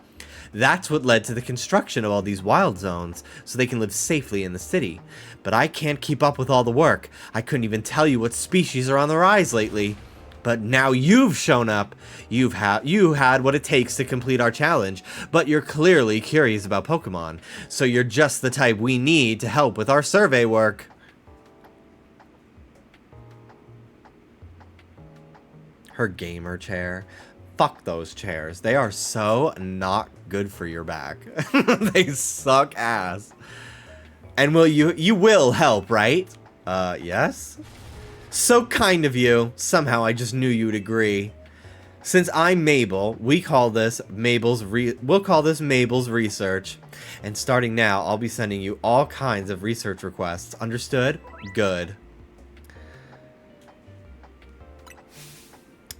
That's what led to the construction of all these wild zones, so they can live safely in the city. But I can't keep up with all the work. I couldn't even tell you what species are on the rise lately. But now you've shown up. You had what it takes to complete our challenge, but you're clearly curious about Pokemon, so you're just the type we need to help with our survey work. Her gamer chair. Fuck those chairs. They are so not good for your back. They suck ass. And you will help, right? Yes? So kind of you. Somehow I just knew you'd agree. Since I'm Mabel, we'll call this Mabel's research. And starting now, I'll be sending you all kinds of research requests. Understood? Good.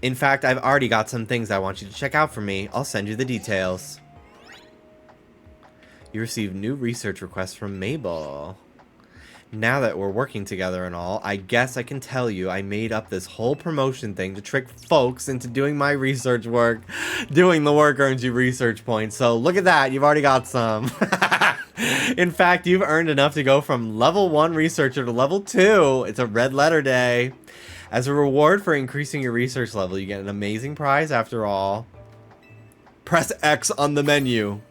In fact, I've already got some things I want you to check out for me. I'll send you the details. You received new research requests from Mabel. Now that we're working together and all, I guess I can tell you I made up this whole promotion thing to trick folks into doing my research work. Doing the work earns you research points, so look at that, you've already got some. In fact, you've earned enough to go from level 1 researcher to level 2. It's a red letter day. As a reward for increasing your research level, you get an amazing prize after all. Press X on the menu.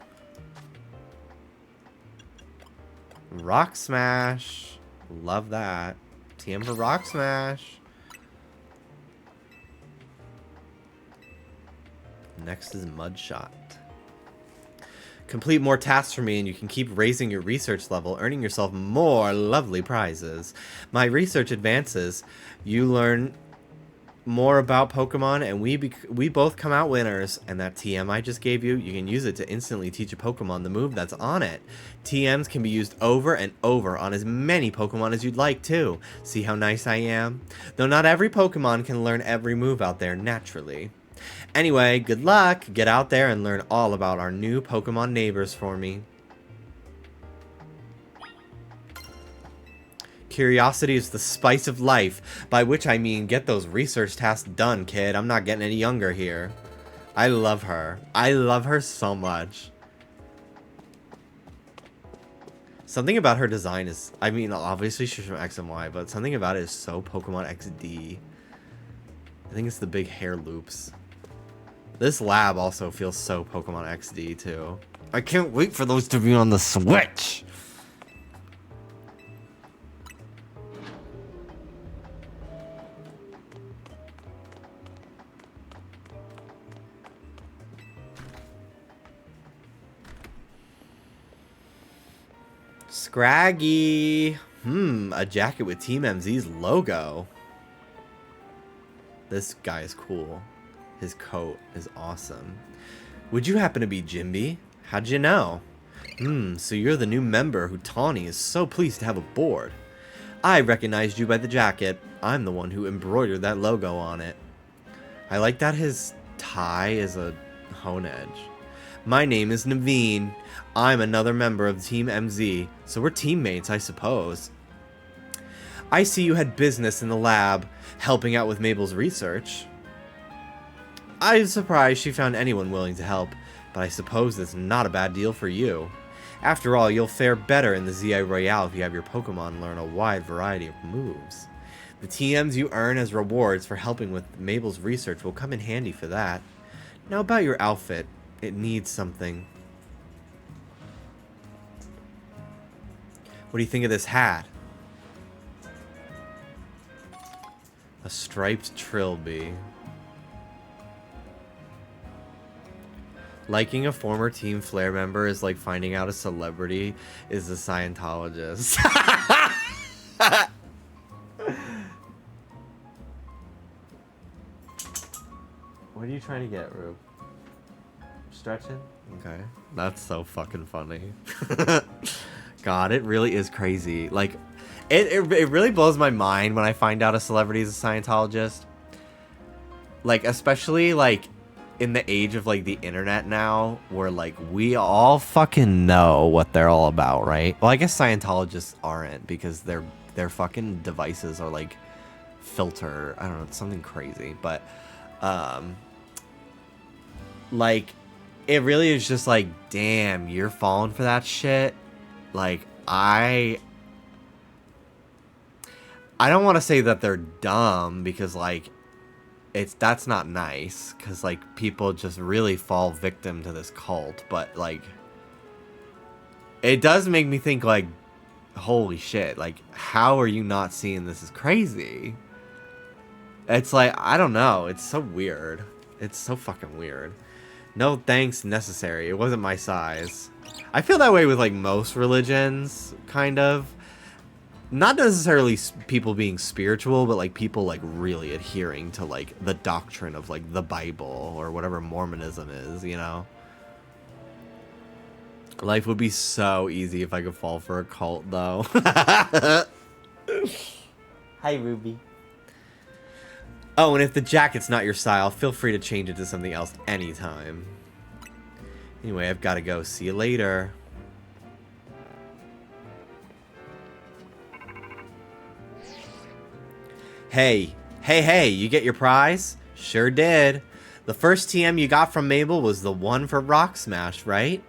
Rock Smash. Love that. TM for Rock Smash. Next is Mud Shot. Complete more tasks for me and you can keep raising your research level, earning yourself more lovely prizes. My research advances. You learn more about Pokemon and we both come out winners. And that TM I just gave you, you can use it to instantly teach a Pokemon the move that's on it. TMs can be used over and over on as many Pokemon as you'd like too. See how nice I am? Though not every Pokemon can learn every move out there naturally. Anyway, good luck. Get out there and learn all about our new Pokemon neighbors for me. Curiosity is the spice of life, by which I mean get those research tasks done, kid. I'm not getting any younger here. I love her. I love her so much. Something about her design is, I mean, obviously she's from X and Y, but something about it is so Pokemon XD. I think it's the big hair loops. This lab also feels so Pokemon XD too. I can't wait for those to be on the Switch. Scraggy. A jacket with Team MZ's logo. This guy is cool. His coat is awesome. Would you happen to be Jimby? How'd you know? So you're the new member who Tawny is so pleased to have aboard. I recognized you by the jacket. I'm the one who embroidered that logo on it. I like that his tie is a hone edge. My name is Naveen. I'm another member of Team MZ, so we're teammates, I suppose. I see you had business in the lab, helping out with Mabel's research. I'm surprised she found anyone willing to help, but I suppose that's not a bad deal for you. After all, you'll fare better in the ZI Royale if you have your Pokemon learn a wide variety of moves. The TMs you earn as rewards for helping with Mabel's research will come in handy for that. Now about your outfit, it needs something. What do you think of this hat? A striped trilby. Liking a former Team Flare member is like finding out a celebrity is a Scientologist. What are you trying to get, Rube? Stretching? Okay. That's so fucking funny. God, it really is crazy. Like, it really blows my mind when I find out a celebrity is a Scientologist. Like, especially, like, in the age of, like, the internet now, where, like, we all fucking know what they're all about, right? Well, I guess Scientologists aren't, because their fucking devices are, like, filtered. I don't know, it's something crazy. But, like, it really is just like, damn, you're falling for that shit. Like, I don't want to say that they're dumb, because, like, that's not nice, because, like, people just really fall victim to this cult, but, like, it does make me think, like, holy shit, like, how are you not seeing this is crazy? It's like, I don't know, it's so weird. It's so fucking weird. No thanks necessary, it wasn't my size. I feel that way with, like, most religions, kind of. Not necessarily people being spiritual, but, like, people, like, really adhering to, like, the doctrine of, like, the Bible or whatever Mormonism is, you know? Life would be so easy if I could fall for a cult, though. Hi, Ruby. Oh, and if the jacket's not your style, feel free to change it to something else anytime. Anyway, I've got to go. See you later. Hey, you get your prize? Sure did. The first TM you got from Mabel was the one for Rock Smash, right?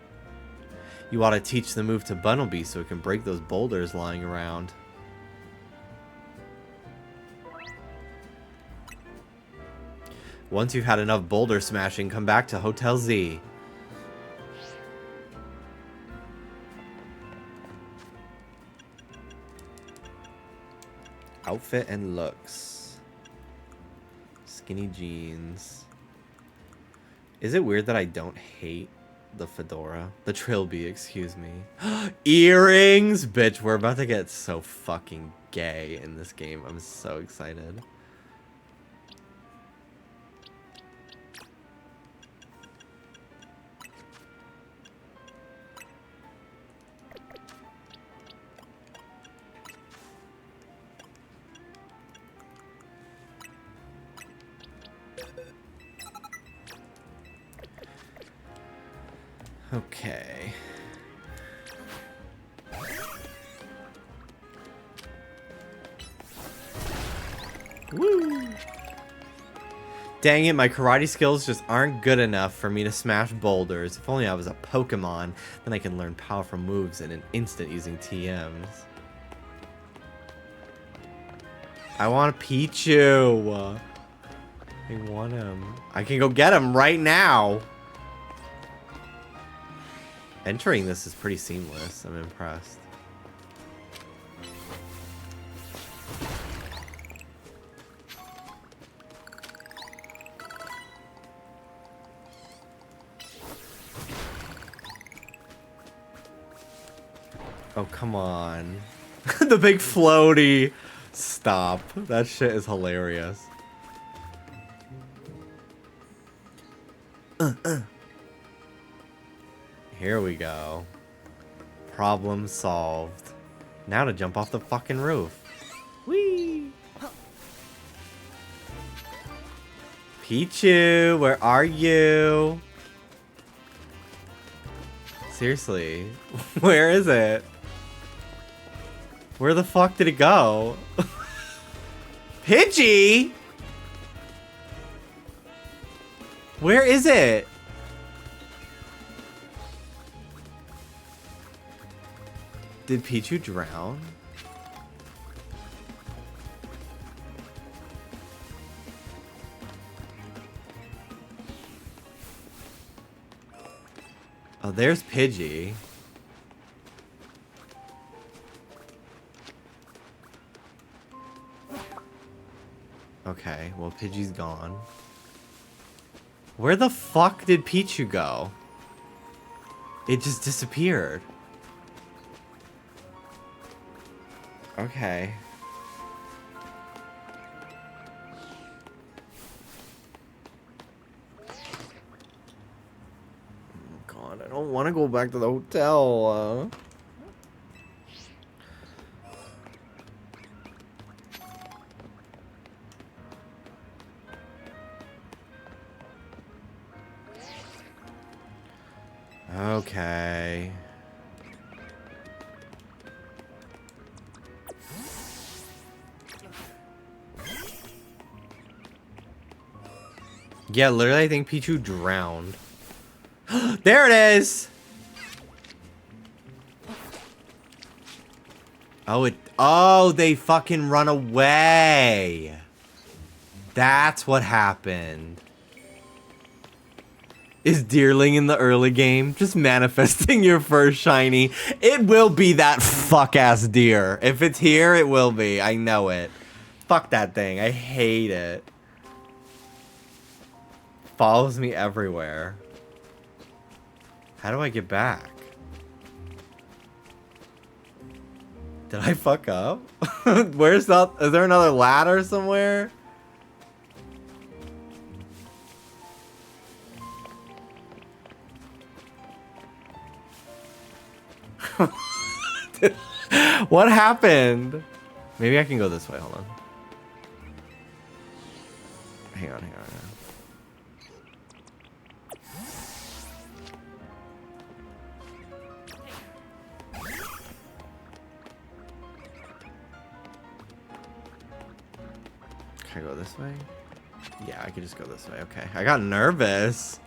You ought to teach the move to Bunnelby so it can break those boulders lying around. Once you've had enough boulder smashing, come back to Hotel Z. Outfit and looks. Skinny jeans. Is it weird that I don't hate the fedora? The trilby, excuse me. Earrings! Bitch, we're about to get so fucking gay in this game. I'm so excited. Okay. Woo! Dang it, my karate skills just aren't good enough for me to smash boulders. If only I was a Pokemon, then I can learn powerful moves in an instant using TMs. I want Pichu. I want him. I can go get him right now. Entering this is pretty seamless. I'm impressed. Oh, come on. The big floaty. Stop. That shit is hilarious. Here we go. Problem solved. Now to jump off the fucking roof. Whee! Pichu, where are you? Seriously, where is it? Where the fuck did it go? Pidgey? Where is it? Did Pichu drown? Oh, there's Pidgey. Okay, well, Pidgey's gone. Where the fuck did Pichu go? It just disappeared. Okay. Oh God, I don't want to go back to the hotel. Okay. Yeah, literally, I think Pichu drowned. There it is! Oh, they fucking run away. That's what happened. Is Deerling in the early game just manifesting your first shiny? It will be that fuck-ass deer. If it's here, it will be. I know it. Fuck that thing. I hate it. Follows me everywhere. How do I get back? Did I fuck up? Where's that? Is there another ladder somewhere? What happened? Maybe I can go this way. Hold on. Hang on. Can I go this way? Yeah, I can just go this way. Okay. I got nervous.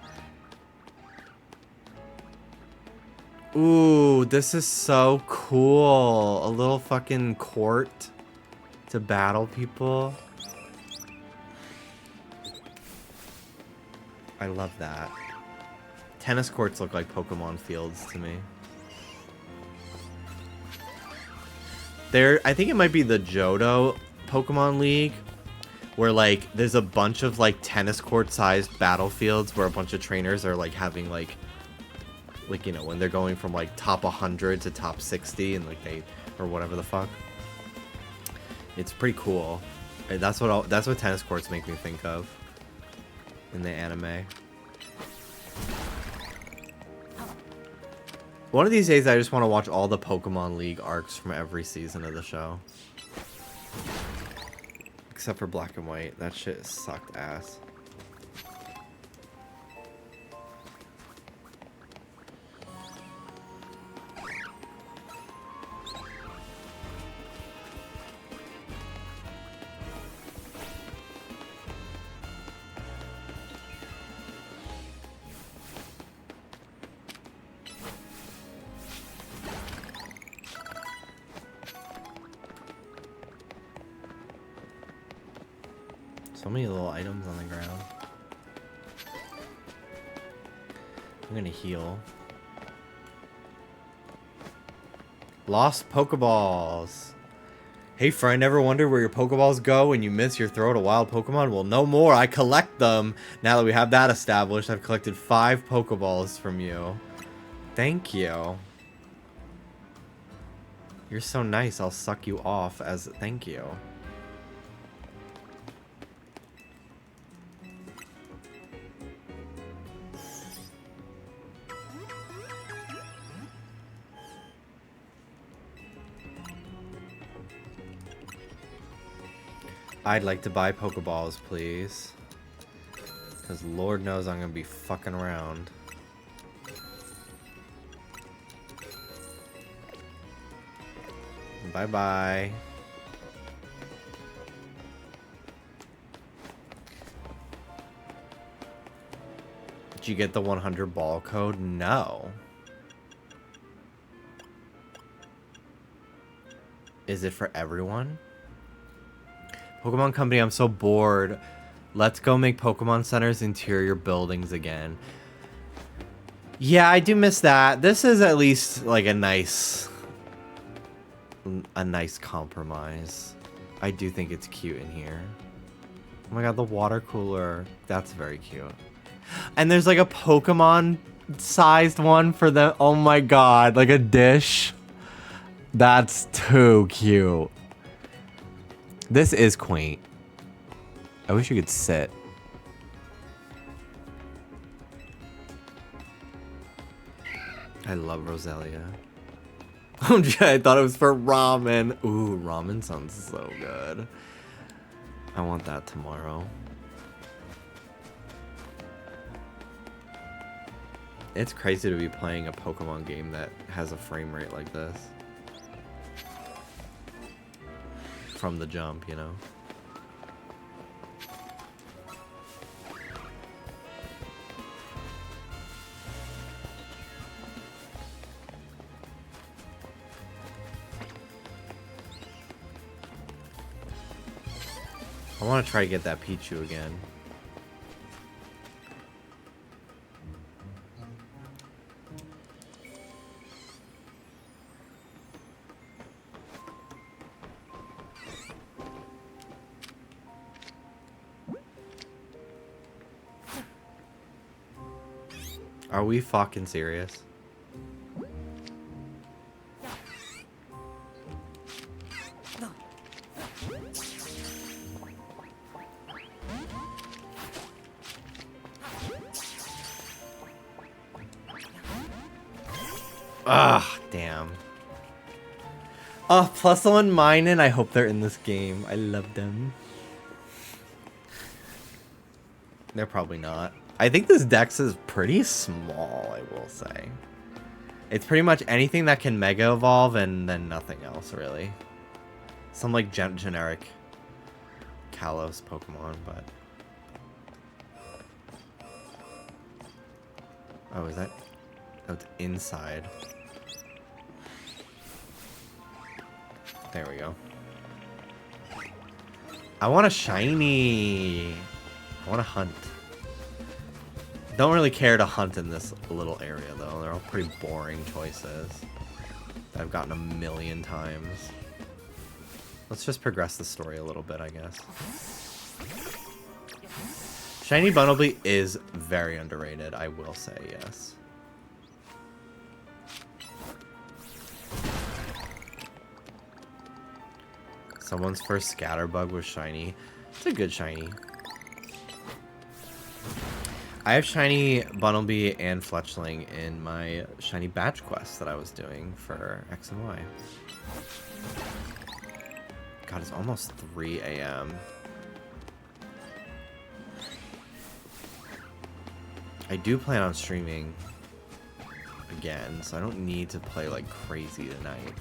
Ooh, this is so cool. A little fucking court to battle people. I love that. Tennis courts look like Pokemon fields to me. I think it might be the Johto Pokemon League where like there's a bunch of like tennis court sized battlefields where a bunch of trainers are like having like you know when they're going from like top 100 to top 60 and like they or whatever the fuck. It's pretty cool. And that's what tennis courts make me think of in the anime. One of these days I just want to watch all the Pokemon League arcs from every season of the show. Except for Black and White. That shit sucked ass. So many little items on the ground. I'm gonna heal. Lost Pokeballs. Hey friend, ever wonder where your Pokeballs go when you miss your throw to wild Pokemon? Well, no more. I collect them. Now that we have that established, I've collected 5 Pokeballs from you. Thank you. You're so nice. I'll suck you off as thank you. I'd like to buy Pokeballs, please. Because Lord knows I'm going to be fucking around. Bye-bye. Did you get the 100 ball code? No. Is it for everyone? Pokemon Company, I'm so bored. Let's go make Pokemon Center's interior buildings again. Yeah, I do miss that. This is at least like a nice compromise. I do think it's cute in here. Oh my god, the water cooler. That's very cute. And there's like a Pokemon sized one for the, oh my god, like a dish. That's too cute. This is quaint. I wish you could sit. I love Roselia. Oh, I thought it was for ramen. Ooh, ramen sounds so good. I want that tomorrow. It's crazy to be playing a Pokemon game that has a frame rate like this. From the jump, you know? I want to try to get that Pichu again. Are we fucking serious? Ah, damn. Oh, +1 mine, and I hope they're in this game. I love them. They're probably not. I think this dex is pretty small, I will say. It's pretty much anything that can Mega Evolve and then nothing else, really. Some, like, generic Kalos Pokemon, but... Oh, is that... Oh, it's inside. There we go. I want a shiny. I want to hunt. Don't really care to hunt in this little area, though. They're all pretty boring choices that I've gotten a million times. Let's just progress the story a little bit, I guess. Shiny Bumblebee is very underrated, I will say, yes. Someone's first Scatterbug was shiny. It's a good shiny. I have shiny Bumblebee and Fletchling in my shiny badge quest that I was doing for X and Y. God, it's almost 3 a.m. I do plan on streaming again, so I don't need to play like crazy tonight.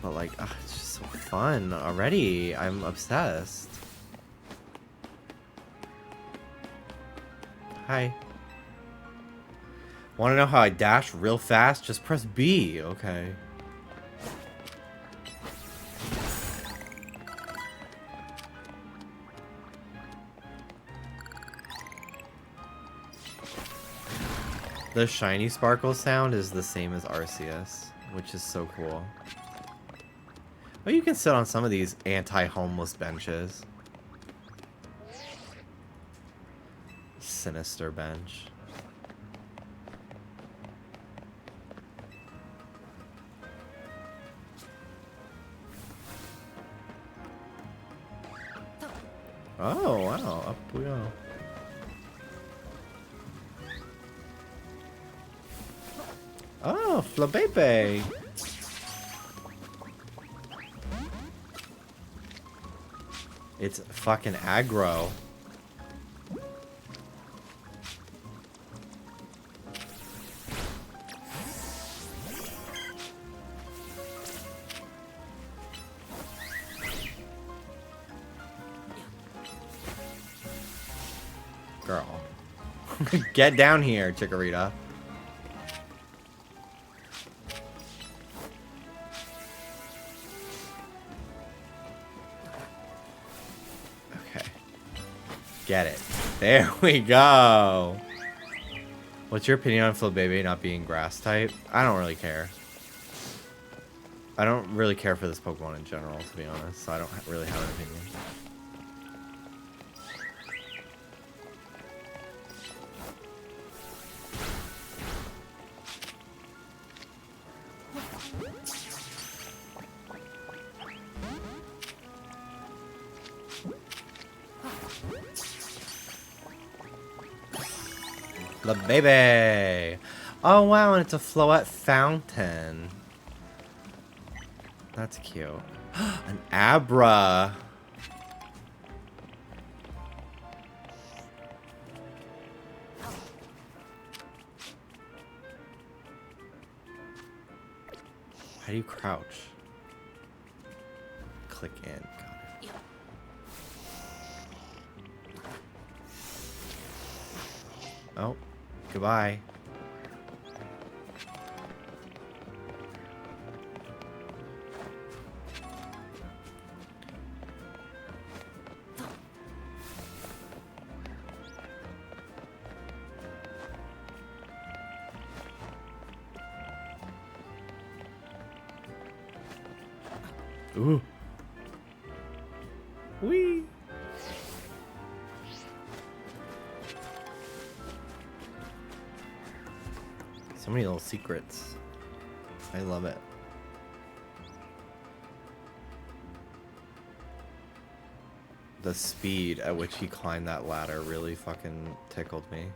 But like, ugh, it's just so fun already. I'm obsessed. Hi. Want to know how I dash real fast? Just press B. Okay. The shiny sparkle sound is the same as Arceus, which is so cool. Well, you can sit on some of these anti-homeless benches. Sinister bench. Oh, wow. Up we go. Oh, Flabebe. It's fucking aggro. Girl. Get down here, Chikorita. Okay. Get it. There we go. What's your opinion on Flabebe not being grass type? I don't really care. I don't really care for this Pokemon in general, to be honest, so I don't really have an opinion. The baby. Oh wow, and it's a Floette fountain. That's cute. An Abra. How do you crouch? Click in. Got it. Oh, goodbye. Ooh. Wee. So many little secrets. I love it. The speed at which he climbed that ladder really fucking tickled me.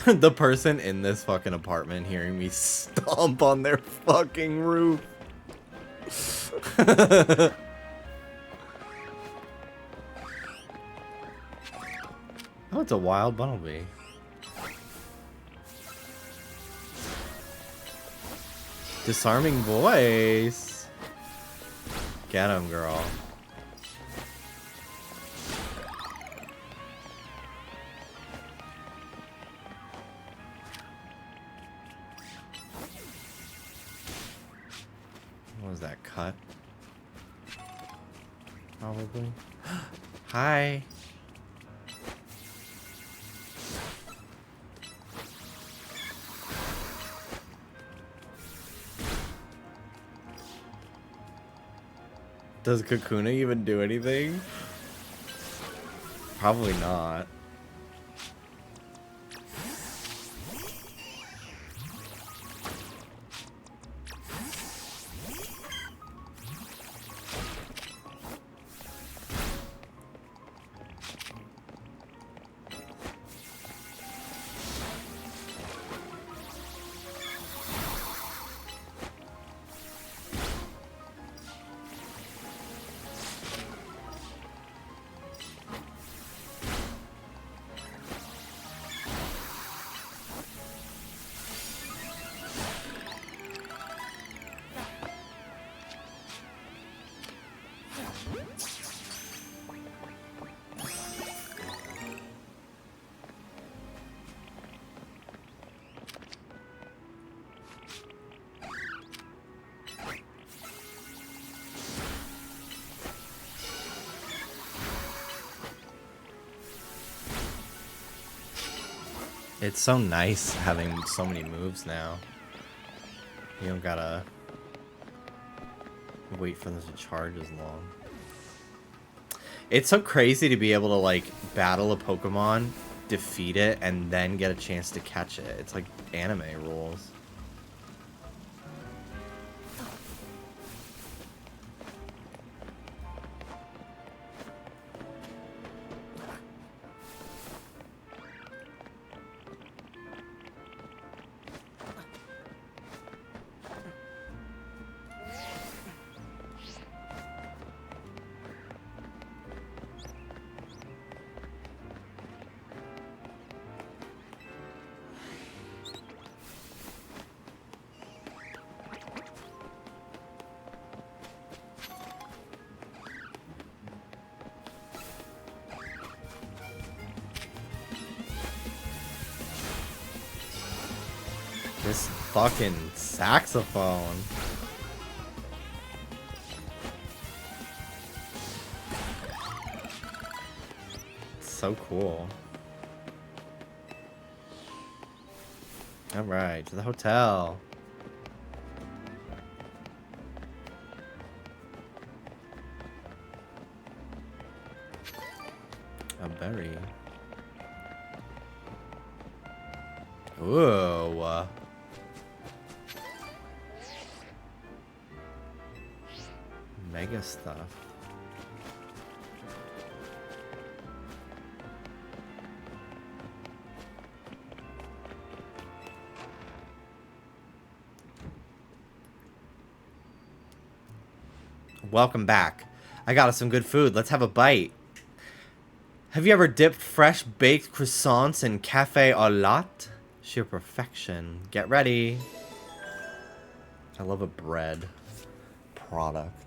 The person in this fucking apartment hearing me stomp on their fucking roof. Oh, it's a wild bumblebee. Disarming voice. Get him, girl. What was that, cut? Probably. Hi. Does Kakuna even do anything? Probably not. It's so nice having so many moves now. You don't gotta wait for them to charge as long. It's so crazy to be able to, like, battle a Pokemon, defeat it, and then get a chance to catch it. It's like anime rules. This fucking saxophone. It's so cool. Alright, to the hotel. A berry. Whoa. Mega stuff. Welcome back. I got us some good food. Let's have a bite. Have you ever dipped fresh baked croissants in cafe au latte? Sheer perfection. Get ready. I love a bread product.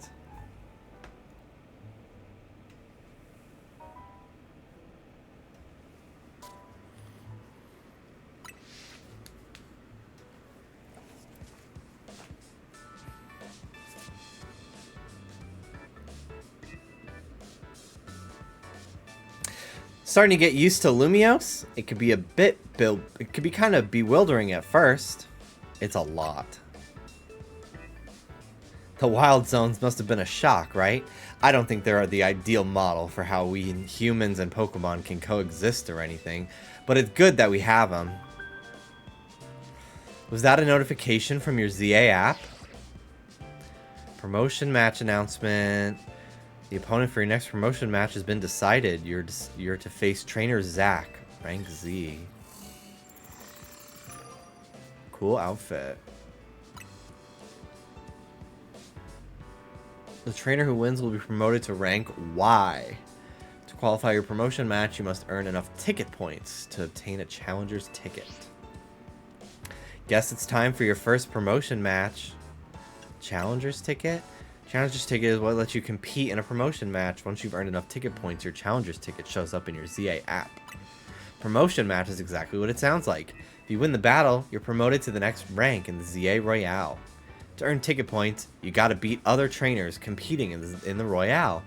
Starting to get used to Lumiose? It could be kind of bewildering at first. It's a lot. The wild zones must have been a shock, right? I don't think they're the ideal model for how we humans and Pokemon can coexist or anything, but it's good that we have them. Was that a notification from your ZA app? Promotion match announcement. The opponent for your next promotion match has been decided. You're to face trainer Zach, rank Z. Cool outfit. The trainer who wins will be promoted to rank Y. To qualify your promotion match, you must earn enough ticket points to obtain a challenger's ticket. Guess it's time for your first promotion match. Challenger's ticket? Challengers ticket is what lets you compete in a promotion match. Once you've earned enough ticket points, your Challengers ticket shows up in your ZA app. Promotion match is exactly what it sounds like. If you win the battle, you're promoted to the next rank in the ZA Royale. To earn ticket points, you gotta beat other trainers competing in the Royale.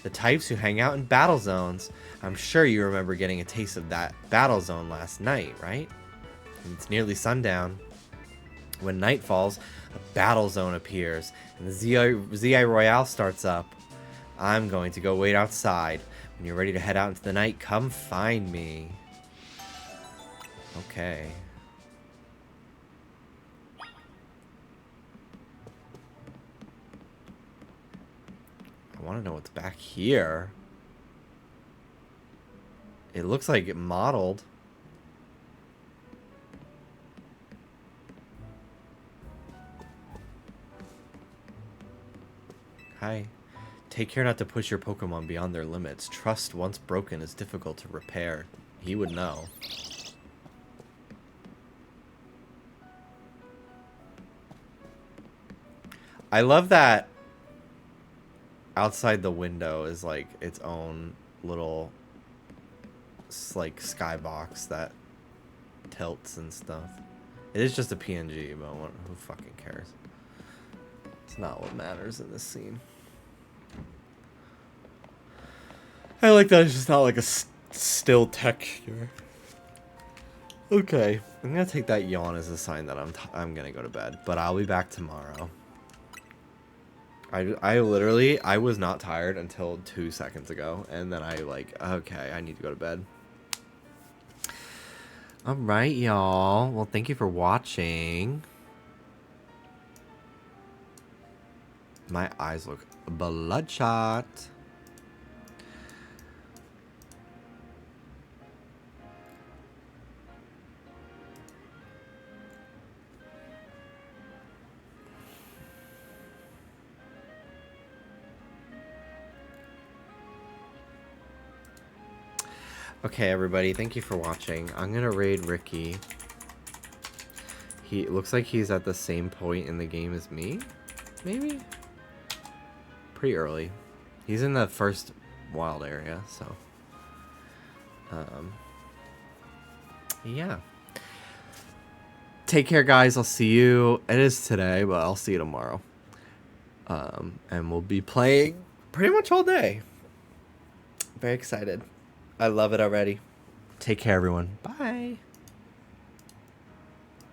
The types who hang out in battle zones. I'm sure you remember getting a taste of that battle zone last night, right? It's nearly sundown. When night falls, a battle zone appears, and the ZA Royale starts up. I'm going to go wait outside. When you're ready to head out into the night, come find me. Okay. I want to know what's back here. It looks like it modeled. Hi. Take care not to push your Pokemon beyond their limits. Trust once broken is difficult to repair. He would know. I love that outside the window is like its own little like skybox that tilts and stuff. It is just a PNG, but who fucking cares? It's not what matters in this scene. I like that it's just not like a still texture. Okay, I'm gonna take that yawn as a sign that I'm gonna go to bed, but I'll be back tomorrow. I literally was not tired until 2 seconds ago, and then okay, I need to go to bed. All right, y'all. Well, thank you for watching. My eyes look bloodshot. Okay, everybody, thank you for watching. I'm gonna raid Ricky. He looks like he's at the same point in the game as me, maybe? Pretty early. He's in the first wild area, so. Yeah. Take care, guys. I'll see you. It is today, but I'll see you tomorrow. And we'll be playing pretty much all day. Very excited. I love it already. Take care, everyone. Bye.